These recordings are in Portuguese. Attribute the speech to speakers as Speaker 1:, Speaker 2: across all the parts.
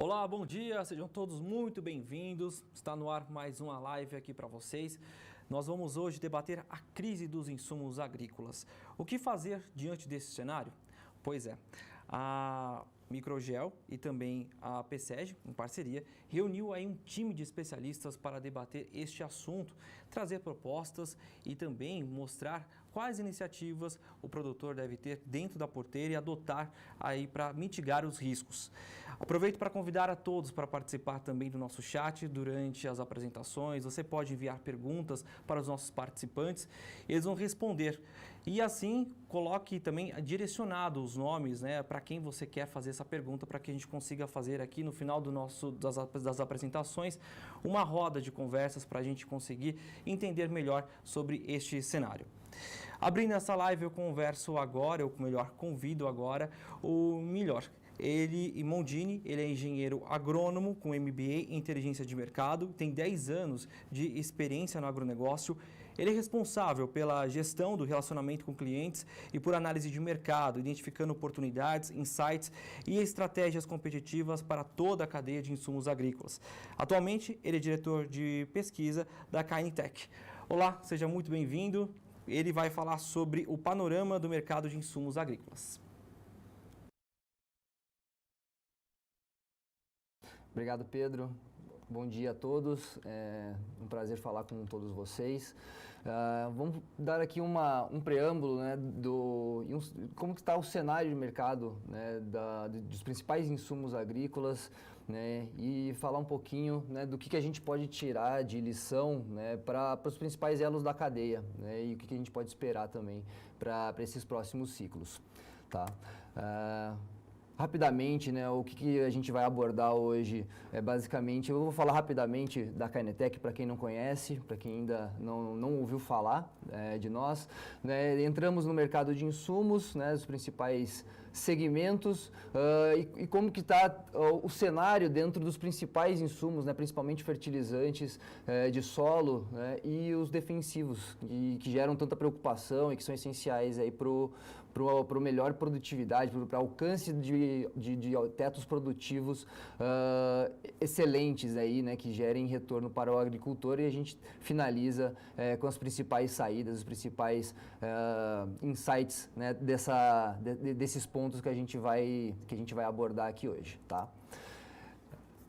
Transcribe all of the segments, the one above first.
Speaker 1: Olá, bom dia, sejam todos muito bem-vindos. Está no ar mais uma live aqui para vocês. Nós vamos hoje debater a crise dos insumos agrícolas. O que fazer diante desse cenário? Pois é, a Microgel e também a PSEG, em parceria, reuniu aí um time de especialistas para debater este assunto, trazer propostas e também mostrar quais iniciativas o produtor deve ter dentro da porteira e adotar aí para mitigar os riscos. Aproveito para convidar a todos para participar também do nosso chat durante as apresentações. Você pode enviar perguntas para os nossos participantes, eles vão responder. E assim, coloque também direcionado os nomes, para quem você quer fazer essa pergunta, para que a gente consiga fazer aqui no final das apresentações uma roda de conversas para a gente conseguir entender melhor sobre este cenário. Abrindo essa live, eu converso agora, ou melhor, convido agora o melhor. Mondini, ele é engenheiro agrônomo com MBA em inteligência de mercado, tem 10 anos de experiência no agronegócio. Ele é responsável pela gestão do relacionamento com clientes e por análise de mercado, identificando oportunidades, insights e estratégias competitivas para toda a cadeia de insumos agrícolas. Atualmente, ele é diretor de pesquisa da KNTech. Olá, seja muito bem-vindo. Ele vai falar sobre o panorama do mercado de insumos agrícolas.
Speaker 2: Obrigado, Pedro. Bom dia a todos. É um prazer falar com todos vocês. Vamos dar aqui um preâmbulo, como está o cenário de mercado, dos principais insumos agrícolas, e falar um pouquinho, do que a gente pode tirar de lição, para os principais elos da cadeia, e o que a gente pode esperar também para esses próximos ciclos. Tá? Rapidamente, o que a gente vai abordar hoje basicamente, eu vou falar rapidamente da KNTech para quem não conhece, para quem ainda não ouviu falar de nós. Entramos no mercado de insumos, os principais segmentos e como que está o cenário dentro dos principais insumos, principalmente fertilizantes de solo, e os defensivos, que geram tanta preocupação e que são essenciais para melhor produtividade, para o alcance de tetos produtivos excelentes que gerem retorno para o agricultor, e a gente finaliza com as principais saídas, os principais insights desses pontos que a gente vai abordar aqui hoje, tá?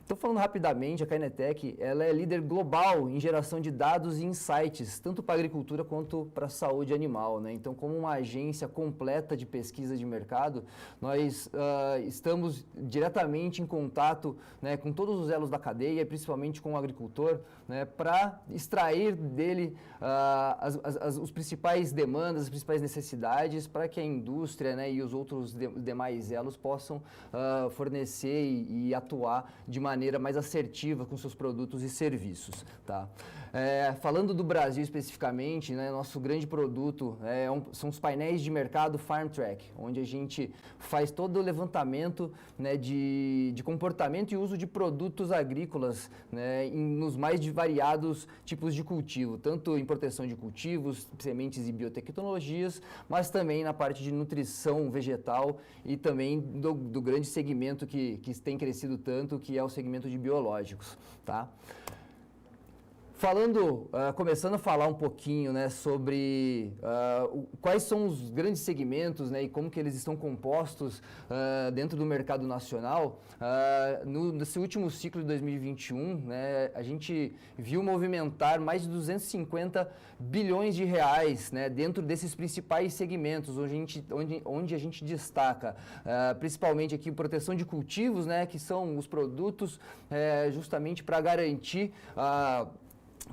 Speaker 2: Estou falando rapidamente, a KNTech, ela é líder global em geração de dados e insights, tanto para a agricultura quanto para a saúde animal, Então, como uma agência completa de pesquisa de mercado, nós estamos diretamente em contato com todos os elos da cadeia, principalmente com o agricultor, para extrair dele os principais demandas, as principais necessidades, para que a indústria e os outros demais elos possam fornecer e atuar de maneira mais assertiva com seus produtos e serviços, tá? Falando do Brasil especificamente, nosso grande produto são os painéis de mercado FarmTrack, onde a gente faz todo o levantamento de comportamento e uso de produtos agrícolas nos mais variados tipos de cultivo, tanto em proteção de cultivos, sementes e biotecnologias, mas também na parte de nutrição vegetal e também do grande segmento que tem crescido tanto, que é o segmento de biológicos, tá? Começando a falar um pouquinho sobre quais são os grandes segmentos e como que eles estão compostos dentro do mercado nacional, nesse último ciclo de 2021, a gente viu movimentar mais de 250 bilhões de reais dentro desses principais segmentos, onde a gente destaca principalmente aqui proteção de cultivos, que são os produtos justamente para garantir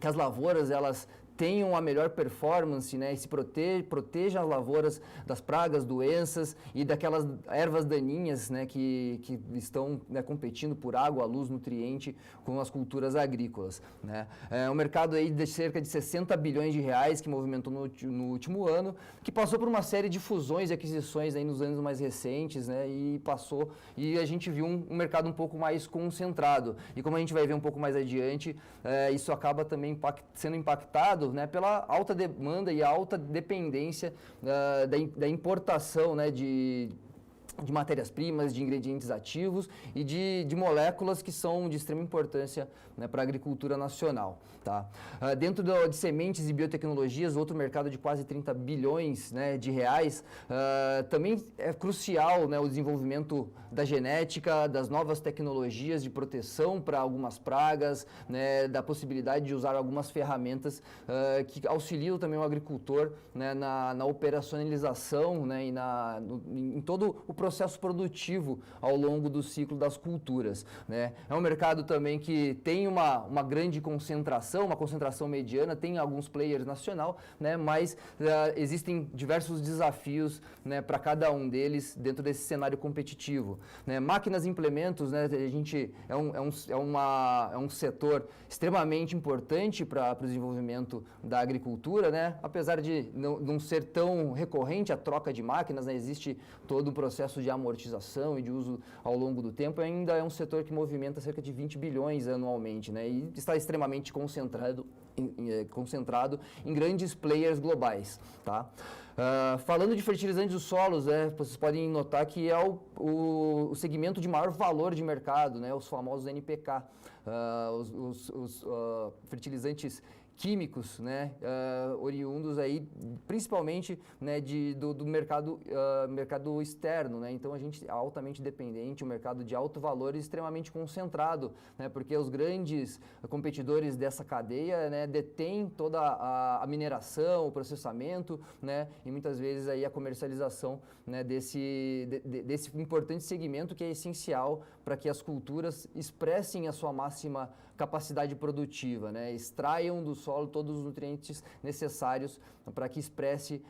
Speaker 2: que as lavouras elas tenham a melhor performance, e se protejam as lavouras das pragas, doenças e daquelas ervas daninhas, que estão competindo por água, luz, nutriente com as culturas agrícolas, um mercado aí de cerca de 60 bilhões de reais que movimentou no último ano, que passou por uma série de fusões e aquisições aí nos anos mais recentes, e a gente viu um mercado um pouco mais concentrado. E como a gente vai ver um pouco mais adiante, isso acaba também sendo impactado pela alta demanda e alta dependência da importação de de matérias-primas, de ingredientes ativos e de moléculas que são de extrema importância, né, para a agricultura nacional. Tá? Dentro de sementes e biotecnologias, outro mercado de quase 30 bilhões, né, de reais, também é crucial, né, o desenvolvimento da genética, das novas tecnologias de proteção para algumas pragas, né, da possibilidade de usar algumas ferramentas que auxiliam também o agricultor, né, na operacionalização, né, e em todo o processo produtivo ao longo do ciclo das culturas. Né? É um mercado também que tem uma grande concentração, uma concentração mediana, tem alguns players nacional, né, mas existem diversos desafios, né, para cada um deles dentro desse cenário competitivo. Né? Máquinas e implementos, né, a gente é um setor extremamente importante para o desenvolvimento da agricultura, né? Apesar de não ser tão recorrente a troca de máquinas, né, existe todo um processo de amortização e de uso ao longo do tempo, ainda é um setor que movimenta cerca de 20 bilhões anualmente, né, e está extremamente concentrado em grandes players globais. Tá? Falando de fertilizantes dos solos, vocês podem notar que é o segmento de maior valor de mercado, né, os famosos NPK, os fertilizantes químicos, né, oriundos aí, principalmente, né, do mercado externo, né, então a gente é altamente dependente, um mercado de alto valor e extremamente concentrado, né, porque os grandes competidores dessa cadeia, né, detêm toda a mineração, o processamento, né, e muitas vezes aí a comercialização, né, desse importante segmento que é essencial para que as culturas expressem a sua máxima capacidade produtiva, né? Extraiam do solo todos os nutrientes necessários para que expresse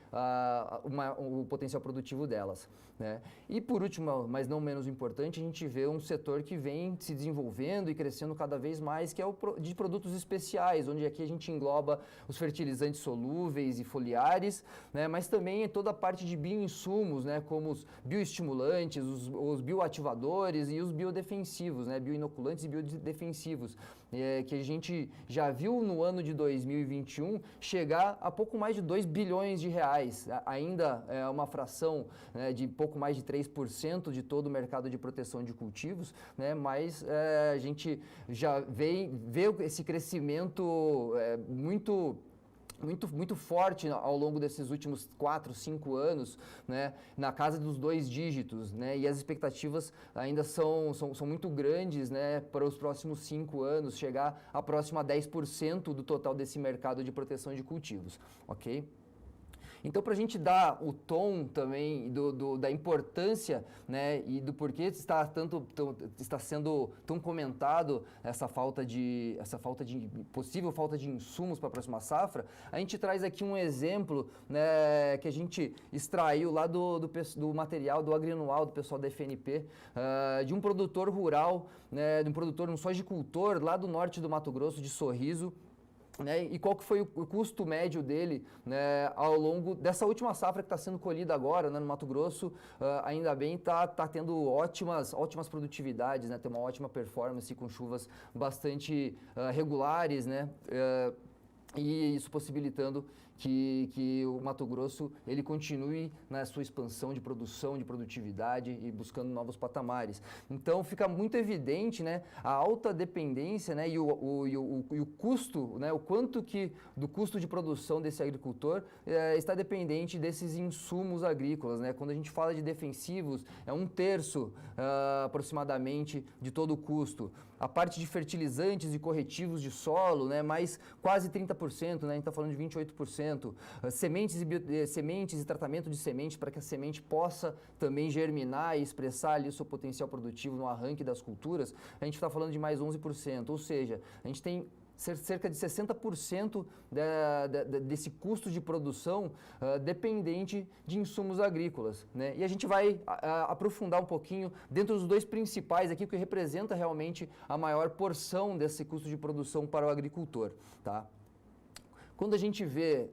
Speaker 2: o potencial produtivo delas. Né? E por último, mas não menos importante, a gente vê um setor que vem se desenvolvendo e crescendo cada vez mais, que é o de produtos especiais, onde aqui a gente engloba os fertilizantes solúveis e foliares, né? Mas também toda a parte de bioinsumos, né? Como os bioestimulantes, os bioativadores e os biodefensivos, né? Bioinoculantes e biodefensivos, que a gente já viu no ano de 2021 chegar a pouco mais de 2 bilhões de reais. Ainda é uma fração, né, de pouco mais de 3% de todo o mercado de proteção de cultivos, né, mas a gente já vê esse crescimento muito forte ao longo desses últimos 4, 5 anos, né, na casa dos 2 dígitos, né, e as expectativas ainda são muito grandes, né, para os próximos 5 anos, chegar a próximo a 10% do total desse mercado de proteção de cultivos, ok? Então, para a gente dar o tom também da importância, né, e do porquê está sendo tão comentado essa possível falta de insumos para a próxima safra, a gente traz aqui um exemplo, né, que a gente extraiu lá do material do Agrianual do pessoal da FNP, de um produtor rural, né, um sojicultor lá do norte do Mato Grosso, de Sorriso. Né, e qual que foi o custo médio dele, né, ao longo dessa última safra que está sendo colhida agora, né, no Mato Grosso, ainda bem está tendo ótimas produtividades, né, tem uma ótima performance com chuvas bastante regulares, né, e isso possibilitando que o Mato Grosso ele continue na sua expansão de produção, de produtividade e buscando novos patamares. Então fica muito evidente, né, a alta dependência, né, e o custo, né, o quanto que do custo de produção desse agricultor está dependente desses insumos agrícolas. Né? Quando a gente fala de defensivos, é 1/3 aproximadamente de todo o custo. A parte de fertilizantes e corretivos de solo, né, mais quase 30%, né, a gente está falando de 28%. Sementes e tratamento de sementes para que a semente possa também germinar e expressar ali o seu potencial produtivo no arranque das culturas, a gente está falando de mais 11%, ou seja, a gente tem cerca de 60% desse custo de produção dependente de insumos agrícolas. Né? E a gente vai aprofundar um pouquinho dentro dos 2 principais aqui, que representa realmente a maior porção desse custo de produção para o agricultor. Tá? Quando a gente vê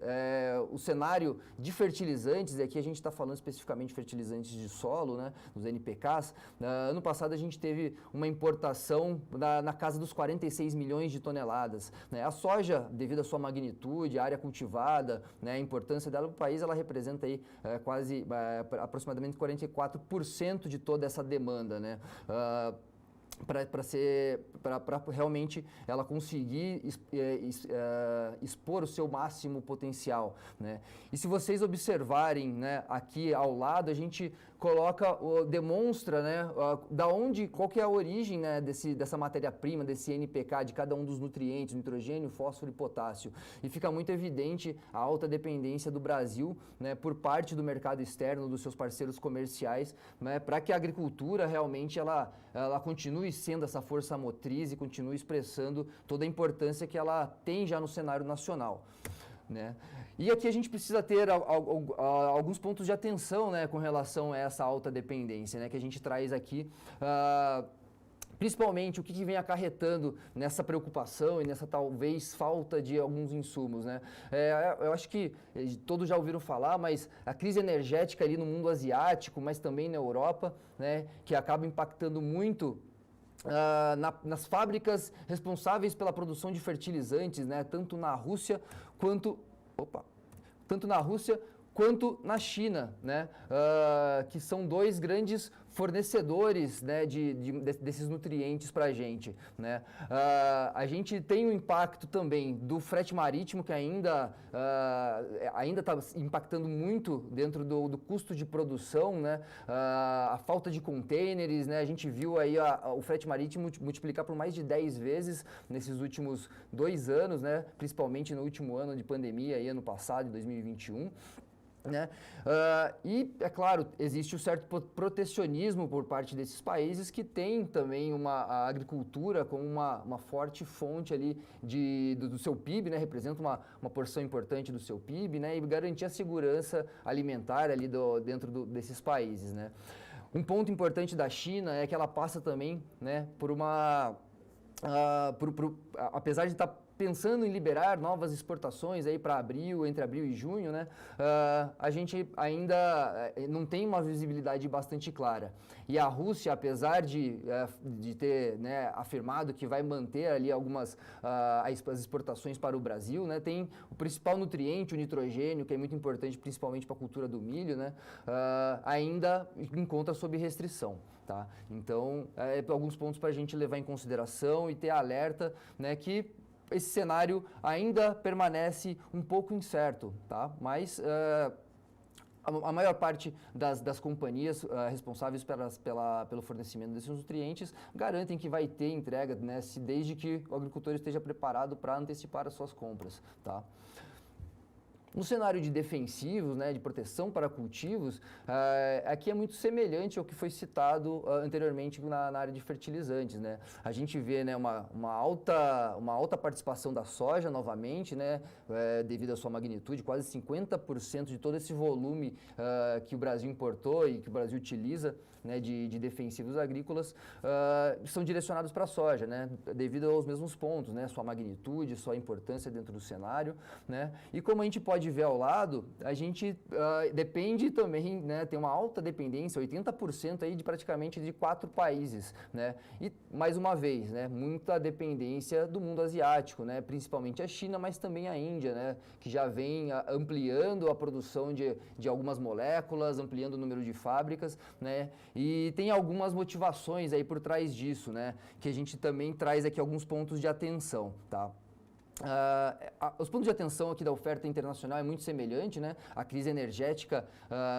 Speaker 2: o cenário de fertilizantes, e aqui a gente está falando especificamente de fertilizantes de solo, né, os NPKs, ano passado a gente teve uma importação na casa dos 46 milhões de toneladas. Né? A soja, devido à sua magnitude, a área cultivada, né, a importância dela para o país, ela representa aí aproximadamente 44% de toda essa demanda, né? Para realmente ela conseguir expor o seu máximo potencial, né? E se vocês observarem, né, aqui ao lado, a gente demonstra, né, qual que é a origem, né, dessa matéria-prima, desse NPK, de cada um dos nutrientes, nitrogênio, fósforo e potássio. E fica muito evidente a alta dependência do Brasil, né, por parte do mercado externo, dos seus parceiros comerciais, né, para que a agricultura realmente ela continue sendo essa força motriz e continue expressando toda a importância que ela tem já no cenário nacional, né? E aqui a gente precisa ter alguns pontos de atenção, né, com relação a essa alta dependência, né, que a gente traz aqui, principalmente o que vem acarretando nessa preocupação e nessa talvez falta de alguns insumos, né? Eu acho que todos já ouviram falar, mas a crise energética ali no mundo asiático, mas também na Europa, né, que acaba impactando muito nas fábricas responsáveis pela produção de fertilizantes, né, tanto na Rússia quanto na China, né, que são dois grandes fornecedores, né, desses nutrientes para a gente, né. A gente tem um impacto também do frete marítimo, que ainda está impactando muito dentro do custo de produção, né, a falta de containers, né, a gente viu aí o frete marítimo multiplicar por mais de 10 vezes nesses últimos 2 anos, né, principalmente no último ano de pandemia, aí, ano passado, em 2021. Né? E, é claro, existe um certo protecionismo por parte desses países que tem também a agricultura como uma forte fonte ali do seu PIB, né? Representa uma porção importante do seu PIB, né? E garantir a segurança alimentar ali dentro desses países, né? Um ponto importante da China é que ela passa também, né, por apesar de estar pensando em liberar novas exportações aí para entre abril e junho, né, a gente ainda não tem uma visibilidade bastante clara. E a Rússia, apesar de ter, né, afirmado que vai manter ali as exportações para o Brasil, né, tem o principal nutriente, o nitrogênio, que é muito importante principalmente para a cultura do milho, né, ainda encontra sob restrição. Tá? Então, alguns pontos para a gente levar em consideração e ter alerta, né, que esse cenário ainda permanece um pouco incerto, tá? Mas a maior parte das companhias responsáveis pelo fornecimento desses nutrientes garantem que vai ter entrega, né, desde que o agricultor esteja preparado para antecipar as suas compras, tá? No cenário de defensivos, né, de proteção para cultivos, aqui é muito semelhante ao que foi citado anteriormente na área de fertilizantes, né? A gente vê, né, uma alta participação da soja novamente, né, devido à sua magnitude, quase 50% de todo esse volume que o Brasil importou e que o Brasil utiliza, né, de defensivos agrícolas, são direcionados para a soja, né, devido aos mesmos pontos, né, sua magnitude, sua importância dentro do cenário, né, e como a gente pode ver ao lado, a gente depende também, né, tem uma alta dependência, 80% aí praticamente de 4 países, né, e mais uma vez, né, muita dependência do mundo asiático, né, principalmente a China, mas também a Índia, né, que já vem ampliando a produção de algumas moléculas, ampliando o número de fábricas, né, e tem algumas motivações aí por trás disso, né, que a gente também traz aqui alguns pontos de atenção, tá? Os pontos de atenção aqui da oferta internacional é muito semelhante, né? A crise energética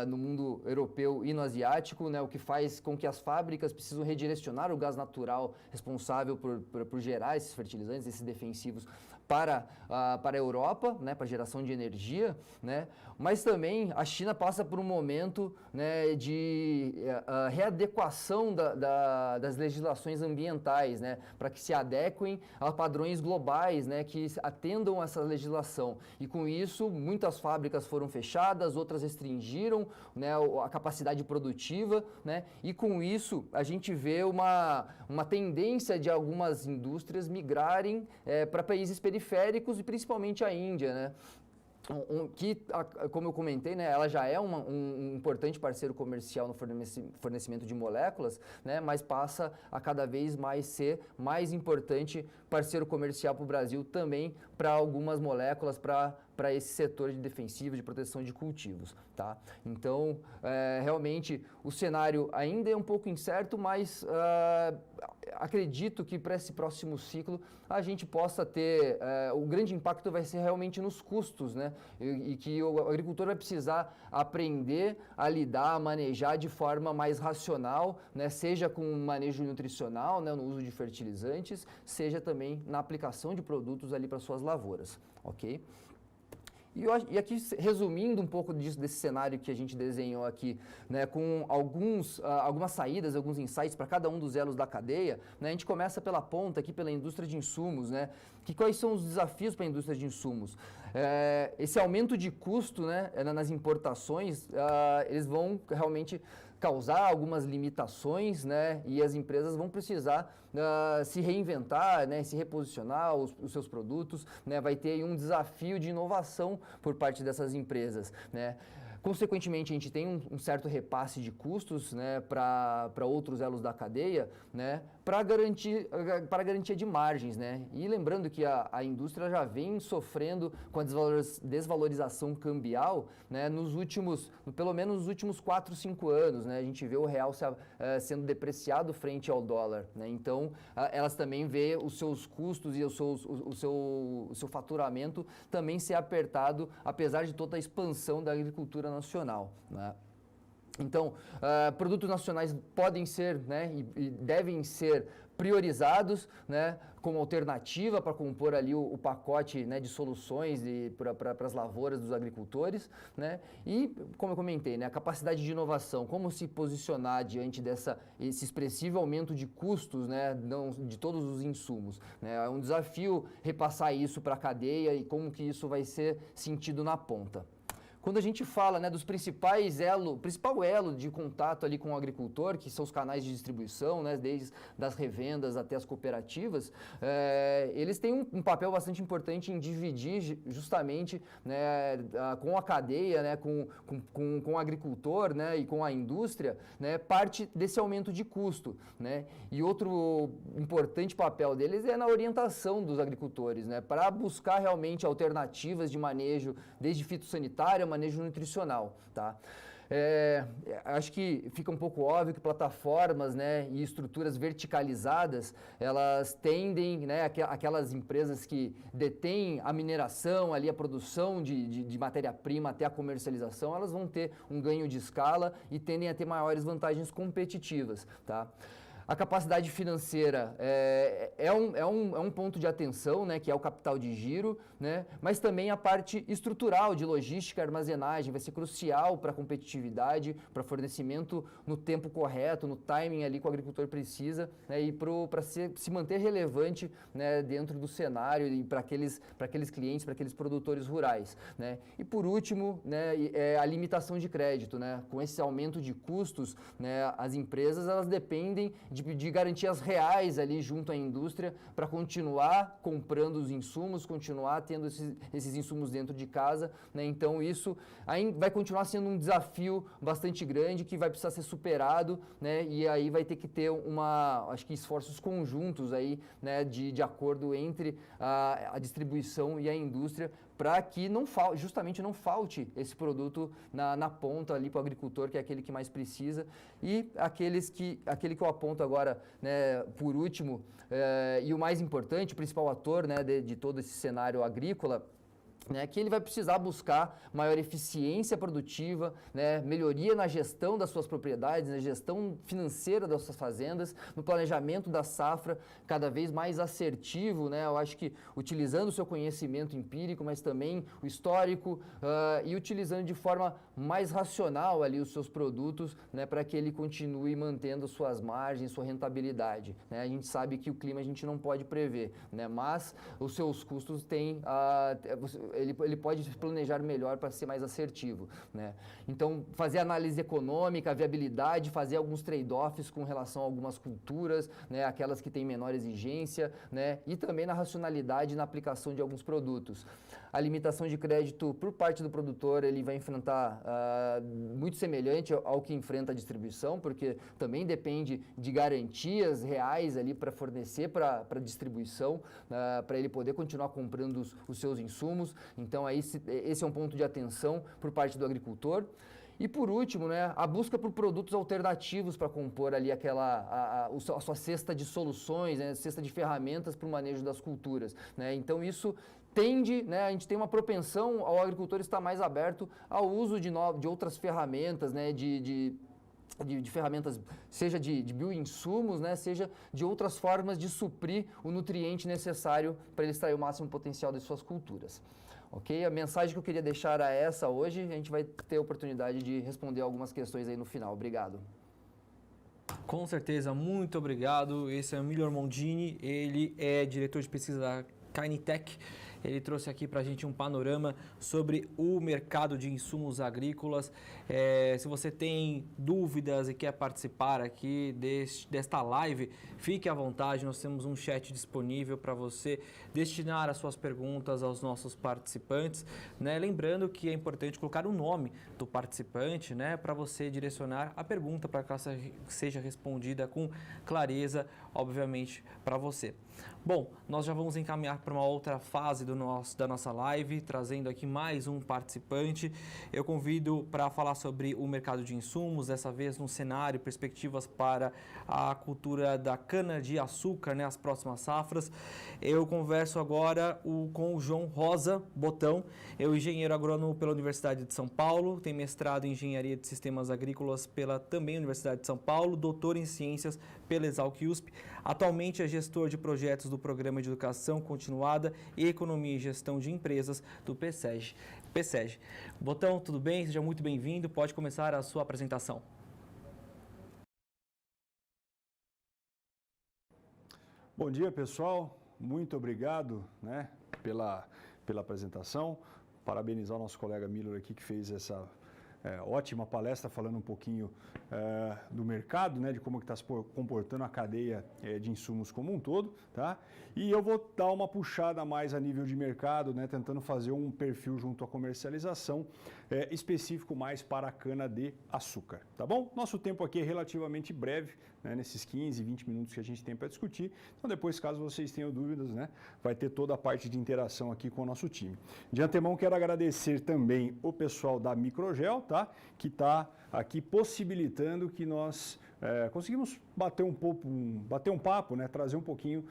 Speaker 2: no mundo europeu e no asiático, né? O que faz com que as fábricas precisam redirecionar o gás natural responsável por gerar esses fertilizantes, esses defensivos para a Europa, né? Para geração de energia, né? Mas também a China passa por um momento, né, de readequação das legislações ambientais, né, para que se adequem a padrões globais, né, que atendam essa legislação. E com isso, muitas fábricas foram fechadas, outras restringiram, né, a capacidade produtiva, né, e com isso a gente vê uma tendência de algumas indústrias migrarem para países periféricos, periféricos e principalmente a Índia, né? Que, como eu comentei, né, ela já é um importante parceiro comercial no fornecimento de moléculas, né, mas passa a cada vez mais ser mais importante parceiro comercial para o Brasil também para algumas moléculas para esse setor de defensivo, de proteção de cultivos, tá? Então, realmente, o cenário ainda é um pouco incerto, mas acredito que para esse próximo ciclo a gente possa ter, o grande impacto vai ser realmente nos custos, né? E que o agricultor vai precisar aprender a lidar, a manejar de forma mais racional, né? Seja com manejo nutricional, né? No uso de fertilizantes, seja também na aplicação de produtos ali para suas lavouras, ok? E aqui, resumindo um pouco desse cenário que a gente desenhou aqui, né, com algumas saídas, alguns insights para cada um dos elos da cadeia, né, a gente começa pela ponta aqui, pela indústria de insumos, né, quais são os desafios para a indústria de insumos? Esse aumento de custo, né, nas importações, eles vão realmente causar algumas limitações, né, e as empresas vão precisar se reinventar, né, se reposicionar os seus produtos, né, vai ter aí um desafio de inovação por parte dessas empresas, né. Consequentemente, a gente tem um certo repasse de custos, né, para outros elos da cadeia, né, para garantia de margens, né. E lembrando que a indústria já vem sofrendo com a desvalorização cambial, né, pelo menos nos últimos 4, 5 anos, né. A gente vê o real sendo depreciado frente ao dólar, né. Então, elas também vê os seus custos e o seu faturamento também ser apertado, apesar de toda a expansão da agricultura nacional, né? Então, produtos nacionais podem ser, né, e devem ser priorizados, né, como alternativa para compor ali o pacote, né, de soluções para as lavouras dos agricultores, né, e como eu comentei, né, a capacidade de inovação, como se posicionar diante esse expressivo aumento de custos, né, de todos os insumos, né, é um desafio repassar isso para a cadeia e como que isso vai ser sentido na ponta. Quando a gente fala, né, dos principal elo de contato ali com o agricultor, que são os canais de distribuição, né, desde das revendas até as cooperativas, eles têm um papel bastante importante em dividir justamente, né, com a cadeia, né, com o agricultor, né, e com a indústria, né, parte desse aumento de custo, né. E outro importante papel deles é na orientação dos agricultores, né, para buscar realmente alternativas de manejo, desde fitossanitário, manejo nutricional, tá? Acho que fica um pouco óbvio que plataformas, né, e estruturas verticalizadas, elas tendem, né, aquelas empresas que detêm a mineração, ali a produção de matéria-prima até a comercialização, elas vão ter um ganho de escala e tendem a ter maiores vantagens competitivas, tá? A capacidade financeira é um ponto de atenção, né, que é o capital de giro, né, mas também a parte estrutural de logística e armazenagem vai ser crucial para a competitividade, para fornecimento no tempo correto, no timing ali que o agricultor precisa, né, e para se manter relevante, né, dentro do cenário e para aqueles clientes, para aqueles produtores rurais, né. E por último, né, a limitação de crédito, né, com esse aumento de custos, né, as empresas elas dependem de garantias reais ali junto à indústria para continuar comprando os insumos, continuar tendo esses insumos dentro de casa, né? Então isso vai continuar sendo um desafio bastante grande que vai precisar ser superado, né? E aí vai ter que ter acho que esforços conjuntos aí, né, de acordo entre a distribuição e a indústria para que justamente não falte esse produto na ponta ali para o agricultor, que é aquele que mais precisa, e aquele que eu aponto agora, né, por último, e o mais importante, o principal ator, né, de todo esse cenário agrícola, né, que ele vai precisar buscar maior eficiência produtiva, né, melhoria na gestão das suas propriedades, na gestão financeira das suas fazendas, no planejamento da safra, cada vez mais assertivo, né, eu acho que utilizando o seu conhecimento empírico, mas também o histórico, e utilizando de forma mais racional ali os seus produtos, né, para que ele continue mantendo suas margens, sua rentabilidade, né. A gente sabe que o clima a gente não pode prever, né, mas os seus custos têm ele pode planejar melhor para ser mais assertivo, né? Então, fazer análise econômica, viabilidade, fazer alguns trade-offs com relação a algumas culturas, né? Aquelas que têm menor exigência, né? E também na racionalidade na aplicação de alguns produtos. A limitação de crédito por parte do produtor, ele vai enfrentar muito semelhante ao que enfrenta a distribuição, porque também depende de garantias reais ali para fornecer para a distribuição, para ele poder continuar comprando os seus insumos. Então, aí, esse é um ponto de atenção por parte do agricultor. E por último, né, a busca por produtos alternativos para compor ali a sua cesta de soluções, né, cesta de ferramentas para o manejo das culturas, né? Então isso tende, né, a gente tem uma propensão ao agricultor estar mais aberto ao uso de outras ferramentas, né, de ferramentas, seja de bioinsumos, né, seja de outras formas de suprir o nutriente necessário para ele extrair o máximo potencial de suas culturas. Ok? A mensagem que eu queria deixar é essa hoje. A gente vai ter a oportunidade de responder algumas questões aí no final. Obrigado.
Speaker 1: Com certeza, muito obrigado. Esse é o Emílio Ormondini, ele é diretor de pesquisa da Cainitec. Ele trouxe aqui para a gente um panorama sobre o mercado de insumos agrícolas. Se você tem dúvidas e quer participar aqui desta live, fique à vontade, nós temos um chat disponível para você destinar as suas perguntas aos nossos participantes, né? Lembrando que é importante colocar o nome do participante, né, para você direcionar a pergunta para que ela seja respondida com clareza, obviamente, para você. Bom, nós já vamos encaminhar para uma outra fase da nossa live, trazendo aqui mais um participante. Eu convido para falar sobre o mercado de insumos, dessa vez no cenário, perspectivas para a cultura da cana-de-açúcar, né, as próximas safras. Eu converso agora com o João Rosa Botão, engenheiro agrônomo pela Universidade de São Paulo, tem mestrado em Engenharia de Sistemas Agrícolas pela também Universidade de São Paulo, doutor em Ciências pela Exalc-USP. Atualmente é gestor de projetos do Programa de Educação Continuada e Economia e Gestão de Empresas do PSEG. Botão, tudo bem? Seja muito bem-vindo. Pode começar a sua apresentação.
Speaker 3: Bom dia, pessoal. Muito obrigado, né, pela apresentação. Parabenizar o nosso colega Miller aqui que fez essa ótima palestra falando um pouquinho do mercado, né, de como que está se comportando a cadeia de insumos como um todo, tá? E eu vou dar uma puxada mais a nível de mercado, né, tentando fazer um perfil junto à comercialização específico mais para a cana-de-açúcar, tá bom? Nosso tempo aqui é relativamente breve, né, nesses 15, 20 minutos que a gente tem para discutir. Então depois, caso vocês tenham dúvidas, né, vai ter toda a parte de interação aqui com o nosso time. De antemão, quero agradecer também o pessoal da Microgel, tá? Que está aqui possibilitando que nós conseguimos bater um papo, né? Trazer um pouquinho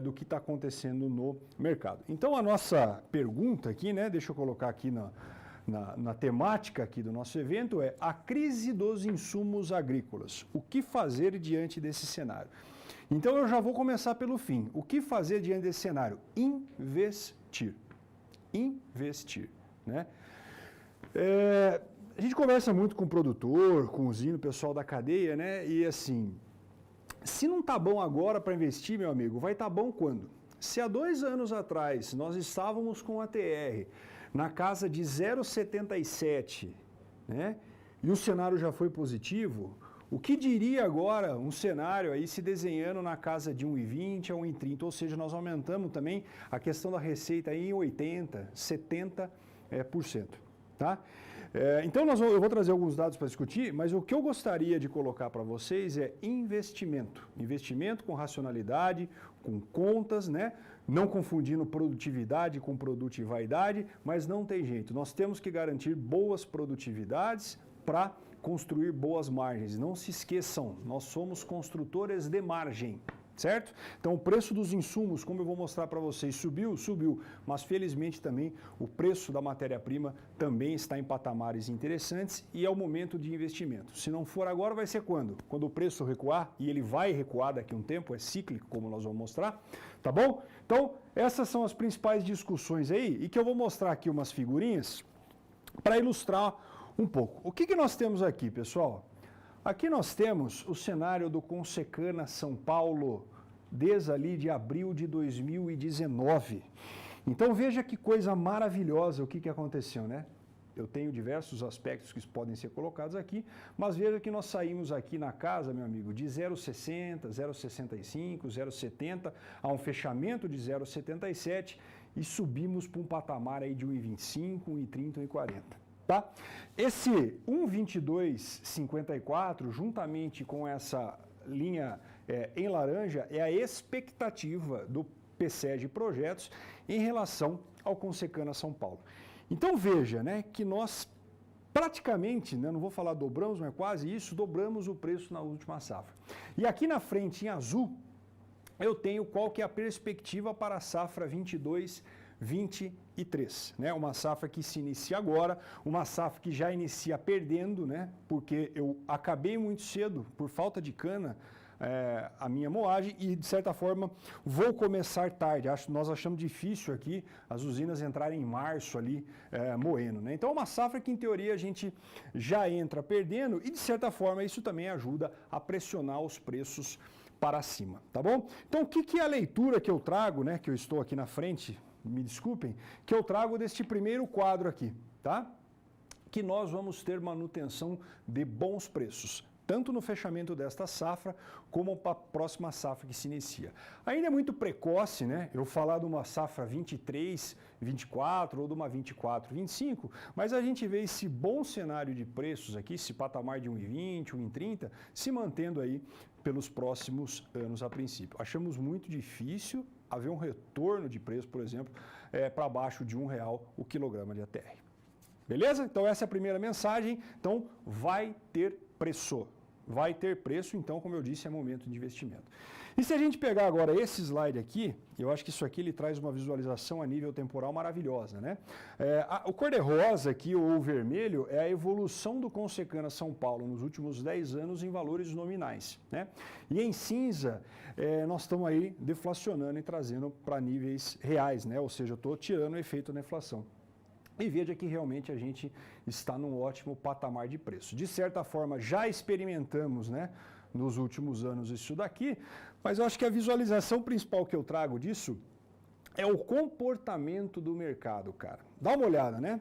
Speaker 3: do que está acontecendo no mercado. Então a nossa pergunta aqui, né? Deixa eu colocar aqui na temática aqui do nosso evento é a crise dos insumos agrícolas. O que fazer diante desse cenário? Então eu já vou começar pelo fim. O que fazer diante desse cenário? Investir. Investir, né? A gente conversa muito com o produtor, com o usino, o pessoal da cadeia, né? E assim, se não tá bom agora para investir, meu amigo, vai estar bom quando? Se há 2 anos atrás nós estávamos com a TR na casa de 0,77, né? E o cenário já foi positivo, o que diria agora um cenário aí se desenhando na casa de 1,20 a 1,30, ou seja, nós aumentamos também a questão da receita aí em 80%, 70%, tá? Então eu vou trazer alguns dados para discutir, mas o que eu gostaria de colocar para vocês é investimento. Investimento com racionalidade, com contas, né? Não confundindo produtividade com produtividade, mas não tem jeito. Nós temos que garantir boas produtividades para construir boas margens. Não se esqueçam, nós somos construtores de margem. Certo? Então o preço dos insumos, como eu vou mostrar para vocês, subiu, mas felizmente também o preço da matéria-prima também está em patamares interessantes e é o momento de investimento. Se não for agora, vai ser quando? Quando o preço recuar, e ele vai recuar daqui a um tempo, é cíclico, como nós vamos mostrar, tá bom? Então essas são as principais discussões aí e que eu vou mostrar aqui umas figurinhas para ilustrar um pouco. O que nós temos aqui, pessoal? Aqui nós temos o cenário do Consecana São Paulo, desde ali de abril de 2019. Então veja que coisa maravilhosa o que aconteceu, né? Eu tenho diversos aspectos que podem ser colocados aqui, mas veja que nós saímos aqui na casa, meu amigo, de 0,60, 0,65, 0,70 a um fechamento de 0,77 e subimos para um patamar aí de 1,25, 1,30, 1,40. Tá? Esse 1,2254, juntamente com essa linha em laranja, é a expectativa do PCE de projetos em relação ao Consecana São Paulo. Então veja, né, que nós praticamente, né, não vou falar dobramos, mas quase isso, dobramos o preço na última safra. E aqui na frente, em azul, eu tenho qual que é a perspectiva para a safra 22-23, né? Uma safra que se inicia agora, uma safra que já inicia perdendo, né? Porque eu acabei muito cedo por falta de cana a minha moagem e, de certa forma, vou começar tarde. Nós achamos difícil aqui as usinas entrarem em março ali moendo, né? Então, é uma safra que, em teoria, a gente já entra perdendo e, de certa forma, isso também ajuda a pressionar os preços para cima, tá bom? Então, o que é a leitura que eu trago, né? Que eu estou aqui na frente, me desculpem, que eu trago deste primeiro quadro aqui, tá? Que nós vamos ter manutenção de bons preços, tanto no fechamento desta safra, como para a próxima safra que se inicia. Ainda é muito precoce, né? Eu falar de uma safra 23, 24 ou de uma 24, 25, mas a gente vê esse bom cenário de preços aqui, esse patamar de 1,20, 1,30, se mantendo aí pelos próximos anos a princípio. Achamos muito difícil haver um retorno de preço, por exemplo, para baixo de R$1 o quilograma de ATR. Beleza? Então essa é a primeira mensagem. Então vai ter preço. Vai ter preço, então, como eu disse, é momento de investimento. E se a gente pegar agora esse slide aqui, eu acho que isso aqui ele traz uma visualização a nível temporal maravilhosa, né? O cor-de-rosa aqui, ou o vermelho, é a evolução do Consecana São Paulo nos últimos 10 anos em valores nominais, né? E em cinza, nós estamos aí deflacionando e trazendo para níveis reais, né? Ou seja, eu estou tirando o efeito da inflação. E veja que realmente a gente está num ótimo patamar de preço. De certa forma, já experimentamos, né, nos últimos anos isso daqui, mas eu acho que a visualização principal que eu trago disso é o comportamento do mercado, cara. Dá uma olhada, né?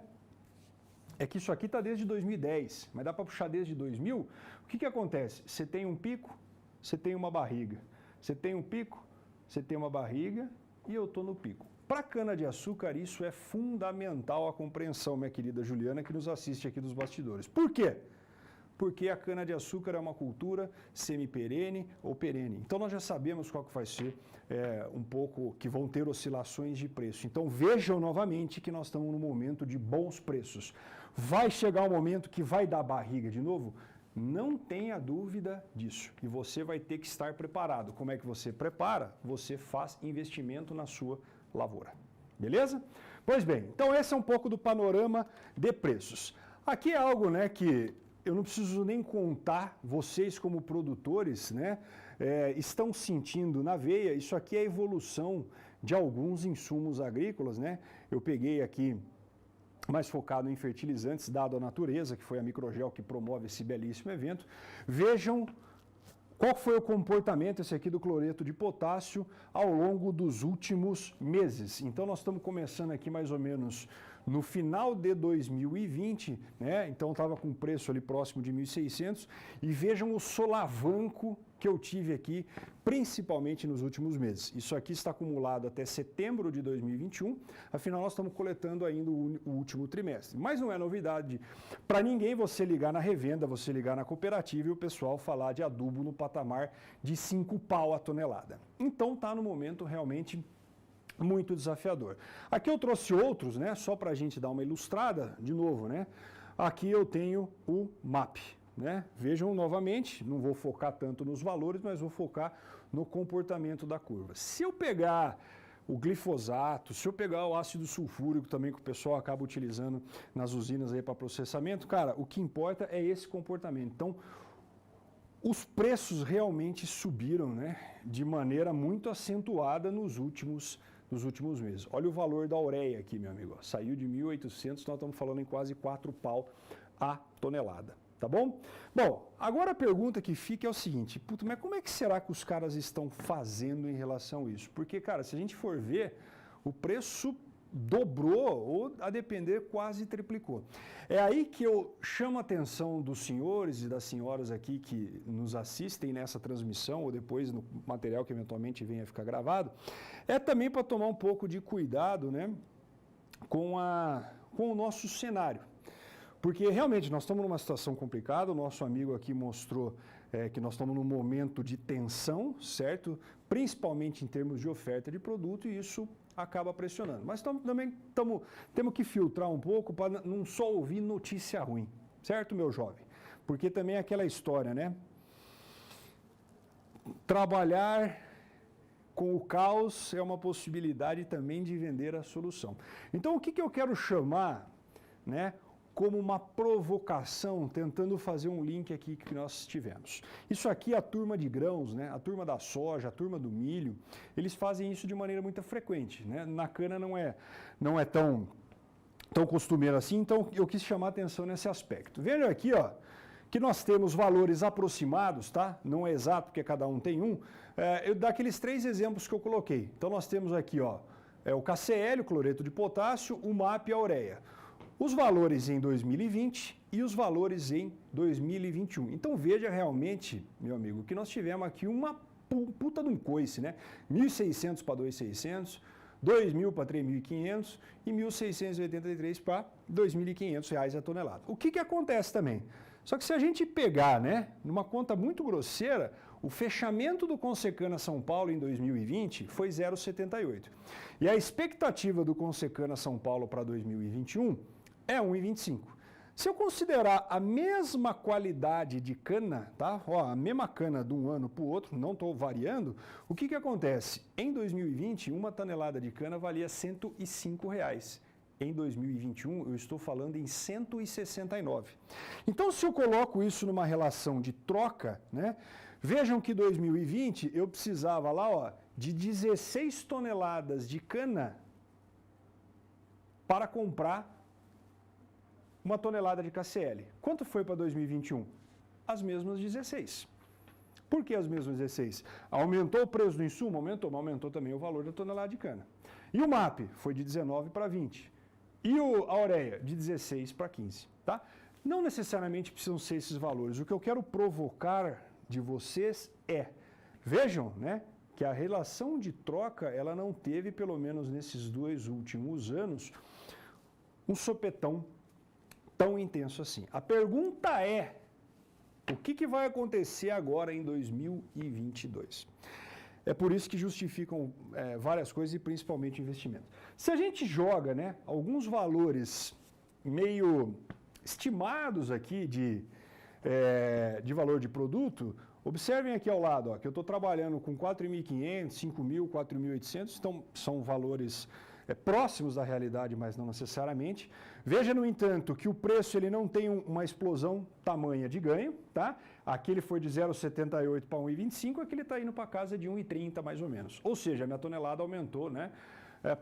Speaker 3: É que isso aqui está desde 2010, mas dá para puxar desde 2000. O que acontece? Você tem um pico, você tem uma barriga. Você tem um pico, você tem uma barriga e eu estou no pico. Para cana-de-açúcar, isso é fundamental a compreensão, minha querida Juliana, que nos assiste aqui dos bastidores. Por quê? Porque a cana-de-açúcar é uma cultura semi-perene ou perene. Então, nós já sabemos qual que vai ser um pouco, que vão ter oscilações de preço. Então, vejam novamente que nós estamos num momento de bons preços. Vai chegar um momento que vai dar barriga de novo? Não tenha dúvida disso. E você vai ter que estar preparado. Como é que você prepara? Você faz investimento na sua lavoura. Beleza? Pois bem, então esse é um pouco do panorama de preços. Aqui é algo, né, que eu não preciso nem contar, vocês como produtores, né, estão sentindo na veia. Isso aqui é a evolução de alguns insumos agrícolas, né? Eu peguei aqui mais focado em fertilizantes, dado a natureza, que foi a Microgel que promove esse belíssimo evento. Vejam qual foi o comportamento, esse aqui do cloreto de potássio, ao longo dos últimos meses. Então, nós estamos começando aqui mais ou menos no final de 2020, né? Então, estava com preço ali próximo de 1.600. E vejam o solavanco que eu tive aqui, principalmente nos últimos meses. Isso aqui está acumulado até setembro de 2021, afinal nós estamos coletando ainda o último trimestre. Mas não é novidade para ninguém você ligar na revenda, você ligar na cooperativa e o pessoal falar de adubo no patamar de 5 pau a tonelada. Então está no momento realmente muito desafiador. Aqui eu trouxe outros, né, só para a gente dar uma ilustrada, de novo, né? Aqui eu tenho o MAP. Né? Vejam novamente, não vou focar tanto nos valores, mas vou focar no comportamento da curva. Se eu pegar o glifosato, se eu pegar o ácido sulfúrico também que o pessoal acaba utilizando nas usinas aí para processamento, cara, o que importa é esse comportamento. Então, os preços realmente subiram, né, de maneira muito acentuada nos últimos meses. Olha o valor da ureia aqui, meu amigo. Saiu de 1.800, nós estamos falando em quase 4 pau a tonelada. Tá bom? Bom, agora a pergunta que fica é o seguinte, puta, mas como é que será que os caras estão fazendo em relação a isso? Porque, cara, se a gente for ver, o preço dobrou ou, a depender, quase triplicou. É aí que eu chamo a atenção dos senhores e das senhoras aqui que nos assistem nessa transmissão ou depois no material que eventualmente venha a ficar gravado, é também para tomar um pouco de cuidado, né, com o nosso cenário. Porque realmente nós estamos numa situação complicada, o nosso amigo aqui mostrou que nós estamos num momento de tensão, certo? Principalmente em termos de oferta de produto, e isso acaba pressionando. Mas também temos que filtrar um pouco para não só ouvir notícia ruim, certo, meu jovem? Porque também é aquela história, né? Trabalhar com o caos é uma possibilidade também de vender a solução. Então, o que eu quero chamar, né, como uma provocação, tentando fazer um link aqui que nós tivemos. Isso aqui é a turma de grãos, né? A turma da soja, a turma do milho, eles fazem isso de maneira muito frequente, né? Na cana não é tão costumeiro assim, então eu quis chamar a atenção nesse aspecto. Veja aqui, ó, que nós temos valores aproximados, tá? Não é exato, porque cada um tem um, daqueles 3 exemplos que eu coloquei. Então nós temos aqui, ó, o KCl, o cloreto de potássio, o MAP e a ureia. Os valores em 2020 e os valores em 2021. Então veja realmente, meu amigo, que nós tivemos aqui uma puta de um coice, né? 1.600 para 2.600, 2.000 para 3.500 e 1.683 para 2.500 reais a tonelada. O que acontece também? Só que se a gente pegar, né, numa conta muito grosseira, o fechamento do Consecana São Paulo em 2020 foi 0,78. E a expectativa do Consecana São Paulo para 2021 é 1,25. Se eu considerar a mesma qualidade de cana, tá? Ó, a mesma cana de um ano para o outro, não estou variando, o que acontece? Em 2020, uma tonelada de cana valia R$ 105. Em 2021, eu estou falando em 169. Então, se eu coloco isso numa relação de troca, né? Vejam que em 2020 eu precisava lá, ó, de 16 toneladas de cana para comprar uma tonelada de KCl. Quanto foi para 2021? As mesmas 16. Por que as mesmas 16? Aumentou o preço do insumo? Aumentou, mas aumentou também o valor da tonelada de cana. E o MAP foi de 19 para 20. E a ureia, de 16 para 15. Tá? Não necessariamente precisam ser esses valores. O que eu quero provocar de vocês vejam, né, que a relação de troca, ela não teve, pelo menos nesses 2 últimos anos, um sopetão tão intenso assim. A pergunta é, o que vai acontecer agora em 2022? É por isso que justificam várias coisas e principalmente investimento. Se a gente joga, né, alguns valores meio estimados aqui de valor de produto, observem aqui ao lado, ó, que eu estou trabalhando com 4.500, 5.000, 4.800, então são valores próximos da realidade, mas não necessariamente. Veja, no entanto, que o preço ele não tem uma explosão tamanha de ganho, tá? Aqui ele foi de 0,78 para 1,25, aqui ele está indo para casa de 1,30 mais ou menos. Ou seja, a minha tonelada aumentou, né?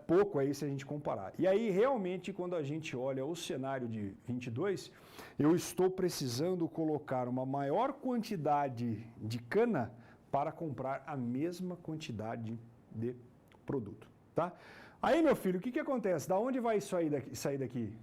Speaker 3: Pouco aí se a gente comparar. E aí, realmente, quando a gente olha o cenário de 22, eu estou precisando colocar uma maior quantidade de cana para comprar a mesma quantidade de produto, tá? Aí, meu filho, o que acontece? Da onde vai sair daqui?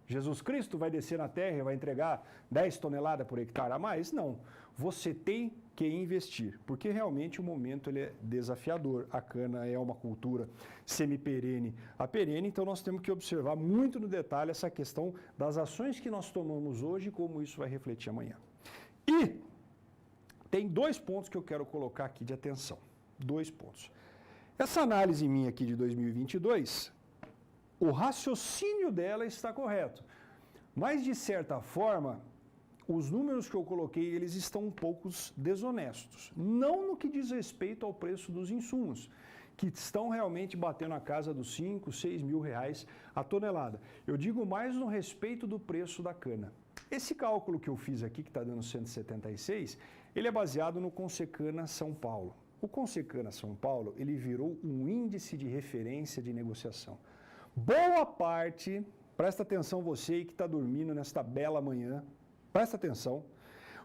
Speaker 3: Jesus Cristo vai descer na terra e vai entregar 10 toneladas por hectare a mais? Não. Você tem que investir, porque realmente o momento ele é desafiador. A cana é uma cultura semi-perene a perene, então nós temos que observar muito no detalhe essa questão das ações que nós tomamos hoje e como isso vai refletir amanhã. E tem 2 pontos que eu quero colocar aqui de atenção. 2 pontos. Essa análise minha aqui de 2022, o raciocínio dela está correto, mas de certa forma, os números que eu coloquei, eles estão um pouco desonestos. Não no que diz respeito ao preço dos insumos, que estão realmente batendo a casa dos 5, 6 mil reais a tonelada. Eu digo mais no respeito do preço da cana. Esse cálculo que eu fiz aqui, que está dando 176, ele é baseado no Consecana São Paulo. O Consecana São Paulo, ele virou um índice de referência de negociação. Boa parte, presta atenção você que está dormindo nesta bela manhã, presta atenção,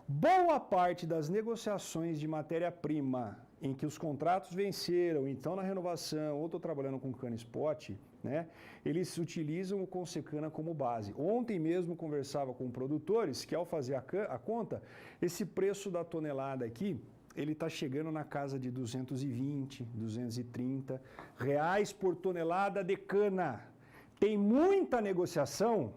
Speaker 3: boa parte das negociações de matéria-prima em que os contratos venceram, então na renovação, ou estou trabalhando com cana spot, né, eles utilizam o Consecana como base. Ontem mesmo conversava com produtores que ao fazer a conta, esse preço da tonelada aqui, ele está chegando na casa de 220, 230 reais por tonelada de cana. Tem muita negociação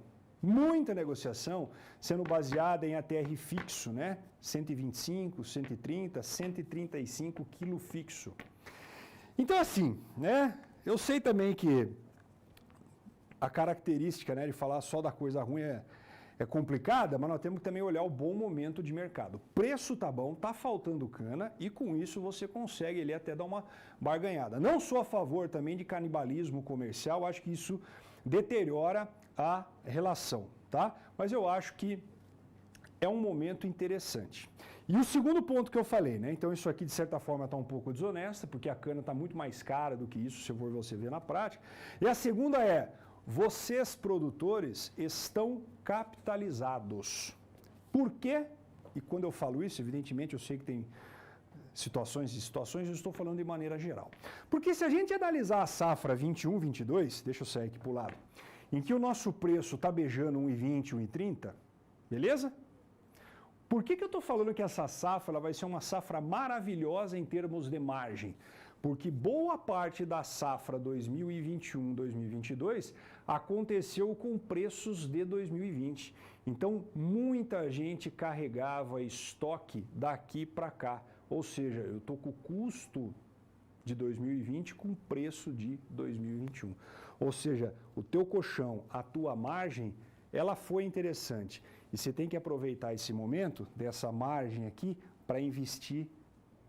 Speaker 3: sendo baseada em ATR fixo, né? 125, 130, 135 quilo fixo. Então, assim, né? Eu sei também que a característica, né, de falar só da coisa ruim é complicada, mas nós temos que também olhar o bom momento de mercado. O preço tá bom, tá faltando cana e com isso você consegue ele até dar uma barganhada. Não sou a favor também de canibalismo comercial, acho que isso deteriora a relação, tá? Mas eu acho que é um momento interessante. E o segundo ponto que eu falei, né? Então isso aqui de certa forma está um pouco desonesta, porque a cana está muito mais cara do que isso, se for você ver na prática. E a segunda é, vocês produtores estão capitalizados. Por quê? E quando eu falo isso, evidentemente eu sei que tem situações e situações, eu estou falando de maneira geral. Porque se a gente analisar a safra 21, 22, deixa eu sair aqui para o lado, em que o nosso preço está beijando 1,20, 1,30, beleza? Por que eu estou falando que essa safra ela vai ser uma safra maravilhosa em termos de margem? Porque boa parte da safra 2021-2022 aconteceu com preços de 2020. Então, muita gente carregava estoque daqui para cá. Ou seja, eu estou com o custo de 2020 com o preço de 2021. Ou seja, o teu colchão, a tua margem, ela foi interessante. E você tem que aproveitar esse momento, dessa margem aqui, para investir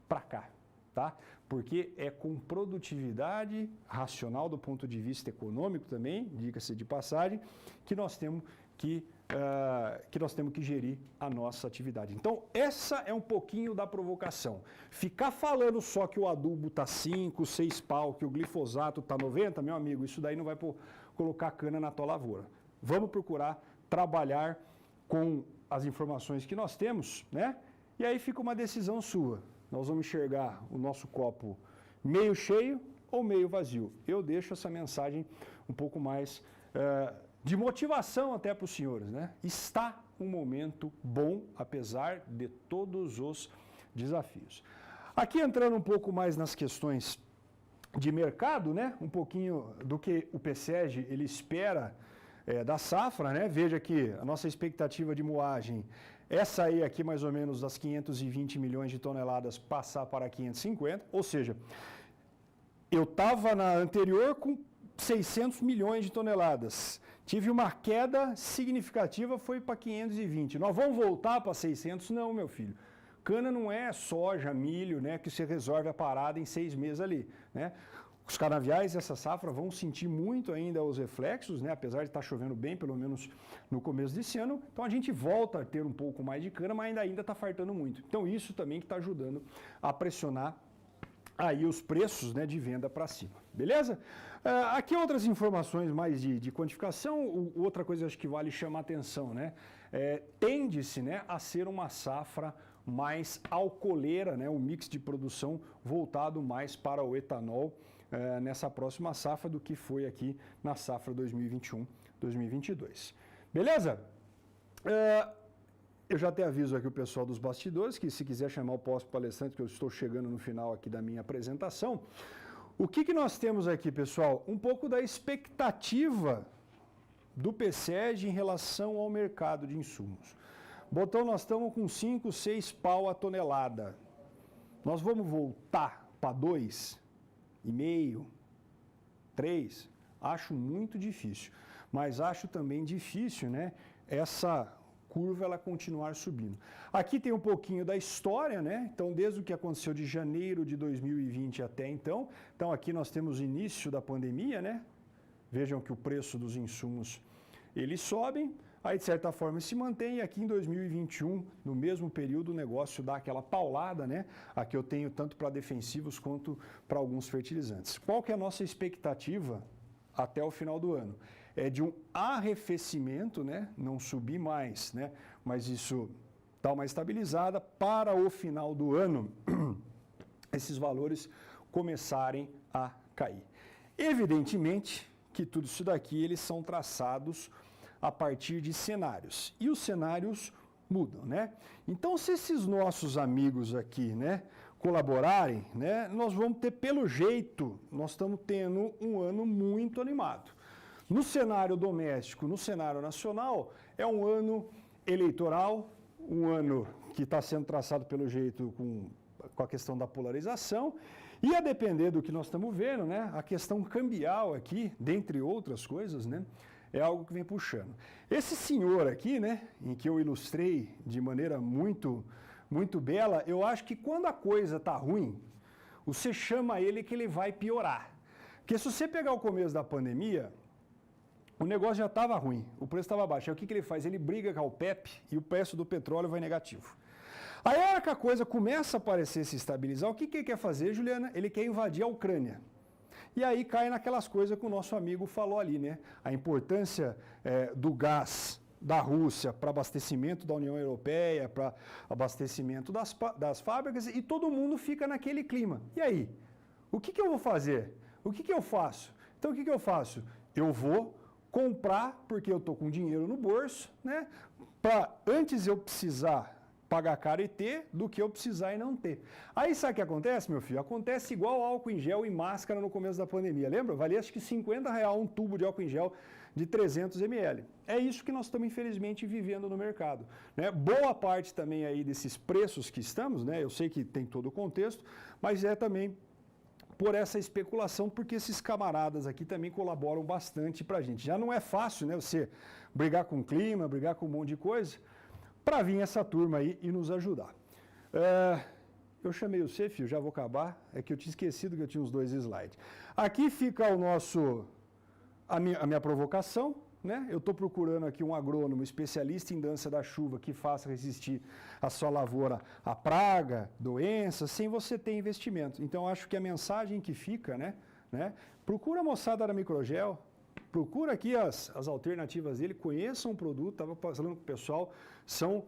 Speaker 3: para cá, tá? Porque é com produtividade racional do ponto de vista econômico também, diga-se de passagem, que nós temos que gerir a nossa atividade. Então, essa é um pouquinho da provocação. Ficar falando só que o adubo está 5, 6 pau, que o glifosato está 90, meu amigo, isso daí não vai colocar cana na tua lavoura. Vamos procurar trabalhar com as informações que nós temos, né? E aí fica uma decisão sua. Nós vamos enxergar o nosso copo meio cheio ou meio vazio. Eu deixo essa mensagem um pouco mais de motivação até para os senhores, né? Está um momento bom, apesar de todos os desafios. Aqui entrando um pouco mais nas questões de mercado, né? Um pouquinho do que o PSEG ele espera da safra, né? Veja que a nossa expectativa de moagem é sair aqui mais ou menos das 520 milhões de toneladas, passar para 550, ou seja, eu estava na anterior com 600 milhões de toneladas, tive uma queda significativa, foi para 520. Nós vamos voltar para 600? Não, meu filho. Cana não é soja, milho, né, que você resolve a parada em 6 meses ali, né? Os canaviais dessa safra vão sentir muito ainda os reflexos, né? Apesar de estar chovendo bem, pelo menos no começo desse ano. Então a gente volta a ter um pouco mais de cana, mas ainda está fartando muito. Então isso também que está ajudando a pressionar aí os preços, né, de venda para cima. Beleza? Aqui outras informações mais de quantificação. Outra coisa acho que vale chamar a atenção, né? Tende-se, né, a ser uma safra mais alcooleira, né? Um mix de produção voltado mais para o etanol nessa próxima safra do que foi aqui na safra 2021-2022. Beleza? Eu já até aviso aqui o pessoal dos bastidores que se quiser chamar o pós-palestrante, que eu estou chegando no final aqui da minha apresentação. O que nós temos aqui, pessoal? Um pouco da expectativa do PSEG em relação ao mercado de insumos. Botão, nós estamos com 5, 6 pau a tonelada. Nós vamos voltar para 2,5, 3? Acho muito difícil. Mas acho também difícil, né, essa curva ela continuar subindo. Aqui tem um pouquinho da história, né? Então, desde o que aconteceu de janeiro de 2020 até então. Então, aqui nós temos o início da pandemia, né? Vejam que o preço dos insumos, eles sobem. Aí, de certa forma, se mantém. E aqui em 2021, no mesmo período, o negócio dá aquela paulada, né? Aqui eu tenho tanto para defensivos quanto para alguns fertilizantes. Qual que é a nossa expectativa até o final do ano? É de um arrefecimento, né? Não subir mais, né? Mas isso dá uma estabilizada para o final do ano. esses valores começarem a cair. Evidentemente que tudo isso daqui eles são traçados a partir de cenários, e os cenários mudam, né? Então, se esses nossos amigos aqui, né, colaborarem, né, nós vamos ter, pelo jeito, nós estamos tendo um ano muito animado. No cenário doméstico, no cenário nacional, é um ano eleitoral, um ano que está sendo traçado pelo jeito com a questão da polarização, e a depender do que nós estamos vendo, né, a questão cambial aqui, dentre outras coisas, né, é algo que vem puxando. Esse senhor aqui, né, em que eu ilustrei de maneira muito bela, eu acho que quando a coisa está ruim, você chama ele que ele vai piorar. Porque se você pegar o começo da pandemia, o negócio já estava ruim, o preço estava baixo. Aí o que ele faz? Ele briga com a OPEP e o preço do petróleo vai negativo. Aí a hora que a coisa começa a parecer se estabilizar, o que ele quer fazer, Juliana? Ele quer invadir a Ucrânia. E aí cai naquelas coisas que o nosso amigo falou ali, né? A importância do gás da Rússia para abastecimento da União Europeia, para abastecimento das fábricas, e todo mundo fica naquele clima. E aí? O que eu vou fazer? O que eu faço? Então, o que eu faço? Eu vou comprar, porque eu estou com dinheiro no bolso, né? Para antes eu precisar pagar caro e ter, do que eu precisar e não ter. Aí sabe o que acontece, meu filho? Acontece igual álcool em gel e máscara no começo da pandemia. Lembra? Valia acho que R$50 um tubo de álcool em gel de 300 ml. É isso que nós estamos, infelizmente, vivendo no mercado, né? Boa parte também aí desses preços que estamos, né? Eu sei que tem todo o contexto, mas é também por essa especulação, porque esses camaradas aqui também colaboram bastante para a gente. Já não é fácil, né, você brigar com o clima, brigar com um monte de coisa, para vir essa turma aí e nos ajudar. Eu chamei o Cefio, já vou acabar, é que eu tinha esquecido que eu tinha uns 2 slides. Aqui fica a minha provocação, né? Eu estou procurando aqui um agrônomo especialista em dança da chuva que faça resistir a sua lavoura à praga, doenças, sem você ter investimento. Então, acho que a mensagem que fica, né? Procura a moçada da Microgel, procura aqui as alternativas dele, conheçam o produto, estava falando com o pessoal, são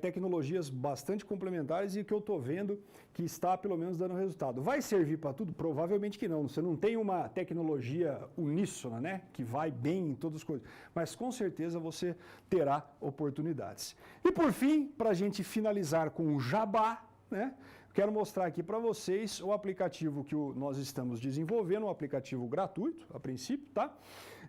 Speaker 3: tecnologias bastante complementares e que eu estou vendo que está pelo menos dando resultado. Vai servir para tudo? Provavelmente que não. Você não tem uma tecnologia uníssona, né? Que vai bem em todas as coisas. Mas com certeza você terá oportunidades. E por fim, para a gente finalizar com o jabá, né? Quero mostrar aqui para vocês o aplicativo que nós estamos desenvolvendo, um aplicativo gratuito, a princípio, tá?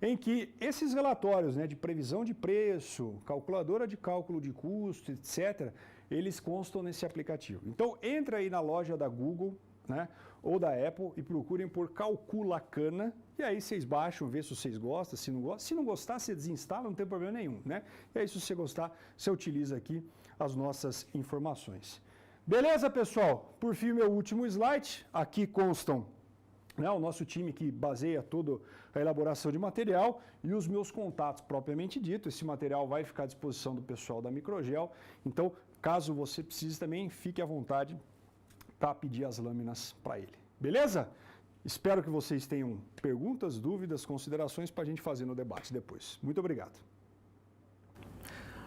Speaker 3: Em que esses relatórios, né, de previsão de preço, calculadora de cálculo de custo, etc., eles constam nesse aplicativo. Então, entra aí na loja da Google, né, ou da Apple e procurem por Calcula Cana, e aí vocês baixam, vê se vocês gostam, se não gostam. Se não gostar, você desinstala, não tem problema nenhum, né? E aí, se você gostar, você utiliza aqui as nossas informações. Beleza, pessoal? Por fim, meu último slide. Aqui constam, né, o nosso time que baseia toda a elaboração de material e os meus contatos propriamente dito. Esse material vai ficar à disposição do pessoal da Microgel. Então, caso você precise também, fique à vontade para pedir as lâminas para ele. Beleza? Espero que vocês tenham perguntas, dúvidas, considerações para a gente fazer no debate depois. Muito obrigado.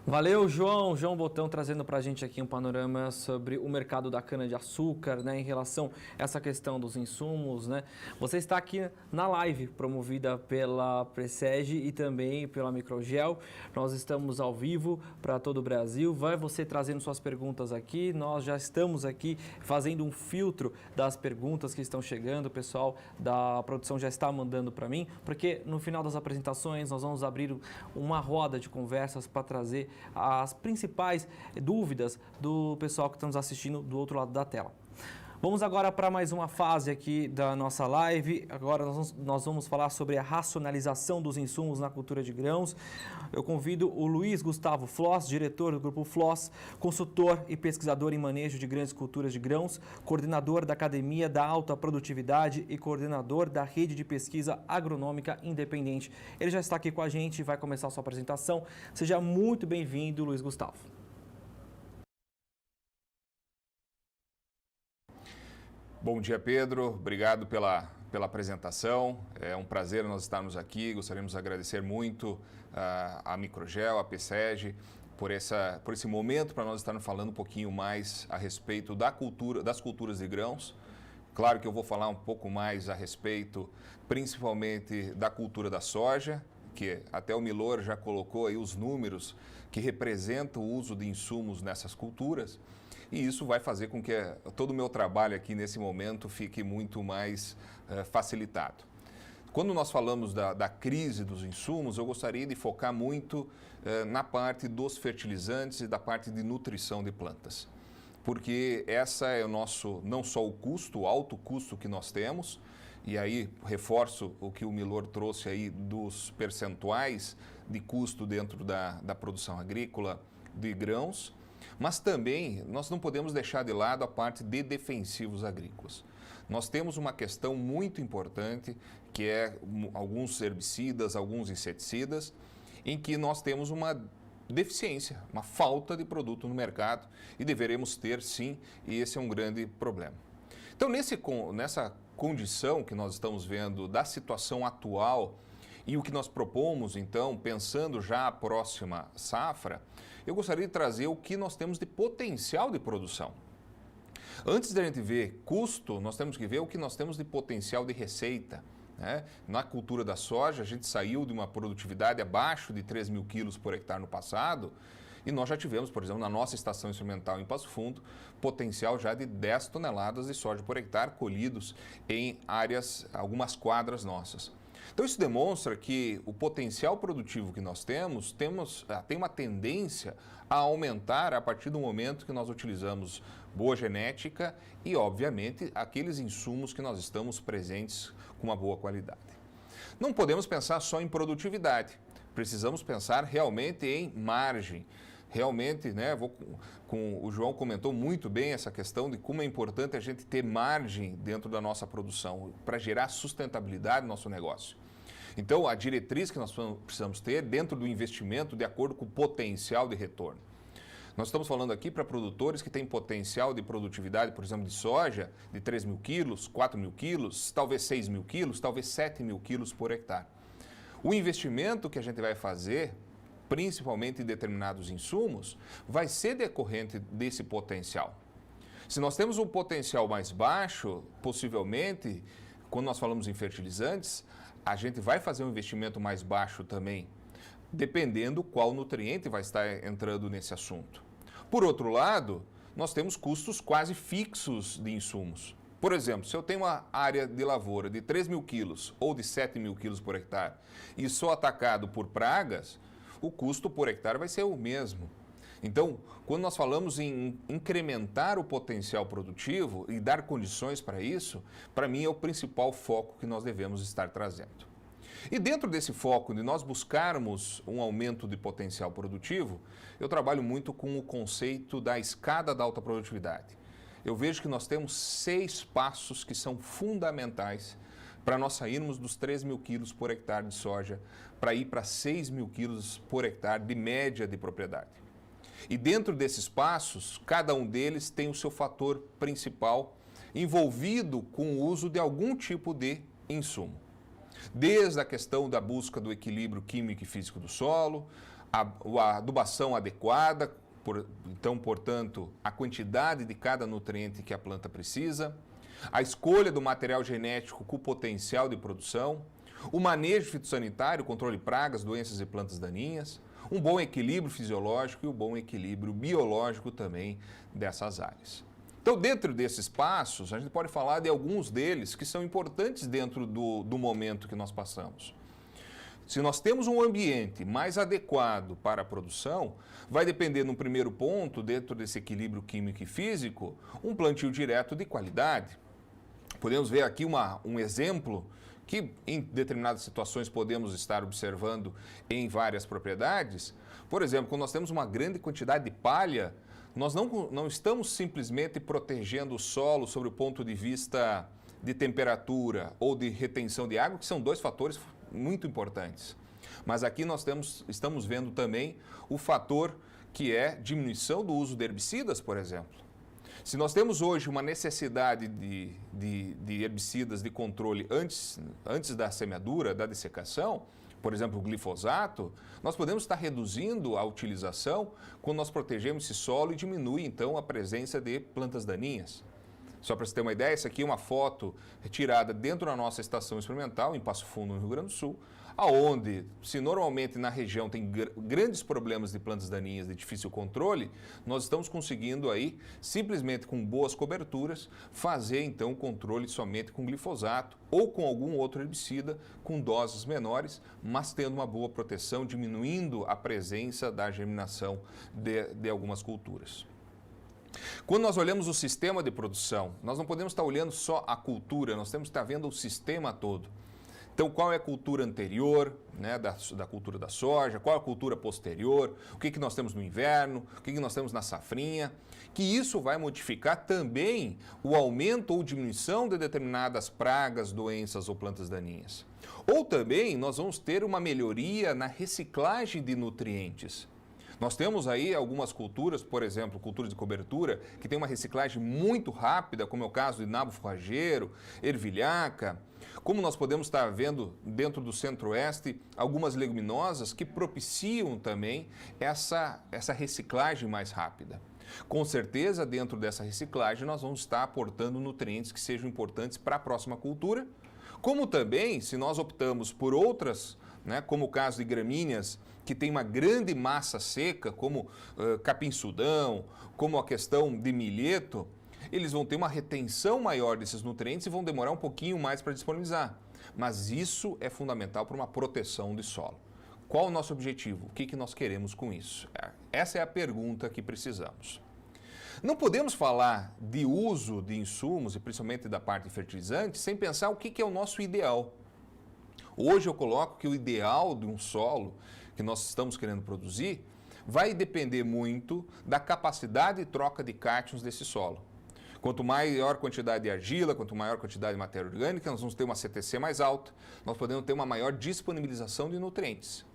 Speaker 1: Valeu, João Botão, trazendo para a gente aqui um panorama sobre o mercado da cana-de-açúcar, né, em relação a essa questão dos insumos, né? Você está aqui na live promovida pela Presege e também pela Microgel. Nós estamos ao vivo para todo o Brasil. Vai você trazendo suas perguntas aqui. Nós já estamos aqui fazendo um filtro das perguntas que estão chegando. O pessoal da produção já está mandando para mim, porque no final das apresentações nós vamos abrir uma roda de conversas para trazer as principais dúvidas do pessoal que está nos assistindo do outro lado da tela. Vamos agora para mais uma fase aqui da nossa live. Agora nós vamos falar sobre a racionalização dos insumos na cultura de grãos. Eu convido o Luiz Gustavo Floss, diretor do Grupo Floss, consultor e pesquisador em manejo de grandes culturas de grãos, coordenador da Academia da Alta Produtividade e coordenador da Rede de Pesquisa Agronômica Independente. Ele já está aqui com a gente e vai começar a sua apresentação. Seja muito bem-vindo, Luiz Gustavo.
Speaker 4: Bom dia, Pedro. Obrigado pela apresentação. É um prazer nós estarmos aqui. Gostaríamos de agradecer muito a Microgel, a Presege, por esse momento para nós estarmos falando um pouquinho mais a respeito das culturas de grãos. Claro que eu vou falar um pouco mais a respeito, principalmente da cultura da soja, que até o Milor já colocou aí os números que representam o uso de insumos nessas culturas. E isso vai fazer com que todo o meu trabalho aqui nesse momento fique muito mais facilitado. Quando nós falamos da crise dos insumos, eu gostaria de focar muito na parte dos fertilizantes e da parte de nutrição de plantas. Porque essa é o nosso, não só o custo, o alto custo que nós temos, e aí reforço o que o Milor trouxe aí dos percentuais de custo dentro da produção agrícola de grãos, mas também nós não podemos deixar de lado a parte de defensivos agrícolas. Nós temos uma questão muito importante, que é alguns herbicidas, alguns inseticidas, em que nós temos uma deficiência, uma falta de produto no mercado e deveremos ter sim, e esse é um grande problema. Então, nessa condição que nós estamos vendo da situação atual e o que nós propomos, então, pensando já a próxima safra, eu gostaria de trazer o que nós temos de potencial de produção. Antes da gente ver custo, nós temos que ver o que nós temos de potencial de receita. Na cultura da soja, a gente saiu de uma produtividade abaixo de 3 mil quilos por hectare no passado e nós já tivemos, por exemplo, na nossa estação experimental em Passo Fundo, potencial já de 10 toneladas de soja por hectare colhidos em áreas, algumas quadras nossas. Então isso demonstra que o potencial produtivo que nós temos tem uma tendência a aumentar a partir do momento que nós utilizamos boa genética e, obviamente, aqueles insumos que nós estamos presentes com uma boa qualidade. Não podemos pensar só em produtividade, precisamos pensar realmente em margem. Realmente, o João comentou muito bem essa questão de como é importante a gente ter margem dentro da nossa produção para gerar sustentabilidade no nosso negócio. Então, a diretriz que nós precisamos ter dentro do investimento de acordo com o potencial de retorno. Nós estamos falando aqui para produtores que têm potencial de produtividade, por exemplo, de soja, de 3 mil quilos, 4 mil quilos, talvez 6 mil quilos, talvez 7 mil quilos por hectare. O investimento que a gente vai fazer, principalmente em determinados insumos, vai ser decorrente desse potencial. Se nós temos um potencial mais baixo, possivelmente, quando nós falamos em fertilizantes, a gente vai fazer um investimento mais baixo também, dependendo qual nutriente vai estar entrando nesse assunto. Por outro lado, nós temos custos quase fixos de insumos. Por exemplo, se eu tenho uma área de lavoura de 3 mil quilos ou de 7 mil quilos por hectare e sou atacado por pragas, o custo por hectare vai ser o mesmo. Então, quando nós falamos em incrementar o potencial produtivo e dar condições para isso, para mim é o principal foco que nós devemos estar trazendo. E dentro desse foco de nós buscarmos um aumento de potencial produtivo, eu trabalho muito com o conceito da escada da alta produtividade. Eu vejo que nós temos 6 passos que são fundamentais para nós sairmos dos 3 mil quilos por hectare de soja para ir para 6 mil quilos por hectare de média de propriedade. E dentro desses passos, cada um deles tem o seu fator principal envolvido com o uso de algum tipo de insumo. Desde a questão da busca do equilíbrio químico e físico do solo, a adubação adequada, então, portanto, a quantidade de cada nutriente que a planta precisa, a escolha do material genético com potencial de produção, o manejo fitossanitário, controle de pragas, doenças e plantas daninhas, um bom equilíbrio fisiológico e um bom equilíbrio biológico também dessas áreas. Então, dentro desses passos, a gente pode falar de alguns deles que são importantes dentro do momento que nós passamos. Se nós temos um ambiente mais adequado para a produção, vai depender, no primeiro ponto, dentro desse equilíbrio químico e físico, um plantio direto de qualidade. Podemos ver aqui um exemplo que, em determinadas situações, podemos estar observando em várias propriedades. Por exemplo, quando nós temos uma grande quantidade de palha, nós não estamos simplesmente protegendo o solo sobre o ponto de vista de temperatura ou de retenção de água, que são 2 fatores muito importantes. Mas aqui nós estamos vendo também o fator que é diminuição do uso de herbicidas, por exemplo. Se nós temos hoje uma necessidade de herbicidas de controle antes da semeadura, da dessecação, por exemplo, o glifosato, nós podemos estar reduzindo a utilização quando nós protegemos esse solo e diminui, então, a presença de plantas daninhas. Só para você ter uma ideia, essa aqui é uma foto retirada dentro da nossa estação experimental, em Passo Fundo, no Rio Grande do Sul, aonde, se normalmente na região tem grandes problemas de plantas daninhas de difícil controle, nós estamos conseguindo aí, simplesmente com boas coberturas, fazer então o controle somente com glifosato ou com algum outro herbicida com doses menores, mas tendo uma boa proteção, diminuindo a presença da germinação de algumas culturas. Quando nós olhamos o sistema de produção, nós não podemos estar olhando só a cultura, nós temos que estar vendo o sistema todo. Então, qual é a cultura anterior, né, da cultura da soja, qual é a cultura posterior, o que nós temos no inverno, o que nós temos na safrinha, que isso vai modificar também o aumento ou diminuição de determinadas pragas, doenças ou plantas daninhas. Ou também nós vamos ter uma melhoria na reciclagem de nutrientes. Nós temos aí algumas culturas, por exemplo, cultura de cobertura, que tem uma reciclagem muito rápida, como é o caso de nabo forrageiro, ervilhaca. Como nós podemos estar vendo dentro do centro-oeste, algumas leguminosas que propiciam também essa reciclagem mais rápida. Com certeza, dentro dessa reciclagem, nós vamos estar aportando nutrientes que sejam importantes para a próxima cultura, como também, se nós optamos por outras, né, como o caso de gramíneas, que tem uma grande massa seca, como capim-sudão, como a questão de milheto, eles vão ter uma retenção maior desses nutrientes e vão demorar um pouquinho mais para disponibilizar. Mas isso é fundamental para uma proteção de solo. Qual o nosso objetivo? O que nós queremos com isso? Essa é a pergunta que precisamos. Não podemos falar de uso de insumos, e principalmente da parte fertilizante, sem pensar o que é o nosso ideal. Hoje eu coloco que o ideal de um solo que nós estamos querendo produzir vai depender muito da capacidade de troca de cátions desse solo. Quanto maior quantidade de argila, quanto maior quantidade de matéria orgânica, nós vamos ter uma CTC mais alta, nós podemos ter uma maior disponibilização de nutrientes.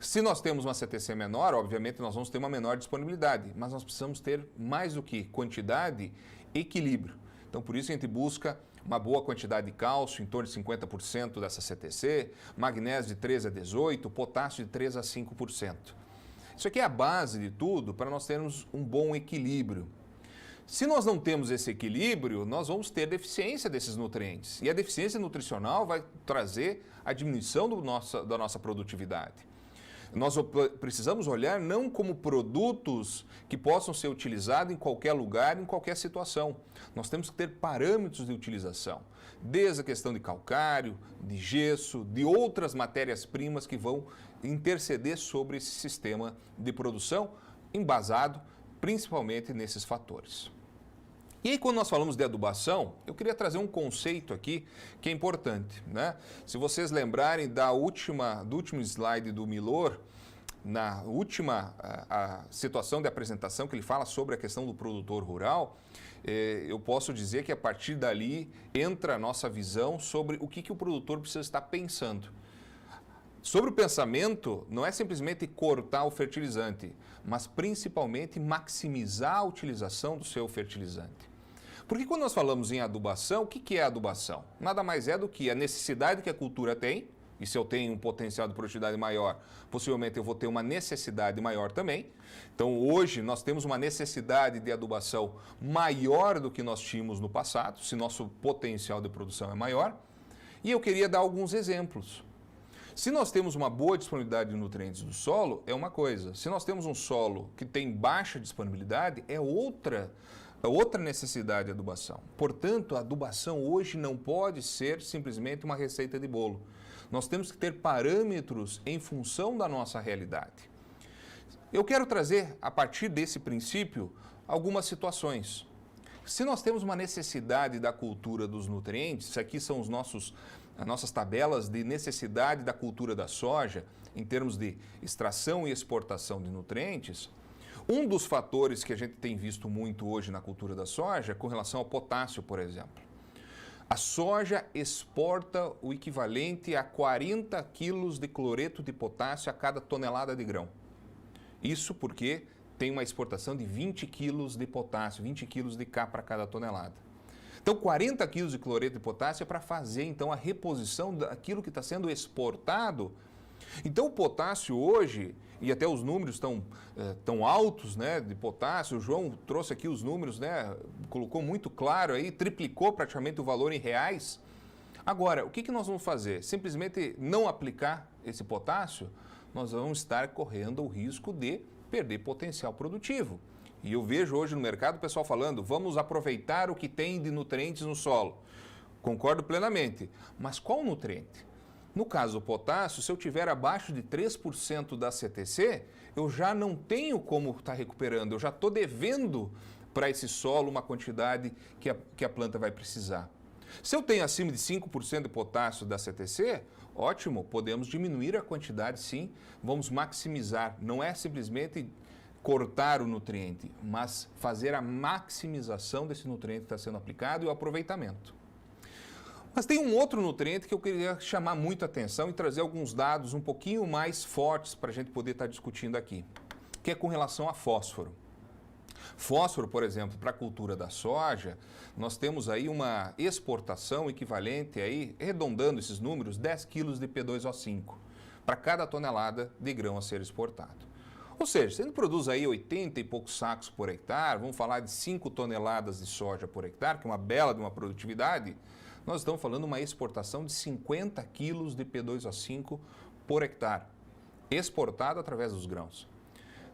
Speaker 4: Se nós temos uma CTC menor, obviamente nós vamos ter uma menor disponibilidade, mas nós precisamos ter mais do que quantidade, equilíbrio. Então, por isso a gente busca uma boa quantidade de cálcio, em torno de 50% dessa CTC, magnésio de 13 a 18%, potássio de 3 a 5%. Isso aqui é a base de tudo para nós termos um bom equilíbrio. Se nós não temos esse equilíbrio, nós vamos ter deficiência desses nutrientes. E a deficiência nutricional vai trazer a diminuição da nossa produtividade. Nós precisamos olhar não como produtos que possam ser utilizados em qualquer lugar, em qualquer situação. Nós temos que ter parâmetros de utilização, desde a questão de calcário, de gesso, de outras matérias-primas que vão interceder sobre esse sistema de produção, embasado principalmente nesses fatores. E aí, quando nós falamos de adubação, eu queria trazer um conceito aqui que é importante, né? Se vocês lembrarem do último slide do Milor, na última a situação de apresentação que ele fala sobre a questão do produtor rural, eu posso dizer que a partir dali entra a nossa visão sobre o que o produtor precisa estar pensando. Sobre o pensamento, não é simplesmente cortar o fertilizante, mas principalmente maximizar a utilização do seu fertilizante. Porque quando nós falamos em adubação, o que é adubação? Nada mais é do que a necessidade que a cultura tem, e se eu tenho um potencial de produtividade maior, possivelmente eu vou ter uma necessidade maior também. Então hoje nós temos uma necessidade de adubação maior do que nós tínhamos no passado, se nosso potencial de produção é maior. E eu queria dar alguns exemplos. Se nós temos uma boa disponibilidade de nutrientes do solo, é uma coisa. Se nós temos um solo que tem baixa disponibilidade, é outra necessidade de adubação. Portanto, a adubação hoje não pode ser simplesmente uma receita de bolo. Nós temos que ter parâmetros em função da nossa realidade. Eu quero trazer, a partir desse princípio, algumas situações. Se nós temos uma necessidade da cultura dos nutrientes, aqui são as nossas tabelas de necessidade da cultura da soja, em termos de extração e exportação de nutrientes, um dos fatores que a gente tem visto muito hoje na cultura da soja é com relação ao potássio, por exemplo. A soja exporta o equivalente a 40 quilos de cloreto de potássio a cada tonelada de grão. Isso porque tem uma exportação de 20 quilos de potássio, 20 quilos de K para cada tonelada. Então, 40 quilos de cloreto de potássio é para fazer, então, a reposição daquilo que está sendo exportado. Então, o potássio hoje, e até os números estão tão altos, né, de potássio. O João trouxe aqui os números, né, colocou muito claro aí, triplicou praticamente o valor em reais. Agora, o que nós vamos fazer? Simplesmente não aplicar esse potássio? Nós vamos estar correndo o risco de perder potencial produtivo. E eu vejo hoje no mercado o pessoal falando, vamos aproveitar o que tem de nutrientes no solo. Concordo plenamente, mas qual nutriente? No caso do potássio, se eu tiver abaixo de 3% da CTC, eu já não tenho como estar recuperando, eu já estou devendo para esse solo uma quantidade que a planta vai precisar. Se eu tenho acima de 5% de potássio da CTC, ótimo, podemos diminuir a quantidade sim, vamos maximizar, não é simplesmente cortar o nutriente, mas fazer a maximização desse nutriente que está sendo aplicado e o aproveitamento. Mas tem um outro nutriente que eu queria chamar muito a atenção e trazer alguns dados um pouquinho mais fortes para a gente poder estar discutindo aqui, que é com relação a fósforo. Fósforo, por exemplo, para a cultura da soja, nós temos aí uma exportação equivalente, aí, arredondando esses números, 10 quilos de P2O5 para cada tonelada de grão a ser exportado. Ou seja, se a gente produz aí 80 e poucos sacos por hectare, vamos falar de 5 toneladas de soja por hectare, que é uma bela de uma produtividade, nós estamos falando de uma exportação de 50 quilos de P2O5 por hectare, exportado através dos grãos.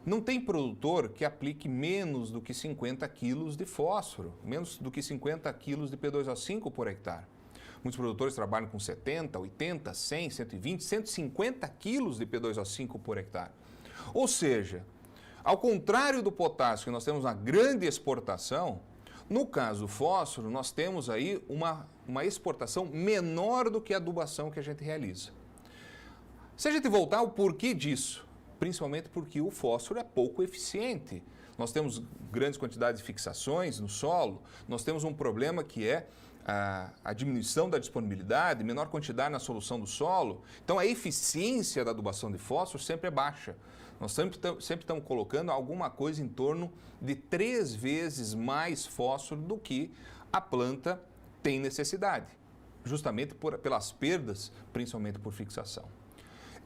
Speaker 4: Não tem produtor que aplique menos do que 50 quilos de fósforo, menos do que 50 quilos de P2O5 por hectare. Muitos produtores trabalham com 70, 80, 100, 120, 150 quilos de P2O5 por hectare. Ou seja, ao contrário do potássio, que nós temos uma grande exportação, no caso do fósforo, nós temos aí uma exportação menor do que a adubação que a gente realiza. Se a gente voltar ao porquê disso, principalmente porque o fósforo é pouco eficiente. Nós temos grandes quantidades de fixações no solo, nós temos um problema que é a diminuição da disponibilidade, menor quantidade na solução do solo. Então, a eficiência da adubação de fósforo sempre é baixa. Nós sempre estamos colocando alguma coisa em torno de 3 vezes mais fósforo do que a planta tem necessidade, justamente pelas perdas, principalmente por fixação.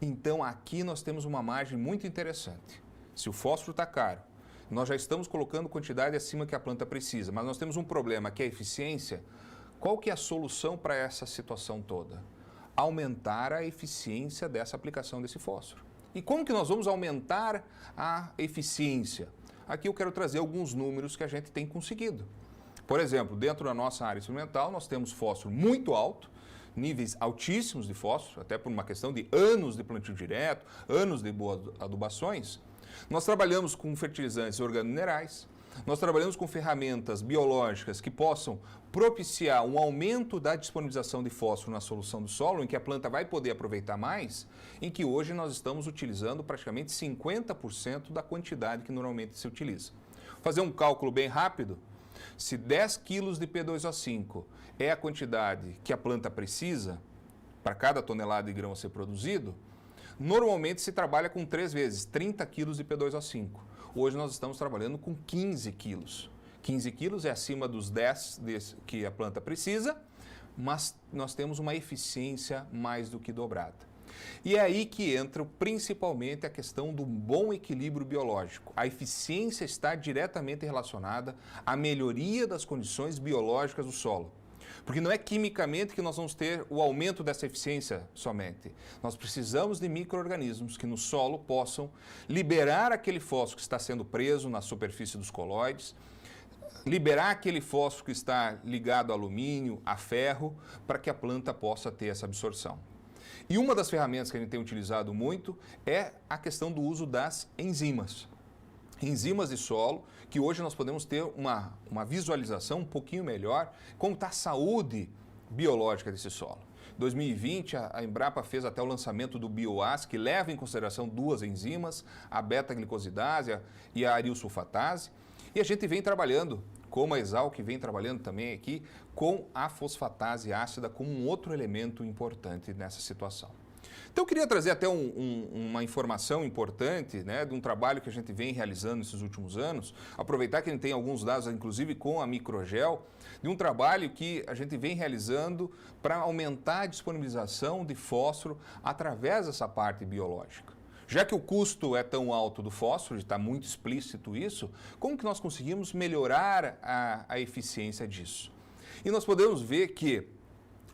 Speaker 4: Então, aqui nós temos uma margem muito interessante. Se o fósforo está caro, nós já estamos colocando quantidade acima que a planta precisa, mas nós temos um problema que é a eficiência. Qual que é a solução para essa situação toda? Aumentar a eficiência dessa aplicação desse fósforo. E como que nós vamos aumentar a eficiência? Aqui eu quero trazer alguns números que a gente tem conseguido. Por exemplo, dentro da nossa área experimental, nós temos fósforo muito alto, níveis altíssimos de fósforo, até por uma questão de anos de plantio direto, anos de boas adubações. Nós trabalhamos com fertilizantes organominerais, nós trabalhamos com ferramentas biológicas que possam propiciar um aumento da disponibilização de fósforo na solução do solo, em que a planta vai poder aproveitar mais, em que hoje nós estamos utilizando praticamente 50% da quantidade que normalmente se utiliza. Vou fazer um cálculo bem rápido. Se 10 quilos de P2O5 é a quantidade que a planta precisa para cada tonelada de grão a ser produzido, normalmente se trabalha com 3 vezes, 30 quilos de P2O5. Hoje nós estamos trabalhando com 15 quilos. 15 quilos é acima dos 10 que a planta precisa, mas nós temos uma eficiência mais do que dobrada. E é aí que entra principalmente a questão do bom equilíbrio biológico. A eficiência está diretamente relacionada à melhoria das condições biológicas do solo. Porque não é quimicamente que nós vamos ter o aumento dessa eficiência somente. Nós precisamos de micro-organismos que no solo possam liberar aquele fósforo que está sendo preso na superfície dos colóides, liberar aquele fósforo que está ligado a alumínio, a ferro, para que a planta possa ter essa absorção. E uma das ferramentas que a gente tem utilizado muito é a questão do uso das enzimas. Enzimas de solo, que hoje nós podemos ter uma visualização um pouquinho melhor como está a saúde biológica desse solo. Em 2020, a Embrapa fez até o lançamento do BioAS, que leva em consideração 2 enzimas, a beta-glicosidase e a arilsulfatase, e a gente vem trabalhando, como a Exalc vem trabalhando também aqui, com a fosfatase ácida como um outro elemento importante nessa situação. Então eu queria trazer até uma informação importante, né, de um trabalho que a gente vem realizando nesses últimos anos, aproveitar que a gente tem alguns dados, inclusive com a Microgel, de um trabalho que a gente vem realizando para aumentar a disponibilização de fósforo através dessa parte biológica. Já que o custo é tão alto do fósforo, está muito explícito isso, como que nós conseguimos melhorar a eficiência disso? E nós podemos ver que,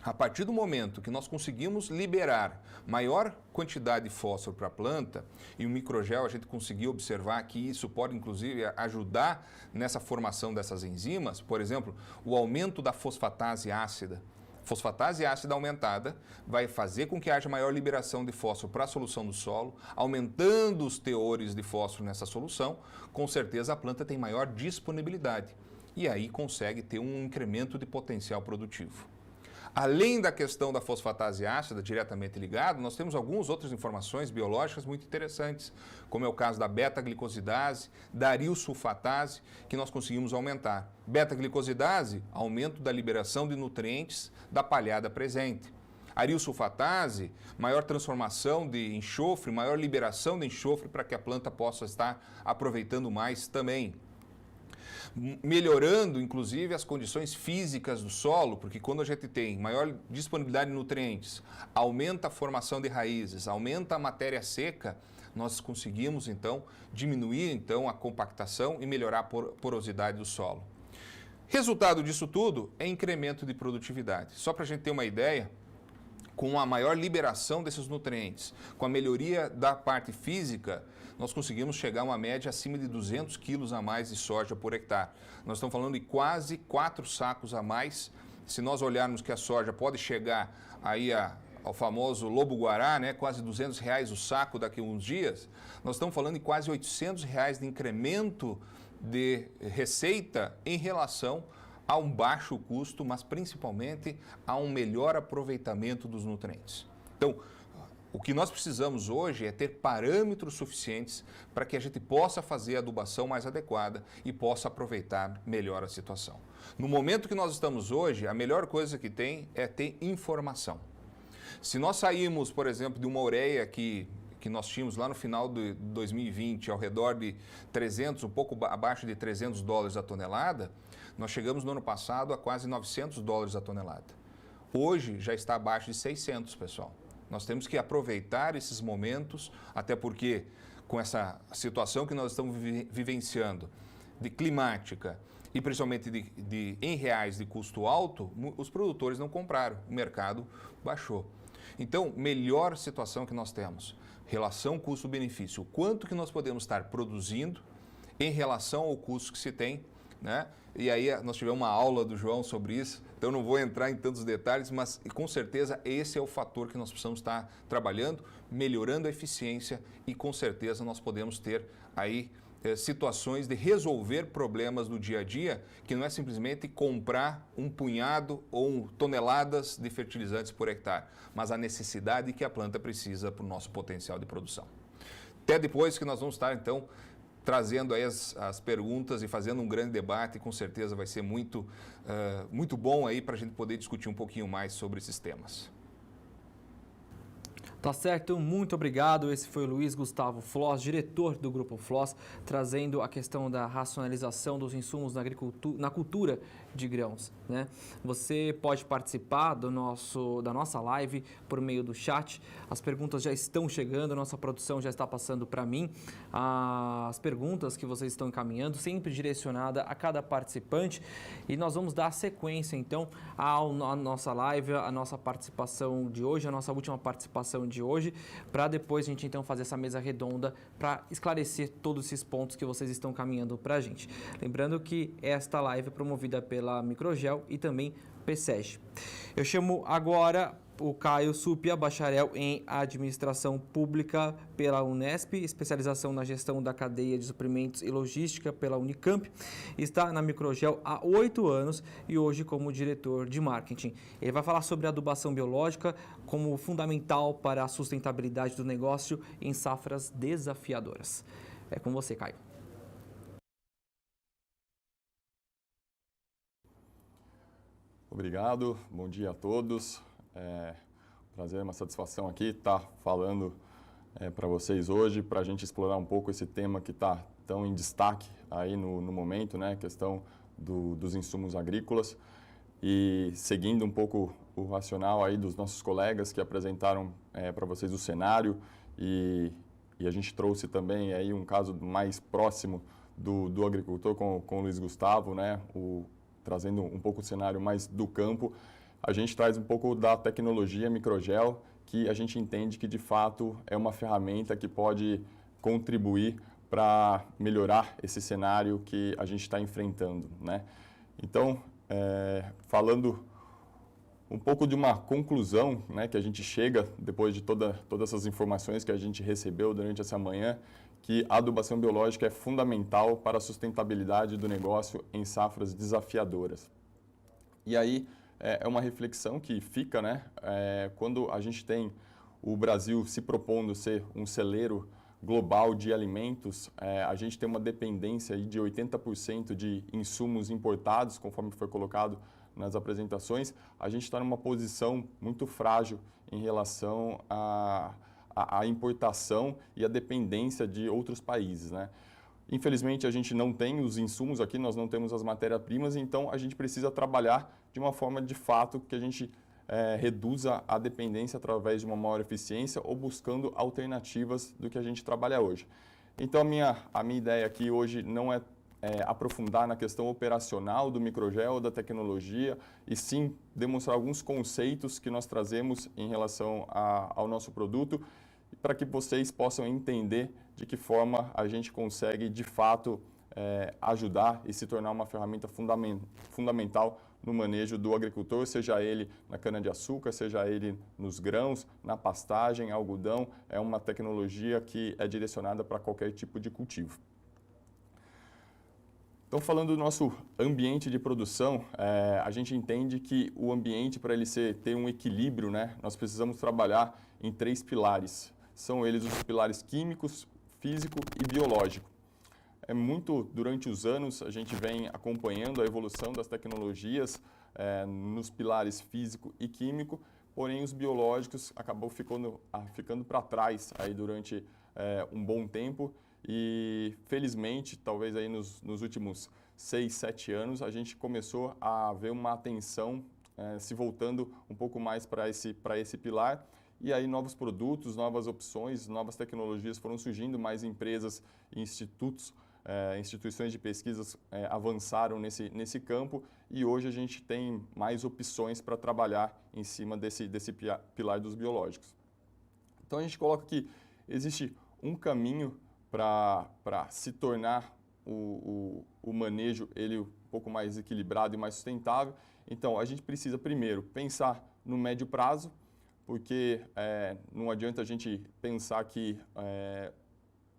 Speaker 4: a partir do momento que nós conseguimos liberar maior quantidade de fósforo para a planta, e o microgel a gente conseguiu observar que isso pode inclusive ajudar nessa formação dessas enzimas, por exemplo, o aumento da fosfatase ácida. Fosfatase ácida aumentada vai fazer com que haja maior liberação de fósforo para a solução do solo, aumentando os teores de fósforo nessa solução, com certeza a planta tem maior disponibilidade e aí consegue ter um incremento de potencial produtivo. Além da questão da fosfatase ácida diretamente ligado, nós temos algumas outras informações biológicas muito interessantes, como é o caso da beta-glicosidase, da aril-sulfatase, que nós conseguimos aumentar. Beta-glicosidase, aumento da liberação de nutrientes da palhada presente. Aril-sulfatase, maior transformação de enxofre, maior liberação de enxofre para que a planta possa estar aproveitando mais também. Melhorando, inclusive, as condições físicas do solo, porque quando a gente tem maior disponibilidade de nutrientes, aumenta a formação de raízes, aumenta a matéria seca, nós conseguimos, então, diminuir, então, a compactação e melhorar a porosidade do solo. Resultado disso tudo é incremento de produtividade. Só para a gente ter uma ideia, com a maior liberação desses nutrientes, com a melhoria da parte física, nós conseguimos chegar a uma média acima de 200 quilos a mais de soja por hectare. Nós estamos falando de quase 4 sacos a mais. Se nós olharmos que a soja pode chegar aí ao famoso lobo-guará, né, quase R$200 o saco daqui a uns dias, nós estamos falando de quase R$800 de incremento de receita em relação a um baixo custo, mas principalmente a um melhor aproveitamento dos nutrientes. Então, o que nós precisamos hoje é ter parâmetros suficientes para que a gente possa fazer a adubação mais adequada e possa aproveitar melhor a situação. No momento que nós estamos hoje, a melhor coisa que tem é ter informação. Se nós saímos, por exemplo, de uma ureia que nós tínhamos lá no final de 2020, ao redor de 300, um pouco abaixo de $300 a tonelada, nós chegamos no ano passado a quase $900 a tonelada. Hoje já está abaixo de 600, pessoal. Nós temos que aproveitar esses momentos, até porque com essa situação que nós estamos vivenciando, de climática e principalmente em reais de custo alto, os produtores não compraram, o mercado baixou. Então, melhor situação que nós temos, relação custo-benefício, o quanto que nós podemos estar produzindo em relação ao custo que se tem, né? E aí nós tivemos uma aula do João sobre isso, então não vou entrar em tantos detalhes, mas com certeza esse é o fator que nós precisamos estar trabalhando, melhorando a eficiência e com certeza nós podemos ter aí situações de resolver problemas do dia a dia, que não é simplesmente comprar um punhado ou toneladas de fertilizantes por hectare, mas a necessidade que a planta precisa para o nosso potencial de produção. Até depois que nós vamos estar então trazendo aí as perguntas e fazendo um grande debate, com certeza vai ser muito bom aí para a gente poder discutir um pouquinho mais sobre esses temas.
Speaker 1: Tá certo, muito obrigado. Esse foi o Luiz Gustavo Floss, diretor do Grupo Floss, trazendo a questão da racionalização dos insumos na cultura de grãos, né? Você pode participar da nossa live por meio do chat. As perguntas já estão chegando, a nossa produção já está passando para mim. As perguntas que vocês estão encaminhando, sempre direcionada a cada participante. E nós vamos dar sequência, então, à nossa live, a nossa participação de hoje, a nossa última participação de hoje, para depois a gente então fazer essa mesa redonda para esclarecer todos esses pontos que vocês estão caminhando para a gente. Lembrando que esta live é promovida pela Microgel e também PSEG. Eu chamo agora o Caio Supia, bacharel em Administração Pública pela Unesp, especialização na gestão da cadeia de suprimentos e logística pela Unicamp. Está na Microgel há 8 anos e hoje como diretor de marketing. Ele vai falar sobre adubação biológica como fundamental para a sustentabilidade do negócio em safras desafiadoras. É com você, Caio.
Speaker 5: Obrigado, bom dia a todos. Prazer, uma satisfação aqui estar falando para vocês hoje, para a gente explorar um pouco esse tema que está tão em destaque aí no momento, né? A questão dos insumos agrícolas. E seguindo um pouco o racional aí dos nossos colegas que apresentaram para vocês o cenário e e a gente trouxe também aí um caso mais próximo do agricultor com o Luiz Gustavo, né? Trazendo um pouco o cenário mais do campo, a gente traz um pouco da tecnologia microgel, que a gente entende que de fato é uma ferramenta que pode contribuir para melhorar esse cenário que a gente está enfrentando, né? Então, falando um pouco de uma conclusão, né, que a gente chega depois de todas essas informações que a gente recebeu durante essa manhã, que a adubação biológica é fundamental para a sustentabilidade do negócio em safras desafiadoras. E aí é uma reflexão que fica, né, quando a gente tem o Brasil se propondo ser um celeiro global de alimentos, a gente tem uma dependência aí de 80% de insumos importados, conforme foi colocado nas apresentações. A gente está numa posição muito frágil em relação à importação e à dependência de outros países, né? Infelizmente, a gente não tem os insumos aqui, nós não temos as matérias-primas, então a gente precisa trabalhar de uma forma, de fato, que a gente reduza a dependência através de uma maior eficiência ou buscando alternativas do que a gente trabalha hoje. Então, a minha ideia aqui hoje não é aprofundar na questão operacional do microgel, da tecnologia, e sim demonstrar alguns conceitos que nós trazemos em relação ao nosso produto, para que vocês possam entender de que forma a gente consegue, de fato, ajudar e se tornar uma ferramenta fundamental no manejo do agricultor, seja ele na cana-de-açúcar, seja ele nos grãos, na pastagem, algodão. É uma tecnologia que é direcionada para qualquer tipo de cultivo. Então, falando do nosso ambiente de produção, a gente entende que o ambiente, para ele ter um equilíbrio, né, nós precisamos trabalhar em 3 pilares. São eles os pilares químicos, físico e biológico. Durante os anos, a gente vem acompanhando a evolução das tecnologias nos pilares físico e químico, porém os biológicos acabam ficando para trás aí durante um bom tempo. E, felizmente, talvez aí nos últimos 6, 7 anos, a gente começou a ver uma atenção se voltando um pouco mais para esse pilar. E aí novos produtos, novas opções, novas tecnologias foram surgindo, mais empresas e instituições de pesquisas avançaram nesse campo, e hoje a gente tem mais opções para trabalhar em cima desse pilar dos biológicos. Então, a gente coloca que existe um caminho para se tornar o manejo um pouco mais equilibrado e mais sustentável. Então, a gente precisa primeiro pensar no médio prazo, porque não adianta a gente pensar que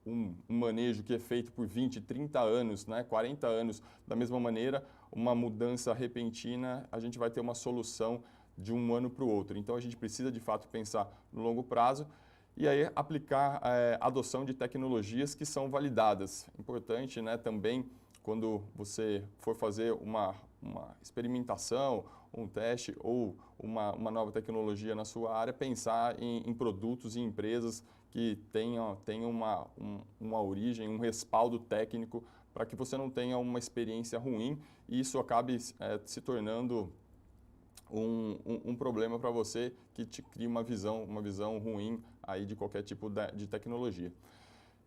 Speaker 5: um manejo que é feito por 20, 30 anos, né, 40 anos, da mesma maneira, uma mudança repentina, a gente vai ter uma solução de um ano para o outro. Então, a gente precisa, de fato, pensar no longo prazo e aí aplicar a adoção de tecnologias que são validadas. Importante, né, também, quando você for fazer uma experimentação, um teste ou uma nova tecnologia na sua área, pensar em produtos e empresas que tenham uma origem, um respaldo técnico, para que você não tenha uma experiência ruim e isso acabe se tornando um problema para você, que te cria uma visão ruim aí de qualquer tipo de tecnologia.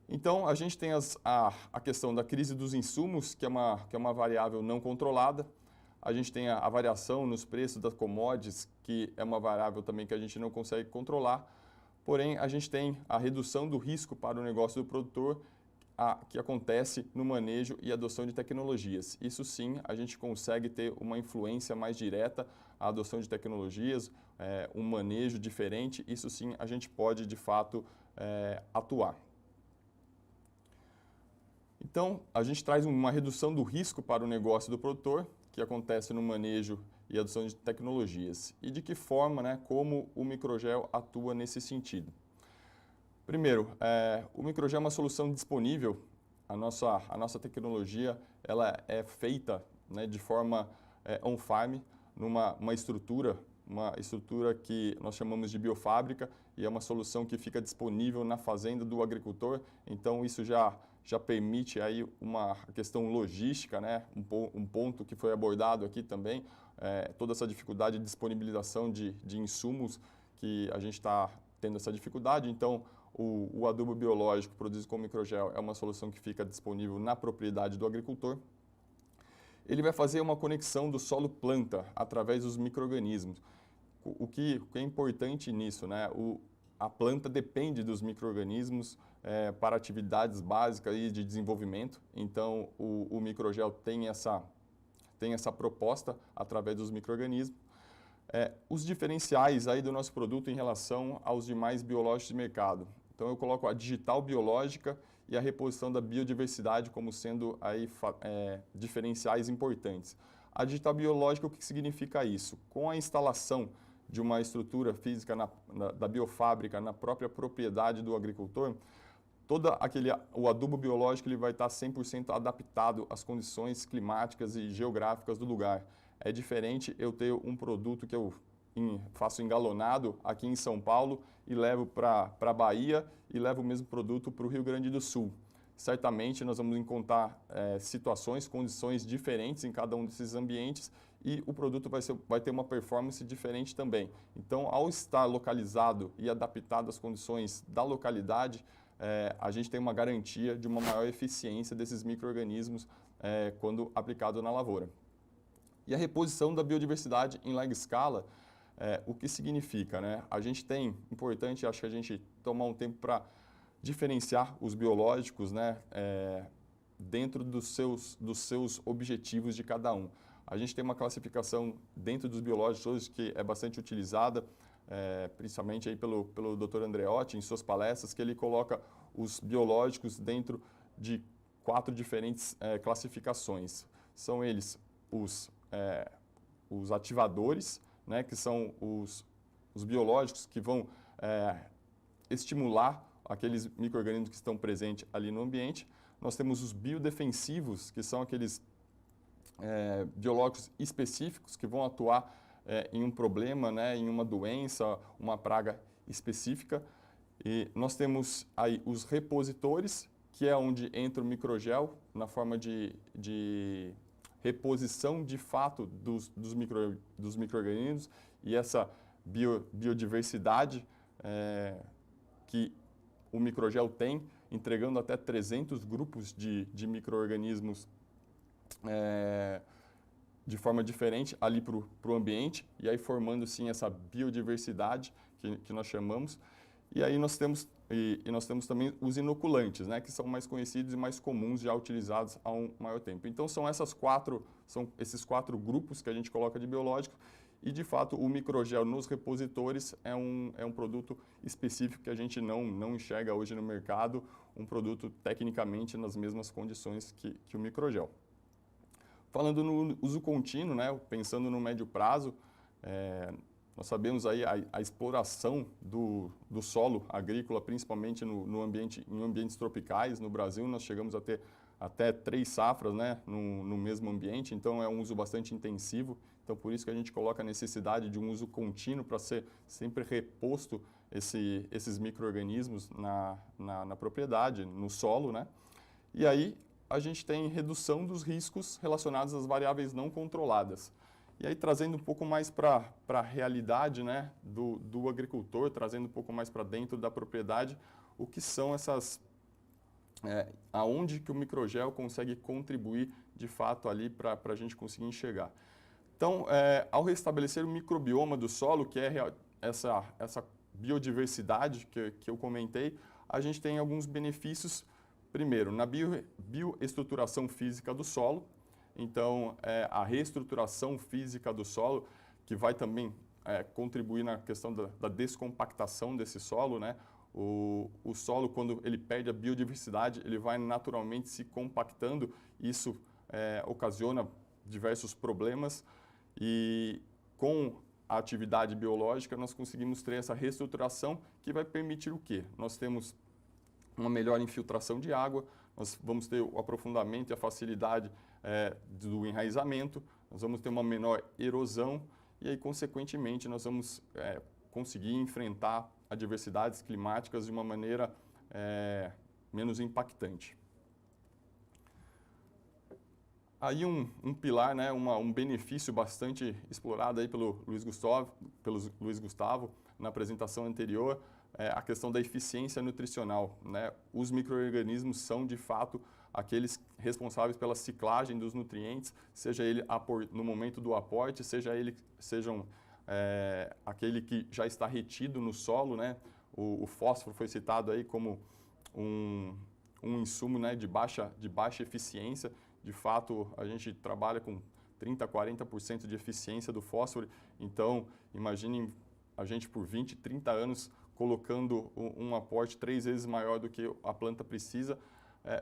Speaker 5: Então, a gente tem a questão da crise dos insumos, que é uma variável não controlada. A gente tem a variação nos preços das commodities, que é uma variável também que a gente não consegue controlar. Porém, a gente tem a redução do risco para o negócio do produtor, que acontece no manejo e adoção de tecnologias. Isso sim, a gente consegue ter uma influência mais direta à adoção de tecnologias, um manejo diferente. Isso sim, a gente pode, de fato, atuar. Então, a gente traz uma redução do risco para o negócio do produtor, que acontece no manejo e adoção de tecnologias. E de que forma, né, como o microgel atua nesse sentido. Primeiro, o microgel é uma solução disponível. A nossa tecnologia ela é feita, né, de forma on-farm, numa estrutura que nós chamamos de biofábrica, e é uma solução que fica disponível na fazenda do agricultor. Então, isso já permite aí uma questão logística, né? Um ponto que foi abordado aqui também, toda essa dificuldade de disponibilização de insumos, que a gente está tendo essa dificuldade. Então, o adubo biológico produzido com microgel é uma solução que fica disponível na propriedade do agricultor. Ele vai fazer uma conexão do solo-planta através dos micro-organismos. O que é importante nisso, né? A planta depende dos micro-organismos para atividades básicas e de desenvolvimento. Então, o microgel tem essa proposta através dos micro-organismos. Os diferenciais aí do nosso produto em relação aos demais biológicos de mercado. Então, eu coloco a digital biológica e a reposição da biodiversidade como sendo aí, diferenciais importantes. A digital biológica, o que significa isso? Com a instalação de uma estrutura física da biofábrica na própria propriedade do agricultor, o adubo biológico ele vai estar 100% adaptado às condições climáticas e geográficas do lugar. É diferente eu ter um produto que eu faço engalonado aqui em São Paulo e levo para a Bahia e levo o mesmo produto para o Rio Grande do Sul. Certamente nós vamos encontrar situações, condições diferentes em cada um desses ambientes e o produto vai ter uma performance diferente também. Então, ao estar localizado e adaptado às condições da localidade, a gente tem uma garantia de uma maior eficiência desses micro-organismos quando aplicado na lavoura. E a reposição da biodiversidade em larga escala, o que significa, né? A gente tem, importante, acho que a gente tomar um tempo para diferenciar os biológicos, né, dentro dos seus objetivos de cada um. A gente tem uma classificação dentro dos biológicos hoje que é bastante utilizada, principalmente aí pelo Dr. Andreotti em suas palestras, que ele coloca os biológicos dentro de 4 diferentes classificações. São eles os ativadores, né, que são os biológicos que vão estimular aqueles micro-organismos que estão presentes ali no ambiente. Nós temos os biodefensivos, que são aqueles biológicos específicos que vão atuar em um problema, né, em uma doença, uma praga específica. E nós temos aí os repositores, que é onde entra o microgel na forma de reposição de fato dos micro-organismos e essa biodiversidade que o microgel tem, entregando até 300 grupos de micro-organismos de forma diferente ali para o ambiente, e aí formando sim essa biodiversidade que nós chamamos. E aí nós temos também os inoculantes, né, que são mais conhecidos e mais comuns, já utilizados há um maior tempo. Então são esses 4 grupos que a gente coloca de biológico, e de fato o microgel nos repositores é um produto específico que a gente não enxerga hoje no mercado, um produto tecnicamente nas mesmas condições que o microgel. Falando no uso contínuo, né, pensando no médio prazo, nós sabemos aí a exploração do solo agrícola, principalmente em ambientes tropicais. No Brasil, nós chegamos a ter até 3 safras, né, no mesmo ambiente, então é um uso bastante intensivo. Então, por isso que a gente coloca a necessidade de um uso contínuo para ser sempre reposto esses micro-organismos na propriedade, no solo, né? E aí a gente tem redução dos riscos relacionados às variáveis não controladas. E aí, trazendo um pouco mais para a realidade, né, do agricultor, trazendo um pouco mais para dentro da propriedade, o que são aonde que o microgel consegue contribuir, de fato, ali para a gente conseguir enxergar. Então, ao restabelecer o microbioma do solo, que é essa biodiversidade que eu comentei, a gente tem alguns benefícios, primeiro, na bioestruturação física do solo. Então, a reestruturação física do solo, que vai também contribuir na questão da descompactação desse solo, né? O solo, quando ele perde a biodiversidade, ele vai naturalmente se compactando, e isso ocasiona diversos problemas, e com a atividade biológica nós conseguimos ter essa reestruturação que vai permitir o quê? Nós temos uma melhor infiltração de água, nós vamos ter o aprofundamento e a facilidade do enraizamento, nós vamos ter uma menor erosão e aí, consequentemente, nós vamos conseguir enfrentar adversidades climáticas de uma maneira menos impactante. Aí um pilar, né, um benefício bastante explorado aí pelo Luiz Gustavo na apresentação anterior, a questão da eficiência nutricional, né? Os micro-organismos são, de fato, aqueles responsáveis pela ciclagem dos nutrientes, seja ele no momento do aporte, sejam aquele que já está retido no solo, né? O fósforo foi citado aí como um insumo, né, de baixa eficiência. De fato, a gente trabalha com 30% a 40% de eficiência do fósforo. Então, imaginem a gente por 20, 30 anos colocando um aporte 3 vezes maior do que a planta precisa,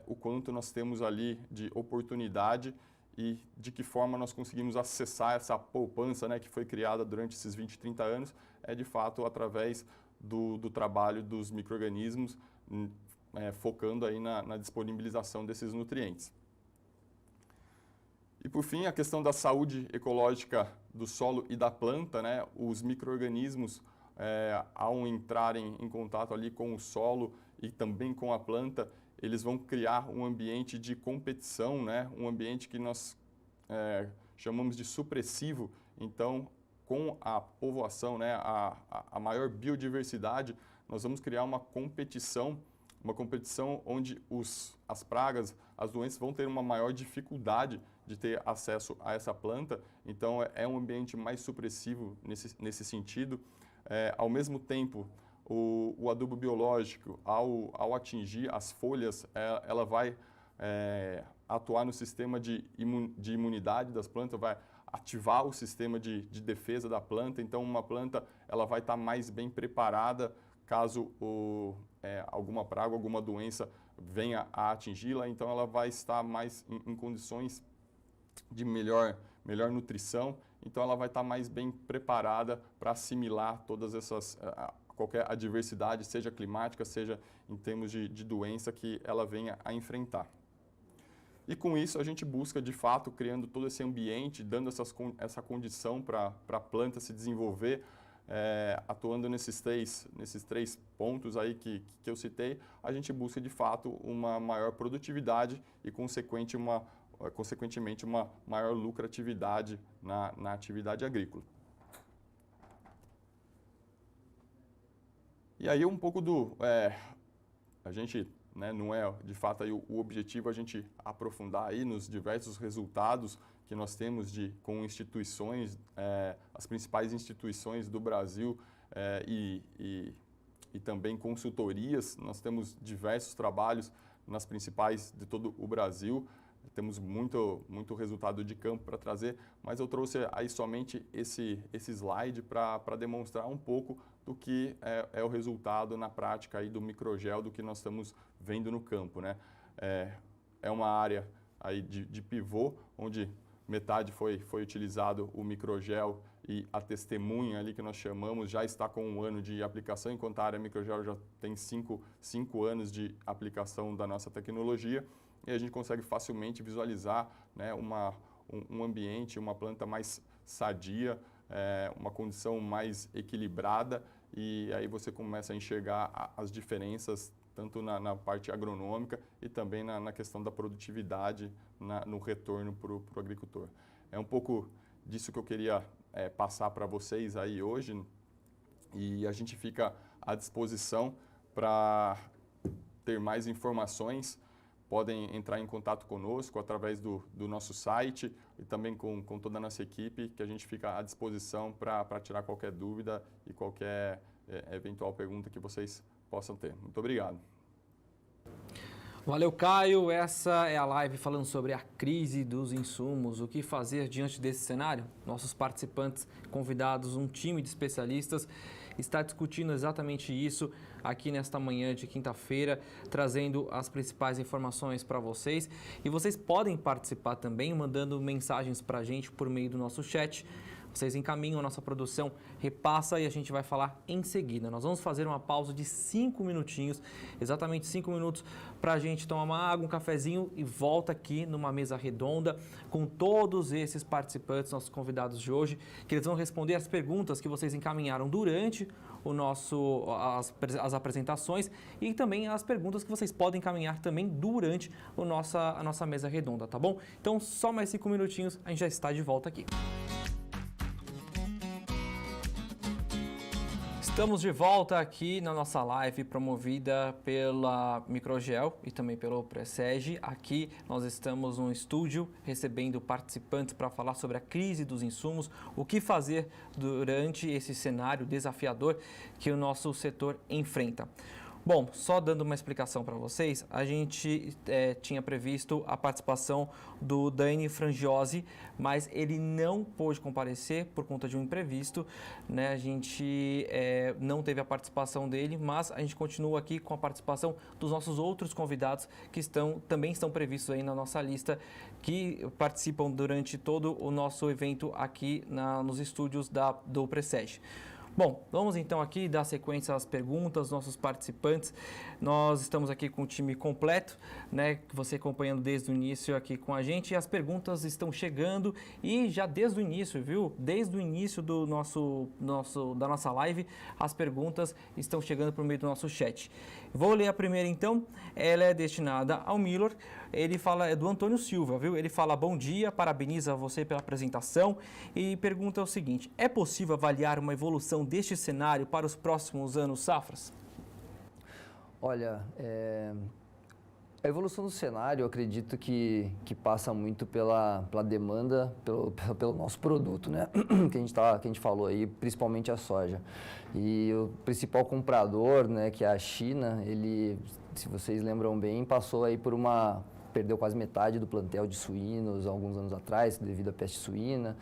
Speaker 5: o quanto nós temos ali de oportunidade e de que forma nós conseguimos acessar essa poupança, né, que foi criada durante esses 20, 30 anos, de fato através do trabalho dos micro-organismos, focando aí na disponibilização desses nutrientes. E por fim, a questão da saúde ecológica do solo e da planta, né? Os micro-organismos, ao entrarem em contato ali com o solo e também com a planta, eles vão criar um ambiente de competição, né? Um ambiente que nós chamamos de supressivo. Então, com a povoação, né? a maior biodiversidade, nós vamos criar uma competição onde as pragas, as doenças vão ter uma maior dificuldade de ter acesso a essa planta. Então, é um ambiente mais supressivo nesse sentido. Ao mesmo tempo, o adubo biológico, ao atingir as folhas, ela vai atuar no sistema de imunidade das plantas, vai ativar o sistema de defesa da planta. Então, uma planta ela vai estar mais bem preparada caso alguma praga, alguma doença venha a atingi-la. Então, ela vai estar mais em condições de melhor nutrição. Então, ela vai estar mais bem preparada para assimilar todas qualquer adversidade, seja climática, seja em termos de doença que ela venha a enfrentar. E com isso a gente busca, de fato, criando todo esse ambiente, dando essa condição para a planta se desenvolver, atuando nesses três pontos aí que eu citei, a gente busca, de fato, uma maior produtividade e, consequentemente, uma maior lucratividade na atividade agrícola. E aí um pouco a gente, né, não é de fato aí o objetivo a gente aprofundar aí nos diversos resultados que nós temos com instituições, as principais instituições do Brasil e também consultorias. Nós temos diversos trabalhos nas principais de todo o Brasil. Temos muito resultado de campo para trazer, mas eu trouxe aí somente esse slide para demonstrar um pouco do que é o resultado na prática aí do microgel, do que nós estamos vendo no campo, né? É uma área aí de pivô, onde metade foi utilizado o microgel e a testemunha ali que nós chamamos já está com 1 ano de aplicação, enquanto a área microgel já tem 5 anos de aplicação da nossa tecnologia. E a gente consegue facilmente visualizar, né, um ambiente, uma planta mais sadia, uma condição mais equilibrada, e aí você começa a enxergar as diferenças tanto na parte agronômica e também na questão da produtividade, no retorno para o agricultor. É um pouco disso que eu queria passar para vocês aí hoje, e a gente fica à disposição para ter mais informações. Podem entrar em contato conosco através do nosso site e também com toda a nossa equipe, que a gente fica à disposição para tirar qualquer dúvida e qualquer eventual pergunta que vocês possam ter. Muito obrigado.
Speaker 1: Valeu, Caio. Essa é a live falando sobre a crise dos insumos, o que fazer diante desse cenário. Nossos participantes, convidados, um time de especialistas, está discutindo exatamente isso aqui nesta manhã de quinta-feira, trazendo as principais informações para vocês. E vocês podem participar também mandando mensagens para a gente por meio do nosso chat. Vocês encaminham a nossa produção, repassa e a gente vai falar em seguida. Nós vamos fazer uma pausa de 5 minutinhos, exatamente 5 minutos, para a gente tomar uma água, um cafezinho e volta aqui numa mesa redonda com todos esses participantes, nossos convidados de hoje, que eles vão responder as perguntas que vocês encaminharam durante as apresentações e também as perguntas que vocês podem encaminhar também durante a nossa mesa redonda, tá bom? Então, só mais 5 minutinhos, a gente já está de volta aqui. Estamos de volta aqui na nossa live promovida pela Microgel e também pelo Presege. Aqui nós estamos no estúdio recebendo participantes para falar sobre a crise dos insumos, o que fazer durante esse cenário desafiador que o nosso setor enfrenta. Bom, só dando uma explicação para vocês, a gente tinha previsto a participação do Dani Frangiosi, mas ele não pôde comparecer por conta de um imprevisto, né? A gente não teve a participação dele, mas a gente continua aqui com a participação dos nossos outros convidados que também estão previstos aí na nossa lista, que participam durante todo o nosso evento aqui nos estúdios do Presege. Bom, vamos então aqui dar sequência às perguntas, nossos participantes. Nós estamos aqui com o time completo, né? Você acompanhando desde o início aqui com a gente. E as perguntas estão chegando e já desde o início, viu? Desde o início da nossa live, as perguntas estão chegando por meio do nosso chat. Vou ler a primeira então. Ela é destinada ao Milor. Ele fala, é do Antônio Silva, viu? Ele fala: bom dia, parabeniza você pela apresentação e pergunta o seguinte: é possível avaliar uma evolução deste cenário para os próximos anos safras?
Speaker 2: Olha, a evolução do cenário, eu acredito que passa muito pela demanda, pelo nosso produto, né? que a gente falou aí, principalmente a soja. E o principal comprador, né, que é a China, ele, se vocês lembram bem, passou aí perdeu quase metade do plantel de suínos alguns anos atrás, devido à peste suína,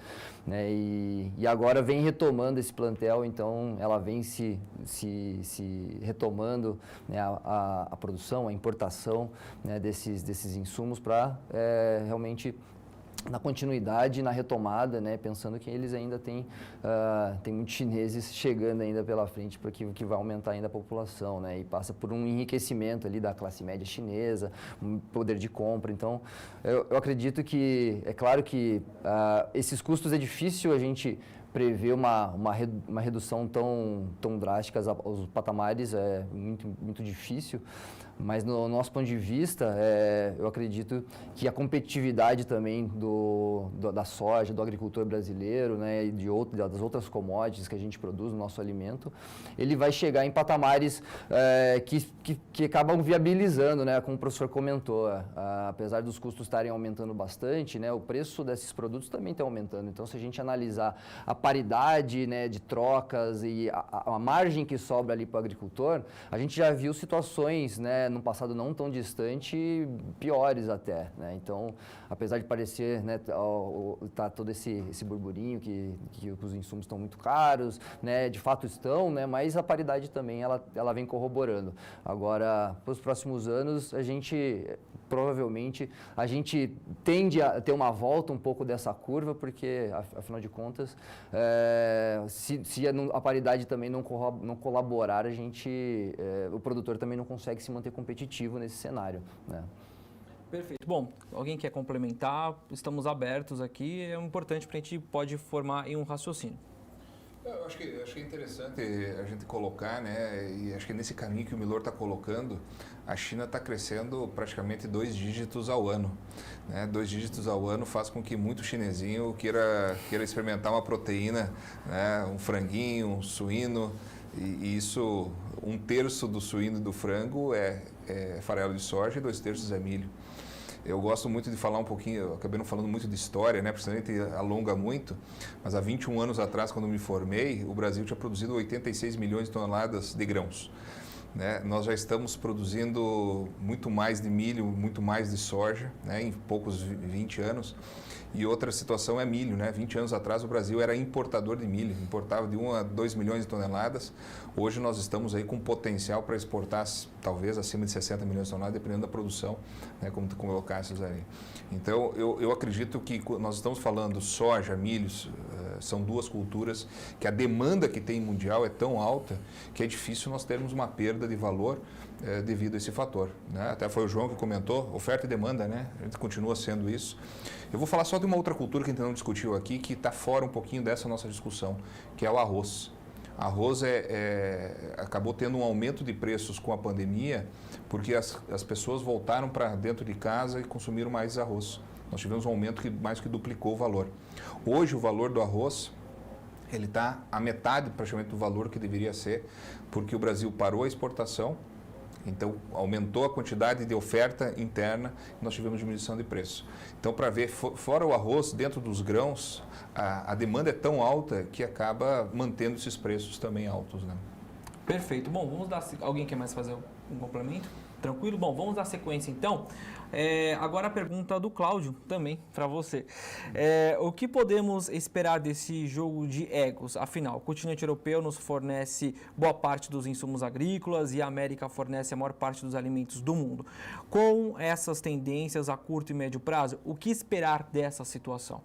Speaker 2: né? E agora vem retomando esse plantel, então ela vem se retomando, né, a produção, a importação, né, desses insumos para realmente na continuidade, na retomada, né, pensando que eles ainda tem muitos chineses chegando ainda pela frente, porque que vai aumentar ainda a população, né, e passa por um enriquecimento ali da classe média chinesa, um poder de compra. Então, eu acredito que, é claro que esses custos é difícil a gente prever uma redução tão drástica aos patamares, é muito difícil. Mas no nosso ponto de vista, eu acredito que a competitividade também da soja, do agricultor brasileiro, né, e das outras commodities que a gente produz no nosso alimento, ele vai chegar em patamares que acabam viabilizando, né, como o professor comentou. Apesar dos custos estarem aumentando bastante, né, o preço desses produtos também está aumentando. Então, se a gente analisar a paridade, né, de trocas e a margem que sobra ali para o agricultor, a gente já viu situações, né, num passado não tão distante, piores até, né? Então, apesar de parecer, né, tá todo esse burburinho que os insumos estão muito caros, né, de fato estão, né, mas a paridade também ela vem corroborando. Agora, para os próximos anos, provavelmente a gente tende a ter uma volta um pouco dessa curva, porque afinal de contas, se a paridade também não colaborar, o produtor também não consegue se manter competitivo nesse cenário, né?
Speaker 1: Perfeito. Bom, alguém quer complementar? Estamos abertos aqui, é importante para a gente pode formar em um raciocínio.
Speaker 4: Eu acho que é interessante a gente colocar, né, e acho que nesse caminho que o Milor está colocando, a China está crescendo praticamente 2 dígitos ao ano, né? 2 dígitos ao ano faz com que muito chinesinho queira experimentar uma proteína, né, um franguinho, um suíno, e isso, 1/3 do suíno e do frango é farelo de soja e 2/3 é milho. Eu gosto muito de falar um pouquinho, eu acabei não falando muito de história, né, porque a gente alonga muito, mas há 21 anos atrás, quando me formei, o Brasil tinha produzido 86 milhões de toneladas de grãos, né? Nós já estamos produzindo muito mais de milho, muito mais de soja, né, em poucos 20 anos. E outra situação é milho, né? 20 anos atrás o Brasil era importador de milho, importava de 1 a 2 milhões de toneladas. Hoje nós estamos aí com potencial para exportar talvez acima de 60 milhões de toneladas, dependendo da produção, né? Como tu colocaste aí. Então eu acredito que nós estamos falando soja, milhos, são 2 culturas que a demanda que tem mundial é tão alta que é difícil nós termos uma perda de valor devido a esse fator, né? Até foi o João que comentou, oferta e demanda, né? A gente continua sendo isso. Eu vou falar só de uma outra cultura que a gente não discutiu aqui, que está fora um pouquinho dessa nossa discussão, que é o arroz. Arroz acabou tendo um aumento de preços com a pandemia, porque as pessoas voltaram para dentro de casa e consumiram mais arroz. Nós tivemos um aumento que mais que duplicou o valor. Hoje o valor do arroz ele está a metade praticamente do valor que deveria ser, porque o Brasil parou a exportação, então aumentou a quantidade de oferta interna e nós tivemos diminuição de preço. Então, para ver, fora o arroz, dentro dos grãos, a demanda é tão alta que acaba mantendo esses preços também altos, né?
Speaker 1: Perfeito. Bom, vamos dar... Alguém quer mais fazer um complemento? Tranquilo? Bom, vamos dar sequência então. Agora a pergunta do Cláudio também para você. O que podemos esperar desse jogo de egos? Afinal, o continente europeu nos fornece boa parte dos insumos agrícolas e a América fornece a maior parte dos alimentos do mundo. Com essas tendências a curto e médio prazo, o que esperar dessa situação?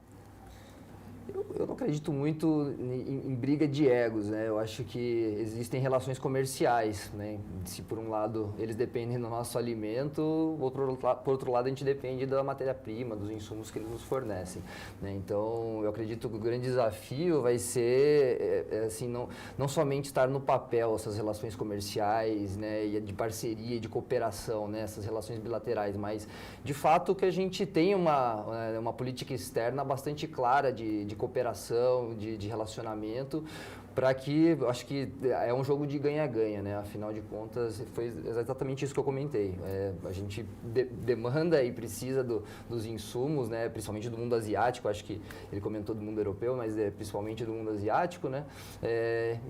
Speaker 2: Eu não acredito muito em briga de egos, né? Eu acho que existem relações comerciais, né? Se por um lado eles dependem do nosso alimento, por outro lado a gente depende da matéria-prima, dos insumos que eles nos fornecem, né? Então eu acredito que o grande desafio vai ser assim, não somente estar no papel essas relações comerciais, né? E de parceria, de cooperação, né? Essas relações bilaterais, mas de fato que a gente tem uma política externa bastante clara de cooperação, de relacionamento, para que, acho que é um jogo de ganha-ganha, né? Afinal de contas, foi exatamente isso que eu comentei. A gente demanda e precisa dos insumos, né? Principalmente do mundo asiático, acho que ele comentou do mundo europeu, mas principalmente do mundo asiático, né?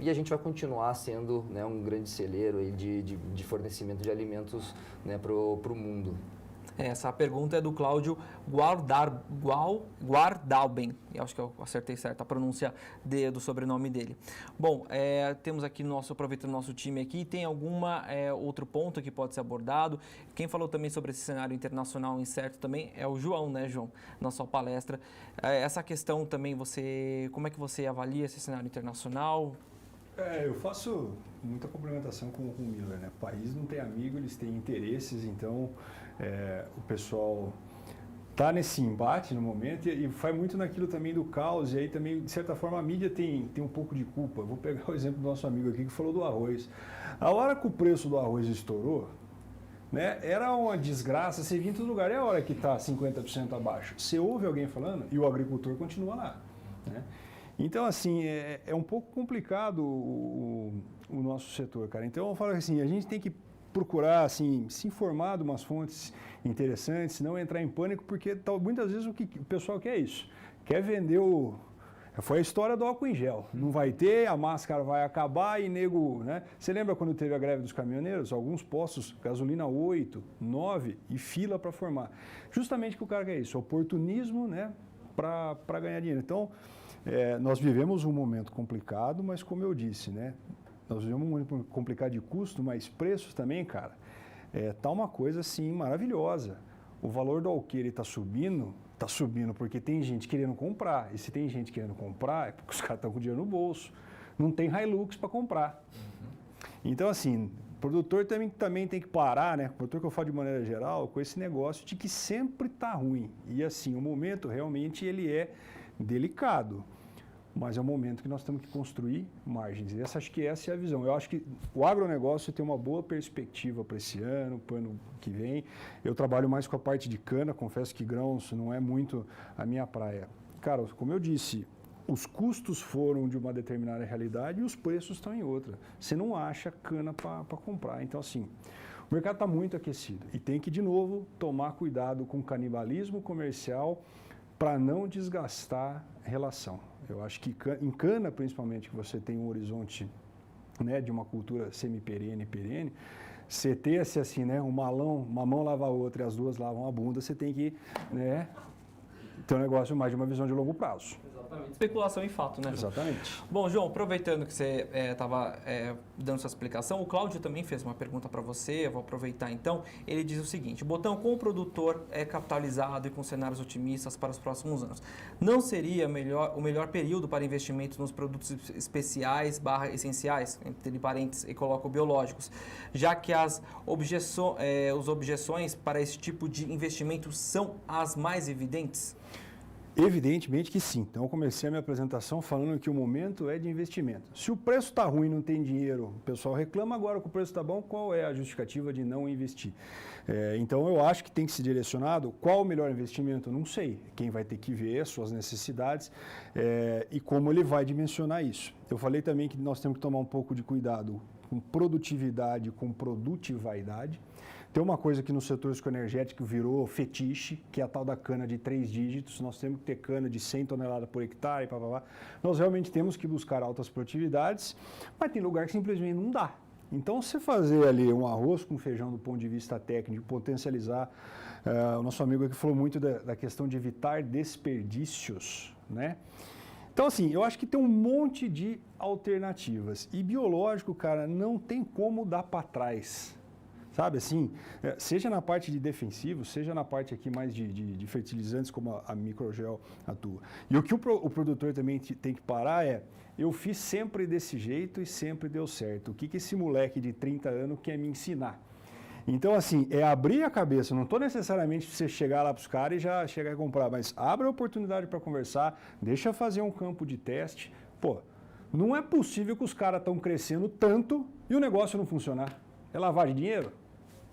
Speaker 2: E a gente vai continuar sendo, né, um grande celeiro aí de fornecimento de alimentos, né, para o mundo.
Speaker 1: Essa pergunta é do Cláudio Guardalben. Eu acho que eu acertei certo a pronúncia do sobrenome dele. Bom, temos aqui, aproveitando o nosso time aqui, tem outro ponto que pode ser abordado? Quem falou também sobre esse cenário internacional incerto também é o João, né, João? Na sua palestra. Essa questão também, como é que você avalia esse cenário internacional?
Speaker 3: Eu faço muita complementação com o Miller, né? O país não tem amigo, eles têm interesses, então o pessoal está nesse embate no momento e faz muito naquilo também do caos, e aí também, de certa forma, a mídia tem um pouco de culpa. Vou pegar o exemplo do nosso amigo aqui que falou do arroz. A hora que o preço do arroz estourou, né, era uma desgraça, você via em todo lugar, é a hora que está 50% abaixo. Você ouve alguém falando e o agricultor continua lá, né? Então, assim, é um pouco complicado o nosso setor, cara. Então, eu falo assim, a gente tem que procurar, assim, se informar de umas fontes interessantes, não entrar em pânico, porque muitas vezes o pessoal quer isso. Quer vender Foi a história do álcool em gel. Não vai ter, a máscara vai acabar e nego, né? Você lembra quando teve a greve dos caminhoneiros? Alguns postos, gasolina 8, 9 e fila para formar. Justamente que o cara quer isso, oportunismo, né? Para ganhar dinheiro. Então, nós vivemos um momento complicado, mas como eu disse, né? Nós vivemos um momento complicado de custo, mas preços também, cara, tá uma coisa assim maravilhosa. O valor do alqueire está subindo porque tem gente querendo comprar. E se tem gente querendo comprar, é porque os caras estão com dinheiro no bolso. Não tem Hilux para comprar. Então, assim, o produtor também tem que parar, né? O produtor, que eu falo de maneira geral, com esse negócio de que sempre está ruim. E assim, o momento realmente ele é delicado. Mas é um momento que nós temos que construir margens. E acho que essa é a visão. Eu acho que o agronegócio tem uma boa perspectiva para esse ano, para o ano que vem. Eu trabalho mais com a parte de cana, confesso que grãos não é muito a minha praia. Cara, como eu disse, os custos foram de uma determinada realidade e os preços estão em outra. Você não acha cana para comprar. Então, assim, o mercado está muito aquecido. E tem que, de novo, tomar cuidado com o canibalismo comercial para não desgastar a relação. Eu acho que em cana, principalmente, que você tem um horizonte, né, de uma cultura semi-perene, perene, você ter assim, né, uma mão lava a outra e as duas lavam a bunda, você tem que, né, ter um negócio mais de uma visão de longo prazo.
Speaker 1: Exatamente. Especulação em fato, né, João?
Speaker 3: Exatamente.
Speaker 1: Bom, João, aproveitando que você estava dando sua explicação, o Cláudio também fez uma pergunta para você, eu vou aproveitar então. Ele diz o seguinte: Botão, como o produtor é capitalizado e com cenários otimistas para os próximos anos, não seria o melhor período para investimento nos produtos especiais / essenciais, entre parênteses, e coloco biológicos, já que as objeções para esse tipo de investimento são as mais evidentes?
Speaker 3: Evidentemente que sim. Então, eu comecei a minha apresentação falando que o momento é de investimento. Se o preço está ruim, não tem dinheiro, o pessoal reclama. Agora que o preço está bom, qual é a justificativa de não investir? Então, eu acho que tem que ser direcionado. Qual o melhor investimento? Não sei. Quem vai ter que ver as suas necessidades e como ele vai dimensionar isso. Eu falei também que nós temos que tomar um pouco de cuidado com produtividade, com produtividade. Tem uma coisa que no setor energético virou fetiche, que é a tal da cana de 3 dígitos. Nós temos que ter cana de 100 toneladas por hectare, Nós realmente temos que buscar altas produtividades, mas tem lugar que simplesmente não dá. Então, você fazer ali um arroz com feijão do ponto de vista técnico, potencializar, o nosso amigo aqui falou muito da questão de evitar desperdícios, né? Então, assim, eu acho que tem um monte de alternativas. E biológico, cara, não tem como dar para trás. Sabe, assim, seja na parte de defensivo, seja na parte aqui mais de fertilizantes, como a Microgel atua. E o que o produtor também tem que parar eu fiz sempre desse jeito e sempre deu certo. O que esse moleque de 30 anos quer me ensinar? Então, assim, é abrir a cabeça. Não estou necessariamente você chegar lá para os caras e já chegar a comprar, mas abre a oportunidade para conversar, deixa fazer um campo de teste. Pô, não é possível que os caras estão crescendo tanto e o negócio não funcionar. É lavagem de dinheiro?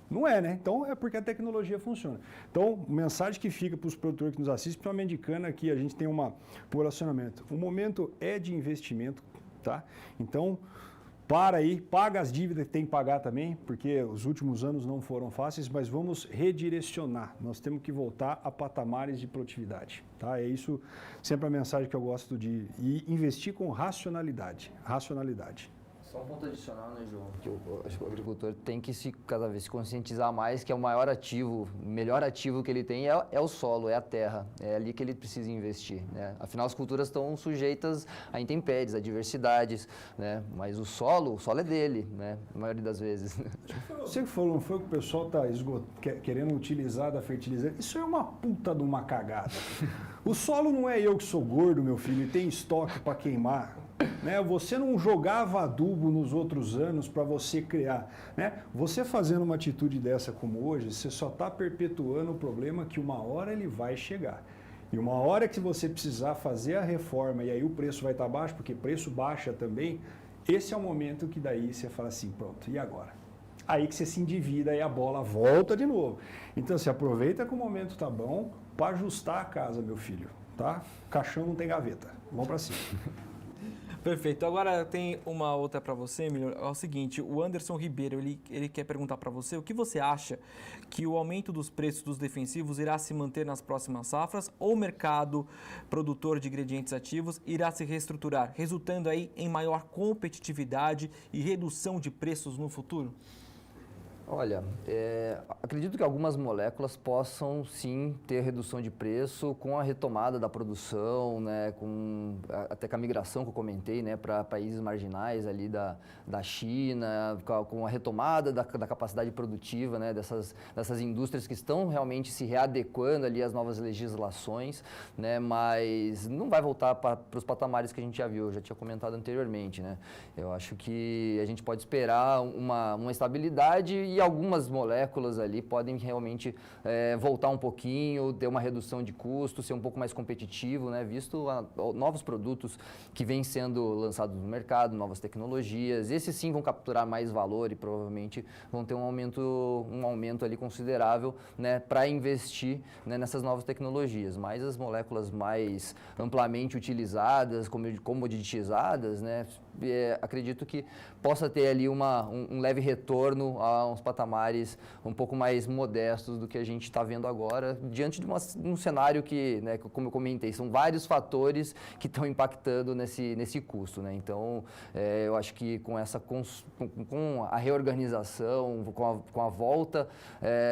Speaker 3: Não é, né? Então, é porque a tecnologia funciona. Então, mensagem que fica para os produtores que nos assistem, principalmente de cana, que a gente tem um relacionamento. O momento é de investimento, tá? Então, para aí, paga as dívidas que tem que pagar também, porque os últimos anos não foram fáceis, mas vamos redirecionar. Nós temos que voltar a patamares de produtividade, tá? É isso sempre a mensagem que eu gosto de investir com racionalidade. Racionalidade.
Speaker 2: Só um ponto adicional, né, João? Que acho que o agricultor tem que cada vez se conscientizar mais que é o maior ativo, o melhor ativo que ele tem é o solo, é a terra. É ali que ele precisa investir, né? Afinal, as culturas estão sujeitas a intempéries, a diversidades, né? Mas o solo é dele, né? A maioria das vezes.
Speaker 3: Você que falou, não foi o que o pessoal está querendo utilizar da fertilizante? Isso é uma puta de uma cagada. O solo não é eu que sou gordo, meu filho, e tem estoque para queimar. Né? Você não jogava adubo nos outros anos para você criar. Né? Você fazendo uma atitude dessa como hoje, você só está perpetuando o problema que uma hora ele vai chegar. E uma hora que você precisar fazer a reforma e aí o preço vai estar baixo, porque preço baixa também, esse é o momento que daí você fala assim, pronto, e agora? Aí que você se endivida e a bola volta de novo. Então, você aproveita que o momento está bom para ajustar a casa, meu filho. Tá? Caixão não tem gaveta. Vamos para cima.
Speaker 1: Perfeito. Agora tem uma outra para você, Emílio. É o seguinte, o Anderson Ribeiro, ele quer perguntar para você o que você acha que o aumento dos preços dos defensivos irá se manter nas próximas safras ou o mercado produtor de ingredientes ativos irá se reestruturar, resultando aí em maior competitividade e redução de preços no futuro?
Speaker 2: Olha, acredito que algumas moléculas possam sim ter redução de preço com a retomada da produção, né, até com a migração que eu comentei, né, para países marginais ali da China, com a retomada da capacidade produtiva, né, dessas indústrias que estão realmente se readequando ali às novas legislações, né, mas não vai voltar para os patamares que a gente já viu, eu já tinha comentado anteriormente, né. Eu acho que a gente pode esperar uma estabilidade e algumas moléculas ali podem realmente voltar um pouquinho, ter uma redução de custo, ser um pouco mais competitivo, né? Visto novos produtos que vêm sendo lançados no mercado, novas tecnologias. Esses sim vão capturar mais valor e provavelmente vão ter um aumento ali considerável, né, para investir, né, nessas novas tecnologias. Mas as moléculas mais amplamente utilizadas, comoditizadas, né, acredito que possa ter ali um leve retorno a uns patamares um pouco mais modestos do que a gente está vendo agora, diante de um cenário que, né, como eu comentei, são vários fatores que estão impactando nesse custo, né? Então, eu acho que com a reorganização, com a volta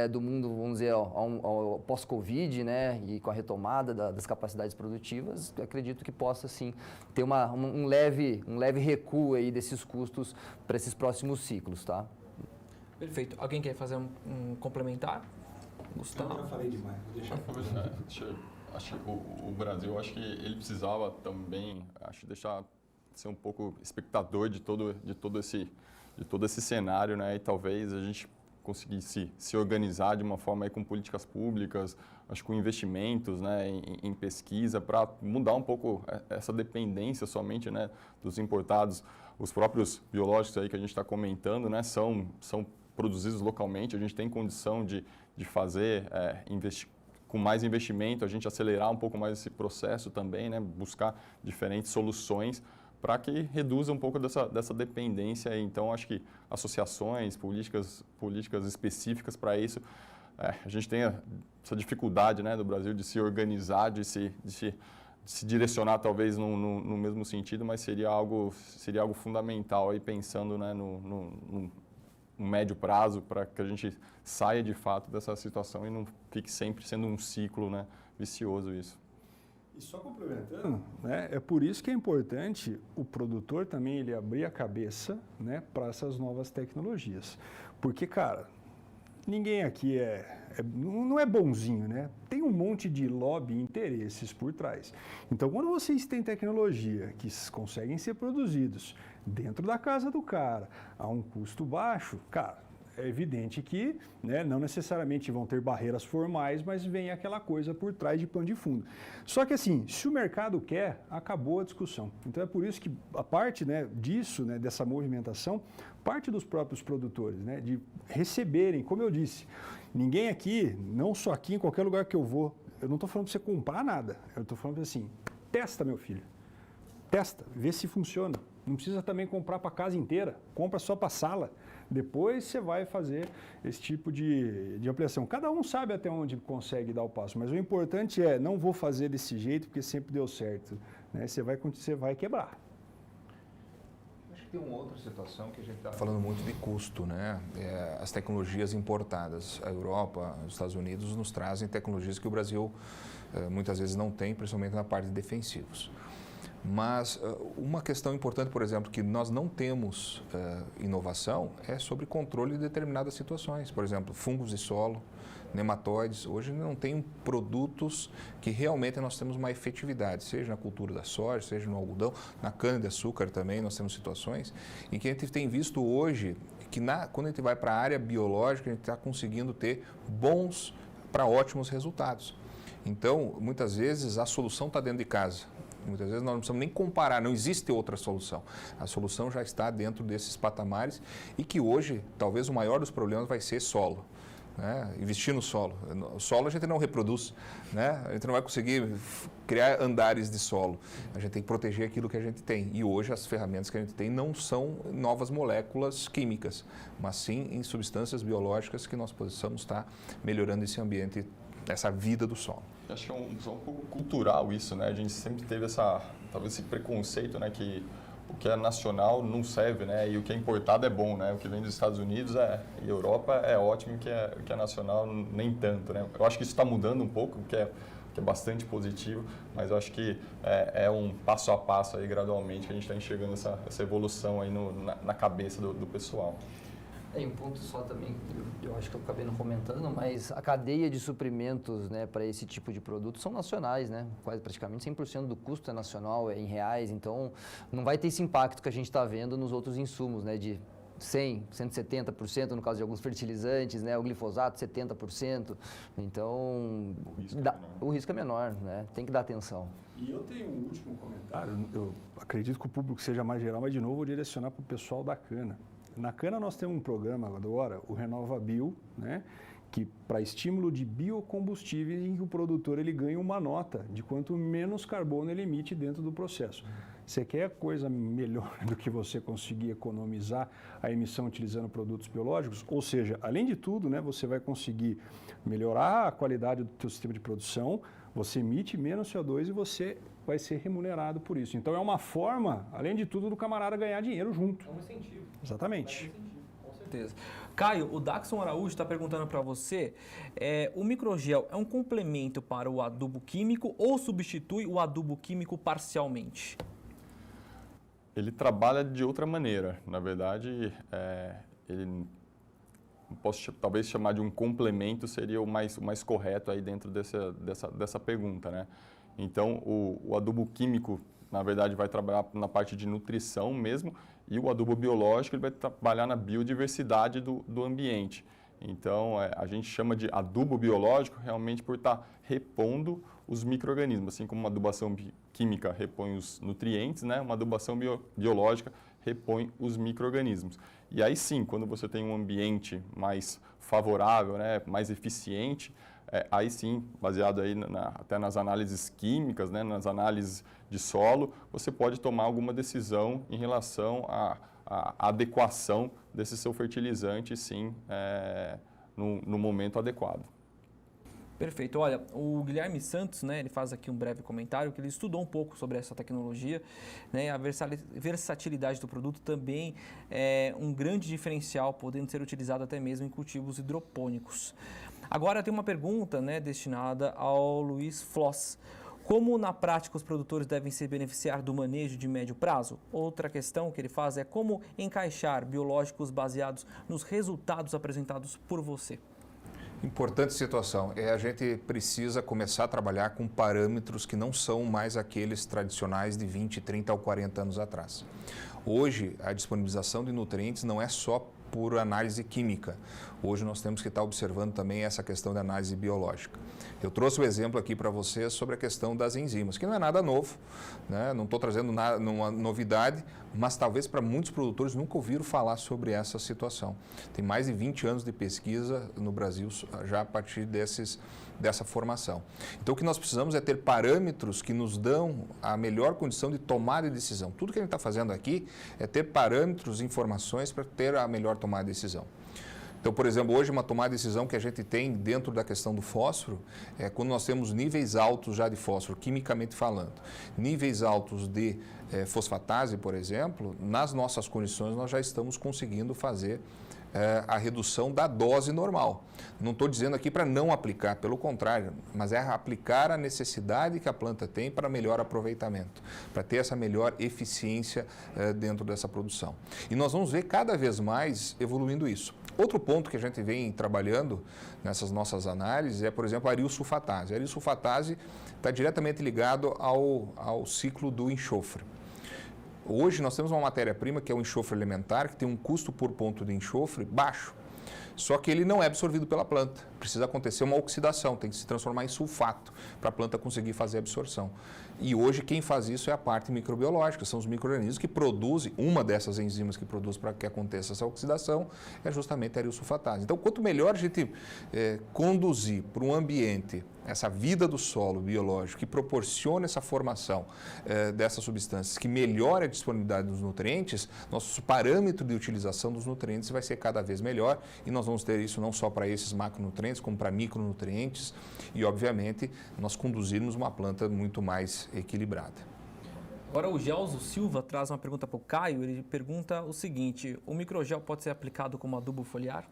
Speaker 2: do mundo, vamos dizer, ao pós-Covid, né, e com a retomada das capacidades produtivas, acredito que possa, sim, ter um leve recuo aí desses custos para esses próximos ciclos, tá?
Speaker 1: Perfeito. Alguém quer fazer um complementar? Gustavo?
Speaker 3: Eu já falei demais.
Speaker 5: Acho que o Brasil, acho que ele precisava também, ser um pouco espectador de todo esse cenário, né? E talvez a gente conseguir se organizar de uma forma aí com políticas públicas, acho que com investimentos, né, em pesquisa, para mudar um pouco essa dependência somente, né, dos importados. Os próprios biológicos aí que a gente está comentando, né, são produzidos localmente, a gente tem condição de fazer, com mais investimento, a gente acelerar um pouco mais esse processo também, né, buscar diferentes soluções para que reduza um pouco dessa dependência. Então, acho que associações, políticas específicas para isso, a gente tem essa dificuldade, né, do Brasil de se organizar, de se direcionar talvez no mesmo sentido, mas seria algo fundamental aí pensando, né, no médio prazo para que a gente saia de fato dessa situação e não fique sempre sendo um ciclo, né, vicioso isso.
Speaker 3: E só complementando, né, é por isso que é importante o produtor também ele abrir a cabeça, né, para essas novas tecnologias. Porque, cara, ninguém aqui não é bonzinho, né? Tem um monte de lobby e interesses por trás. Então, quando vocês têm tecnologia que conseguem ser produzidos dentro da casa do cara, a um custo baixo, cara, é evidente que, né, não necessariamente vão ter barreiras formais, mas vem aquela coisa por trás de pano de fundo. Só que assim, se o mercado quer, acabou a discussão. Então é por isso que a parte, né, disso, né, dessa movimentação, parte dos próprios produtores, né, de receberem, como eu disse, ninguém aqui, não só aqui, em qualquer lugar que eu vou, eu não estou falando para você comprar nada, eu estou falando assim, testa, meu filho, testa, vê se funciona. Não precisa também comprar para a casa inteira, compra só para a sala. Depois você vai fazer esse tipo de ampliação. Cada um sabe até onde consegue dar o passo, mas o importante é, não vou fazer desse jeito porque sempre deu certo, né? Você vai quebrar.
Speaker 4: Acho que tem uma outra situação que a gente está falando muito de custo, né? As tecnologias importadas. A Europa, os Estados Unidos nos trazem tecnologias que o Brasil muitas vezes não tem, principalmente na parte de defensivos. Mas uma questão importante, por exemplo, que nós não temos inovação é sobre controle de determinadas situações. Por exemplo, fungos de solo, nematóides. Hoje não tem produtos que realmente nós temos uma efetividade, seja na cultura da soja, seja no algodão, na cana-de-açúcar também nós temos situações em que a gente tem visto hoje que quando a gente vai para a área biológica, a gente está conseguindo ter bons para ótimos resultados. Então, muitas vezes a solução está dentro de casa. Muitas vezes nós não precisamos nem comparar, não existe outra solução. A solução já está dentro desses patamares e que hoje, talvez o maior dos problemas vai ser solo. Né? Investir no solo. O solo a gente não reproduz, né? A gente não vai conseguir criar andares de solo. A gente tem que proteger aquilo que a gente tem. E hoje as ferramentas que a gente tem não são novas moléculas químicas, mas sim em substâncias biológicas que nós possamos estar melhorando esse ambiente, essa vida do solo.
Speaker 5: Acho que é um pouco cultural isso, né? A gente sempre teve talvez esse preconceito, né? Que o que é nacional não serve, né? E o que é importado é bom, né? O que vem dos Estados Unidos e Europa é ótimo, o que é nacional nem tanto, né? Eu acho que isso está mudando um pouco, o que é bastante positivo, mas eu acho que é um passo a passo aí, gradualmente, que a gente está enxergando essa evolução aí na cabeça do pessoal.
Speaker 2: Tem um ponto só também, eu acho que eu acabei não comentando, mas a cadeia de suprimentos, né, para esse tipo de produto são nacionais, né? Quase praticamente 100% do custo é nacional, é em reais, então não vai ter esse impacto que a gente está vendo nos outros insumos, né, de 100%, 170% no caso de alguns fertilizantes, né, o glifosato 70%, então o risco é menor, né? Tem que dar atenção.
Speaker 3: E eu tenho um último comentário, eu acredito que o público seja mais geral, mas de novo vou direcionar para o pessoal da cana. Na cana nós temos um programa agora, o RenovaBio, né, que para estímulo de biocombustíveis em que o produtor ele ganha uma nota de quanto menos carbono ele emite dentro do processo. Você quer coisa melhor do que você conseguir economizar a emissão utilizando produtos biológicos? Ou seja, além de tudo, né, você vai conseguir melhorar a qualidade do seu sistema de produção, você emite menos CO2 e você vai ser remunerado por isso. Então é uma forma, além de tudo, do camarada ganhar dinheiro junto.
Speaker 1: É um incentivo.
Speaker 3: Exatamente.
Speaker 1: Com certeza. Caio, o Daxon Araújo está perguntando para você, o microgel é um complemento para o adubo químico ou substitui o adubo químico parcialmente?
Speaker 5: Ele trabalha de outra maneira. Na verdade, ele posso talvez chamar de um complemento, seria o mais correto aí dentro dessa pergunta, né? Então, o adubo químico, na verdade, vai trabalhar na parte de nutrição mesmo, e o adubo biológico ele vai trabalhar na biodiversidade do ambiente. Então, a gente chama de adubo biológico realmente por estar repondo os micro-organismos. Assim como uma adubação química repõe os nutrientes, né? Uma adubação biológica repõe os micro-organismos. E aí sim, quando você tem um ambiente mais favorável, né? Mais eficiente, aí sim, baseado aí até nas análises químicas, né? Nas análises de solo, você pode tomar alguma decisão em relação à adequação desse seu fertilizante, sim, no momento adequado.
Speaker 1: Perfeito. Olha, o Guilherme Santos, né, ele faz aqui um breve comentário que ele estudou um pouco sobre essa tecnologia, né, a versatilidade do produto também é um grande diferencial, podendo ser utilizado até mesmo em cultivos hidropônicos. Agora tem uma pergunta, né, destinada ao Luiz Floss. Como na prática os produtores devem se beneficiar do manejo de médio prazo? Outra questão que ele faz é como encaixar biológicos baseados nos resultados apresentados por você.
Speaker 4: Importante situação. A gente precisa começar a trabalhar com parâmetros que não são mais aqueles tradicionais de 20, 30 ou 40 anos atrás. Hoje, a disponibilização de nutrientes não é só por análise química. Hoje nós temos que estar observando também essa questão da análise biológica. Eu trouxe o exemplo aqui para vocês sobre a questão das enzimas, que não é nada novo, né? Não estou trazendo uma novidade, mas talvez para muitos produtores nunca ouviram falar sobre essa situação. Tem mais de 20 anos de pesquisa no Brasil já a partir dessa formação. Então o que nós precisamos é ter parâmetros que nos dão a melhor condição de tomada de decisão. Tudo que a gente está fazendo aqui é ter parâmetros, informações para ter a melhor tomada de decisão. Então, por exemplo, hoje uma tomada de decisão que a gente tem dentro da questão do fósforo é quando nós temos níveis altos já de fósforo, quimicamente falando. Níveis altos de fosfatase, por exemplo, nas nossas condições nós já estamos conseguindo fazer a redução da dose normal. Não estou dizendo aqui para não aplicar, pelo contrário, mas é aplicar a necessidade que a planta tem para melhor aproveitamento, para ter essa melhor eficiência dentro dessa produção. E nós vamos ver cada vez mais evoluindo isso. Outro ponto que a gente vem trabalhando nessas nossas análises é, por exemplo, a arilsulfatase. A arilsulfatase está diretamente ligado ao ciclo do enxofre. Hoje nós temos uma matéria-prima que é o enxofre elementar, que tem um custo por ponto de enxofre baixo. Só que ele não é absorvido pela planta. Precisa acontecer uma oxidação, tem que se transformar em sulfato para a planta conseguir fazer a absorção. E hoje quem faz isso é a parte microbiológica, são os micro-organismos que produzem, uma dessas enzimas que produz para que aconteça essa oxidação é justamente a arilsulfatase. Então, quanto melhor a gente conduzir para um ambiente essa vida do solo biológico que proporciona essa formação dessas substâncias, que melhora a disponibilidade dos nutrientes, nosso parâmetro de utilização dos nutrientes vai ser cada vez melhor e nós vamos ter isso não só para esses macronutrientes, como para micronutrientes e, obviamente, nós conduzirmos uma planta muito mais equilibrada.
Speaker 1: Agora o Gelso Silva traz uma pergunta para o Caio, ele pergunta o seguinte: o microgel pode ser aplicado como adubo foliar?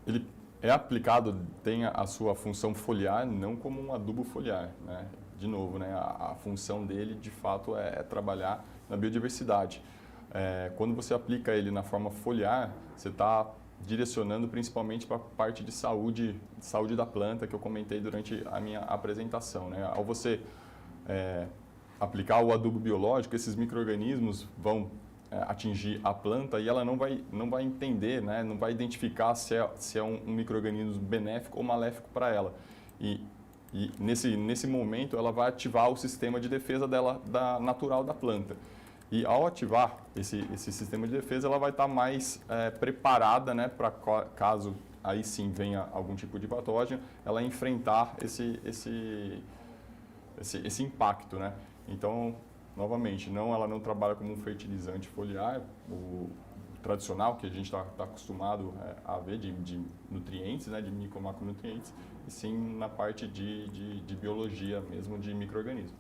Speaker 5: Ele é aplicado, tem a sua função foliar, não como um adubo foliar, né? De novo, né? A função dele, de fato, é trabalhar na biodiversidade. Quando você aplica ele na forma foliar, você está direcionando principalmente para a parte de saúde da planta que eu comentei durante a minha apresentação, né? Ao você aplicar o adubo biológico, esses micro-organismos vão atingir a planta e ela não vai entender, né? Não vai identificar se é um micro-organismo benéfico ou maléfico para ela. E nesse momento ela vai ativar o sistema de defesa natural da planta. E ao ativar esse sistema de defesa, ela vai estar mais preparada, né, para caso aí sim venha algum tipo de patógeno, ela enfrentar esse impacto, né? Então, novamente, ela não trabalha como um fertilizante foliar, o tradicional que a gente está acostumado a ver de nutrientes, né, de micro e macronutrientes, e sim na parte de biologia mesmo, de micro-organismo.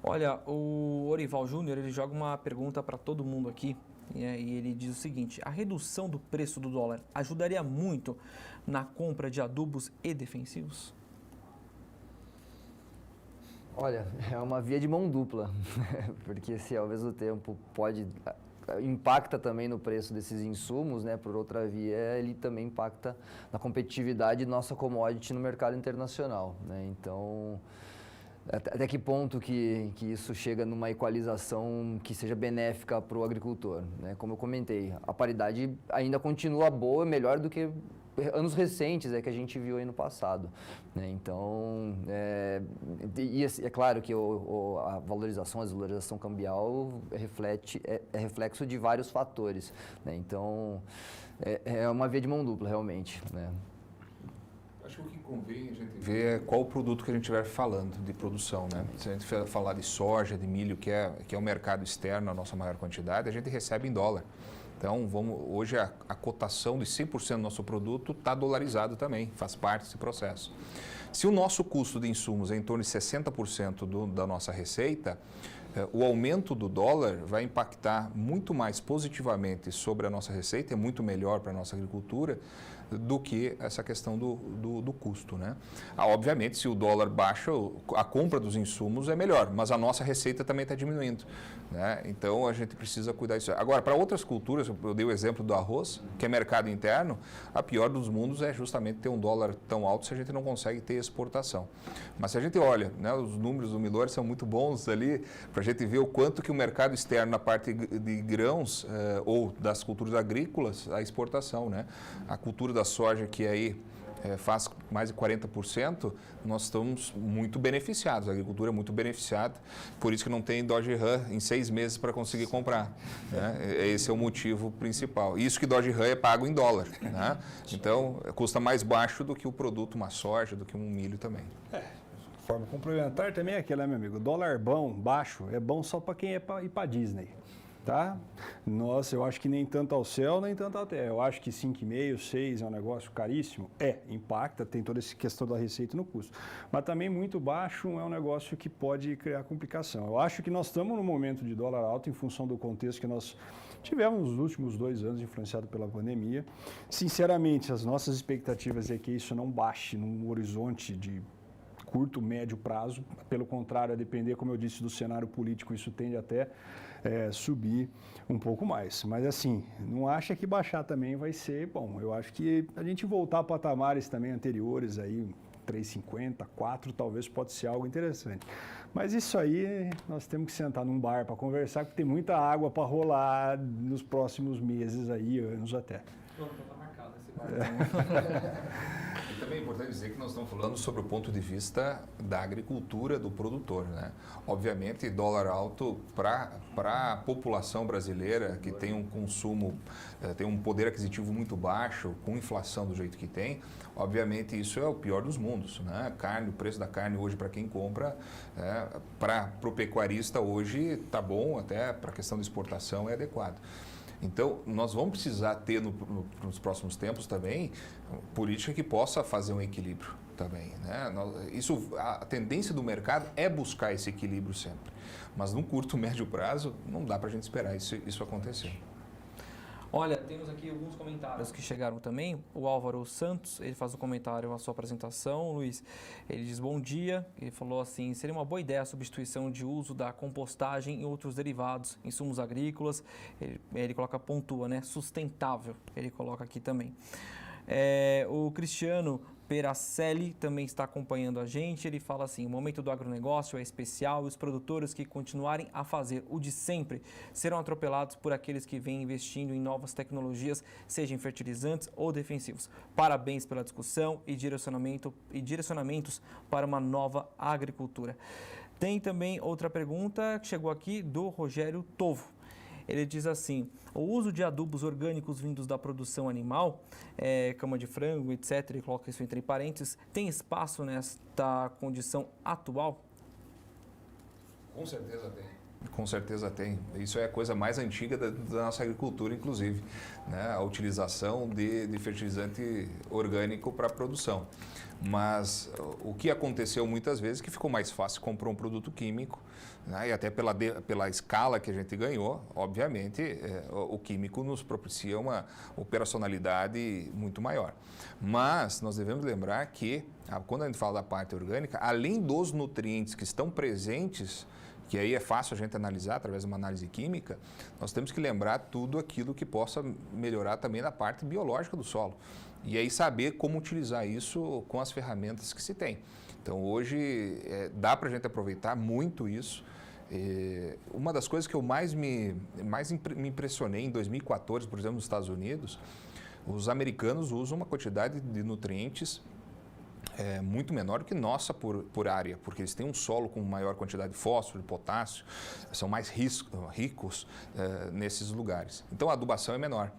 Speaker 1: Olha, o Orival Júnior, ele joga uma pergunta para todo mundo aqui, e ele diz o seguinte: a redução do preço do dólar ajudaria muito na compra de adubos e defensivos?
Speaker 2: Olha, é uma via de mão dupla, porque se ao mesmo tempo impacta também no preço desses insumos, né? Por outra via, ele também impacta na competitividade de nossa commodity no mercado internacional, né? Então, até que ponto que isso chega numa equalização que seja benéfica para o agricultor, né? Como eu comentei, a paridade ainda continua boa, melhor do que anos recentes que a gente viu aí no passado, né? Então, é claro que a desvalorização cambial é reflexo de vários fatores, né? Então, é uma via de mão dupla, realmente, né?
Speaker 4: Acho que o que convém a gente ver é qual o produto que a gente estiver falando de produção, né? Se a gente falar de soja, de milho, que é o mercado externo, a nossa maior quantidade, a gente recebe em dólar. Então, hoje a cotação de 100% do nosso produto está dolarizado também, faz parte desse processo. Se o nosso custo de insumos é em torno de 60% da nossa receita, o aumento do dólar vai impactar muito mais positivamente sobre a nossa receita, é muito melhor para a nossa agricultura do que essa questão do custo, né? Obviamente, se o dólar baixa, a compra dos insumos é melhor, mas a nossa receita também está diminuindo, né? Então, a gente precisa cuidar disso. Agora, para outras culturas, eu dei o exemplo do arroz, que é mercado interno, a pior dos mundos é justamente ter um dólar tão alto se a gente não consegue ter exportação. Mas se a gente olha, né, os números do Milor são muito bons ali, para a gente ver o quanto que o mercado externo na parte de grãos ou das culturas agrícolas, a exportação, né? A cultura da soja, que aí faz mais de 40%, nós estamos muito beneficiados, a agricultura é muito beneficiada, por isso que não tem Dodge Ram em 6 meses para conseguir comprar, né? Esse é o motivo principal. Isso que Dodge Ram é pago em dólar, né? Então, custa mais baixo do que o produto, uma soja, do que um milho também.
Speaker 3: Forma complementar também é aquela, meu amigo, dólar bom, baixo, é bom só para quem é para ir para Disney. Tá? Nossa, eu acho que nem tanto ao céu, nem tanto à terra. Eu acho que 5,5, 6 é um negócio caríssimo. Impacta, tem toda essa questão da receita no custo. Mas também muito baixo é um negócio que pode criar complicação. Eu acho que nós estamos num momento de dólar alto em função do contexto que nós tivemos nos últimos 2 anos, influenciado pela pandemia. Sinceramente, as nossas expectativas é que isso não baixe num horizonte de curto, médio prazo. Pelo contrário, a depender, como eu disse, do cenário político, isso tende até subir um pouco mais. Mas assim, não acha que baixar também vai ser bom. Eu acho que a gente voltar a patamares também anteriores, aí 3,50, 4, talvez pode ser algo interessante. Mas isso aí nós temos que sentar num bar para conversar, porque tem muita água para rolar nos próximos meses, aí, anos até.
Speaker 4: E também é importante dizer que nós estamos falando sobre o ponto de vista da agricultura, do produtor, né? Obviamente, dólar alto para a população brasileira, que tem um consumo, tem um poder aquisitivo muito baixo, com inflação do jeito que tem, obviamente isso é o pior dos mundos, né? Carne, o preço da carne hoje para quem compra, para o pecuarista hoje está bom, até para a questão de exportação é adequado. Então, nós vamos precisar ter nos próximos tempos também política que possa fazer um equilíbrio também, né? A tendência do mercado é buscar esse equilíbrio sempre, mas no curto, médio prazo não dá para a gente esperar isso acontecer.
Speaker 1: Olha, temos aqui alguns comentários que chegaram também. O Álvaro Santos, ele faz um comentário à sua apresentação, Luiz. Ele diz, bom dia. Ele falou assim, seria uma boa ideia a substituição de uso da compostagem e outros derivados, insumos agrícolas. Ele pontua, né? Sustentável, ele coloca aqui também. O Cristiano Peracelli também está acompanhando a gente. Ele fala assim, o momento do agronegócio é especial e os produtores que continuarem a fazer o de sempre serão atropelados por aqueles que vêm investindo em novas tecnologias, seja em fertilizantes ou defensivos. Parabéns pela discussão e direcionamentos para uma nova agricultura. Tem também outra pergunta que chegou aqui do Rogério Tovo. Ele diz assim, o uso de adubos orgânicos vindos da produção animal, cama de frango, etc., ele coloca isso entre parênteses, tem espaço nesta condição atual?
Speaker 4: Com certeza tem. Com certeza tem. Isso é a coisa mais antiga da nossa agricultura, inclusive, né? A utilização de fertilizante orgânico para a produção. Mas o que aconteceu muitas vezes é que ficou mais fácil comprar um produto químico, né? E até pela escala que a gente ganhou, obviamente, o químico nos propicia uma operacionalidade muito maior. Mas nós devemos lembrar que, quando a gente fala da parte orgânica, além dos nutrientes que estão presentes, que aí é fácil a gente analisar através de uma análise química, nós temos que lembrar tudo aquilo que possa melhorar também na parte biológica do solo. E aí saber como utilizar isso com as ferramentas que se tem. Então, hoje, dá para a gente aproveitar muito isso. Uma das coisas que eu mais me impressionei em 2014, por exemplo, nos Estados Unidos, os americanos usam uma quantidade de nutrientes muito menor que nossa por área, porque eles têm um solo com maior quantidade de fósforo, de potássio, são mais ricos nesses lugares. Então, a adubação é menor.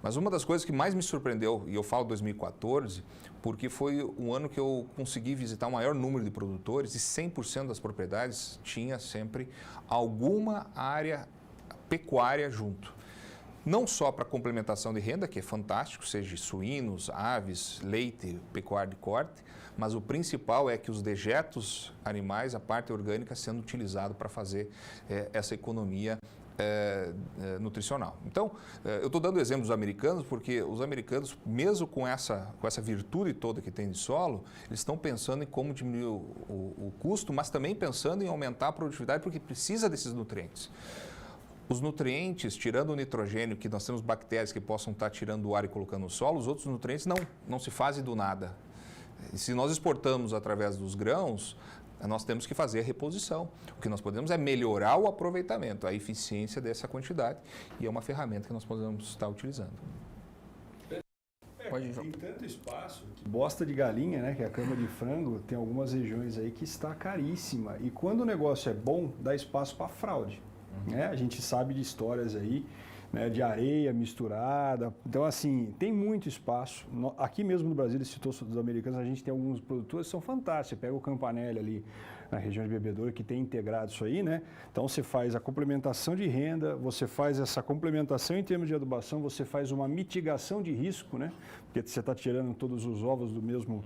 Speaker 4: Mas uma das coisas que mais me surpreendeu, e eu falo 2014, porque foi um ano que eu consegui visitar o maior número de produtores e 100% das propriedades tinha sempre alguma área pecuária junto. Não só para complementação de renda, que é fantástico, seja suínos, aves, leite, pecuária de corte, mas o principal é que os dejetos animais, a parte orgânica, sendo utilizado para fazer essa economia nutricional. Então, eu estou dando exemplos dos americanos porque os americanos, mesmo com essa virtude toda que tem de solo, eles estão pensando em como diminuir o custo, mas também pensando em aumentar a produtividade porque precisa desses nutrientes. Os nutrientes, tirando o nitrogênio, que nós temos bactérias que possam estar tirando o ar e colocando no solo, os outros nutrientes não se fazem do nada. E se nós exportamos através dos grãos, nós temos que fazer a reposição. O que nós podemos é melhorar o aproveitamento, a eficiência dessa quantidade, e é uma ferramenta que nós podemos estar utilizando.
Speaker 3: Tem tanto espaço. Bosta de galinha, né, que é a cama de frango, tem algumas regiões aí que está caríssima. E quando o negócio é bom, dá espaço para fraude. Né? A gente sabe de histórias aí, né, de areia misturada. Então, assim, tem muito espaço. Aqui mesmo no Brasil, esse citou dos americanos, a gente tem alguns produtores que são fantásticos. Você pega o Campanelli ali na região de Bebedouro, que tem integrado isso aí, né? Então, você faz a complementação de renda, você faz essa complementação em termos de adubação, você faz uma mitigação de risco, né? Porque você está tirando todos os ovos do mesmo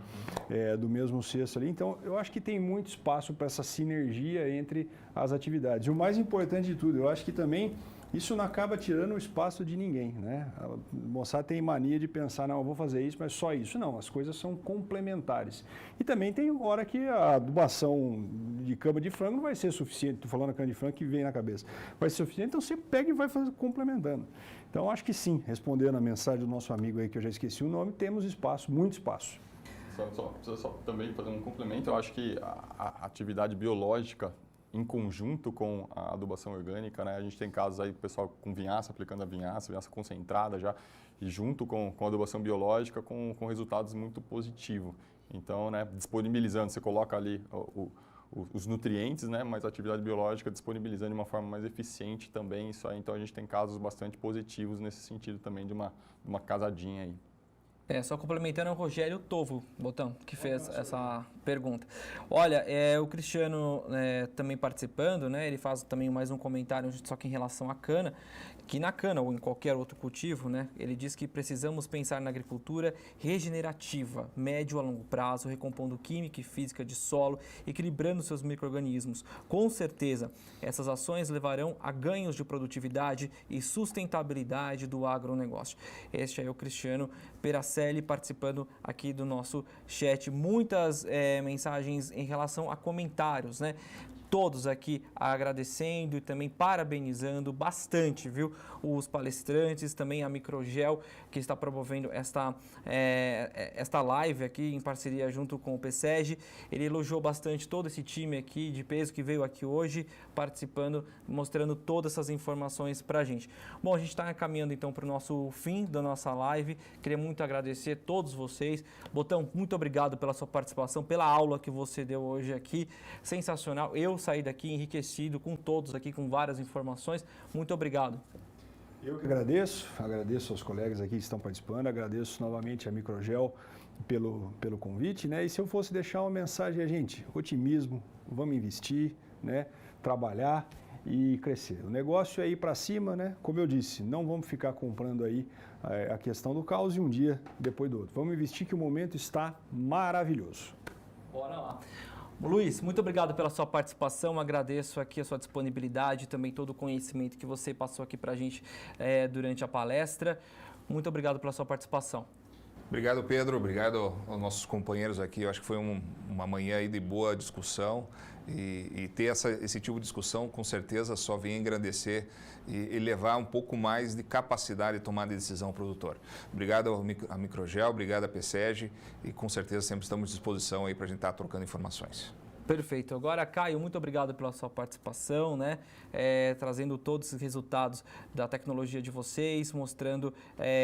Speaker 3: cesto ali. Então, eu acho que tem muito espaço para essa sinergia entre as atividades. E o mais importante de tudo, eu acho que também isso não acaba tirando o espaço de ninguém, né? A moçada tem mania de pensar, não, eu vou fazer isso, mas só isso. Não, as coisas são complementares. E também tem hora que a adubação de cama de frango não vai ser suficiente. Estou falando a cama de frango que vem na cabeça. Vai ser suficiente, então você pega e vai complementando. Então, acho que sim, respondendo a mensagem do nosso amigo aí, que eu já esqueci o nome, temos espaço, muito espaço.
Speaker 5: Só também fazer um complemento, eu acho que a atividade biológica em conjunto com a adubação orgânica, né? A gente tem casos aí, o pessoal com vinhaça, aplicando a vinhaça concentrada já, e junto com a adubação biológica, com resultados muito positivos. Então, né, disponibilizando, você coloca ali os nutrientes, né, mas a atividade biológica disponibilizando de uma forma mais eficiente também, isso aí, então a gente tem casos bastante positivos nesse sentido também de uma casadinha aí.
Speaker 1: Só complementando, é o Rogério Tovo, Botão, que fez essa pergunta. Olha, o Cristiano também participando, né? Ele faz também mais um comentário, só que em relação à cana, que na cana ou em qualquer outro cultivo, né? Ele diz que precisamos pensar na agricultura regenerativa, médio a longo prazo, recompondo química e física de solo, equilibrando seus micro-organismos. Com certeza, essas ações levarão a ganhos de produtividade e sustentabilidade do agronegócio. Este é o Cristiano Peracelli participando aqui do nosso chat. Muitas mensagens em relação a comentários, né? Todos aqui agradecendo e também parabenizando bastante, viu? Os palestrantes, também a Microgel, que está promovendo esta live aqui em parceria junto com o PSEG. Ele elogiou bastante todo esse time aqui de peso que veio aqui hoje participando, mostrando todas essas informações para a gente. Bom, a gente está caminhando então para o nosso fim da nossa live. Queria muito agradecer a todos vocês. Botão, muito obrigado pela sua participação, pela aula que você deu hoje aqui. Sensacional. Eu saí daqui enriquecido com todos aqui, com várias informações. Muito obrigado.
Speaker 3: Eu que agradeço aos colegas aqui que estão participando, agradeço novamente a Microgel pelo convite, né? E se eu fosse deixar uma mensagem, gente, otimismo, vamos investir, né? Trabalhar e crescer. O negócio é ir para cima, né? Como eu disse, não vamos ficar comprando aí a questão do caos e um dia depois do outro. Vamos investir que o momento está maravilhoso.
Speaker 1: Bora lá. Luiz, muito obrigado pela sua participação, agradeço aqui a sua disponibilidade, também todo o conhecimento que você passou aqui para a gente durante a palestra. Muito obrigado pela sua participação.
Speaker 4: Obrigado, Pedro. Obrigado aos nossos companheiros aqui. Eu acho que foi uma manhã aí de boa discussão e ter esse tipo de discussão, com certeza, só vem engrandecer e levar um pouco mais de capacidade de tomar de decisão ao produtor. Obrigado à Microgel, obrigado à PSEG e com certeza sempre estamos à disposição aí para a gente estar trocando informações.
Speaker 1: Perfeito. Agora, Caio, muito obrigado pela sua participação, né? Trazendo todos os resultados da tecnologia de vocês, mostrando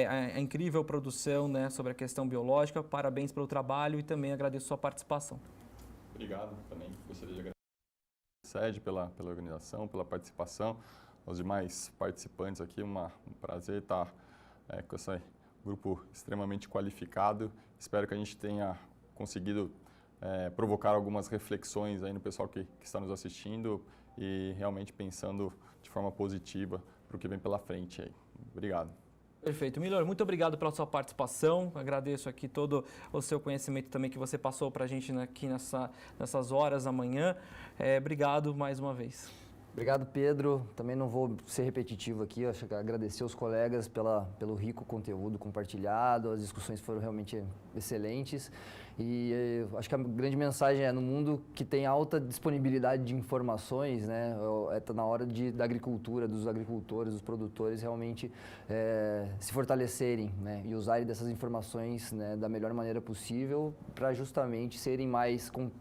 Speaker 1: a incrível produção, né, sobre a questão biológica. Parabéns pelo trabalho e também agradeço a sua participação.
Speaker 5: Obrigado também. Gostaria de agradecer pela organização, pela participação, aos demais participantes aqui. Um prazer estar com esse grupo extremamente qualificado. Espero que a gente tenha conseguido provocar algumas reflexões aí no pessoal que está nos assistindo e realmente pensando de forma positiva para o que vem pela frente aí. Obrigado.
Speaker 1: Perfeito. Milor, muito obrigado pela sua participação. Agradeço aqui todo o seu conhecimento também que você passou para a gente aqui nessas horas da manhã. Obrigado mais uma vez.
Speaker 2: Obrigado, Pedro. Também não vou ser repetitivo aqui, acho que agradecer aos colegas pelo rico conteúdo compartilhado, as discussões foram realmente excelentes e acho que a grande mensagem é, no mundo que tem alta disponibilidade de informações, né, tá na hora da agricultura, dos agricultores, dos produtores realmente se fortalecerem, né, e usarem dessas informações, né, da melhor maneira possível para justamente serem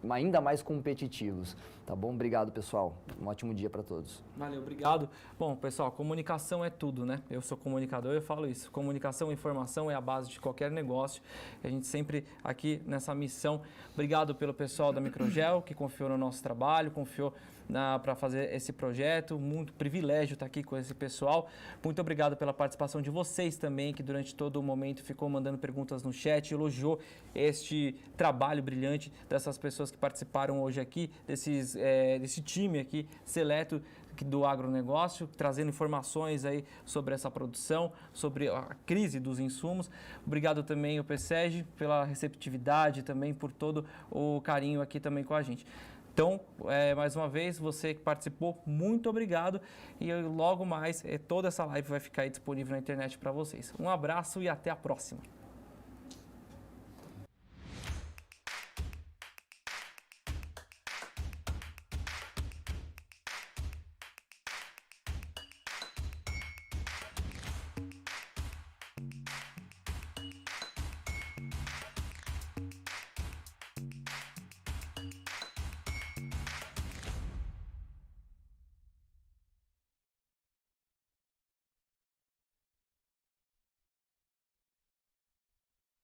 Speaker 2: ainda mais competitivos. Tá bom? Obrigado, pessoal. Um ótimo dia para todos.
Speaker 1: Valeu, obrigado. Bom, pessoal, comunicação é tudo, né? Eu sou comunicador, eu falo isso. Comunicação e informação é a base de qualquer negócio. A gente sempre aqui nessa missão. Obrigado pelo pessoal da Microgel que confiou no nosso trabalho, confiou para fazer esse projeto. Muito privilégio estar aqui com esse pessoal. Muito obrigado pela participação de vocês também, que durante todo o momento ficou mandando perguntas no chat, elogiou este trabalho brilhante dessas pessoas que participaram hoje aqui, desse time aqui seleto do agronegócio, trazendo informações aí sobre essa produção, sobre a crise dos insumos. Obrigado também ao PSEG pela receptividade, também por todo o carinho aqui também com a gente. Então, mais uma vez, você que participou, muito obrigado e logo mais toda essa live vai ficar aí disponível na internet para vocês. Um abraço e até a próxima.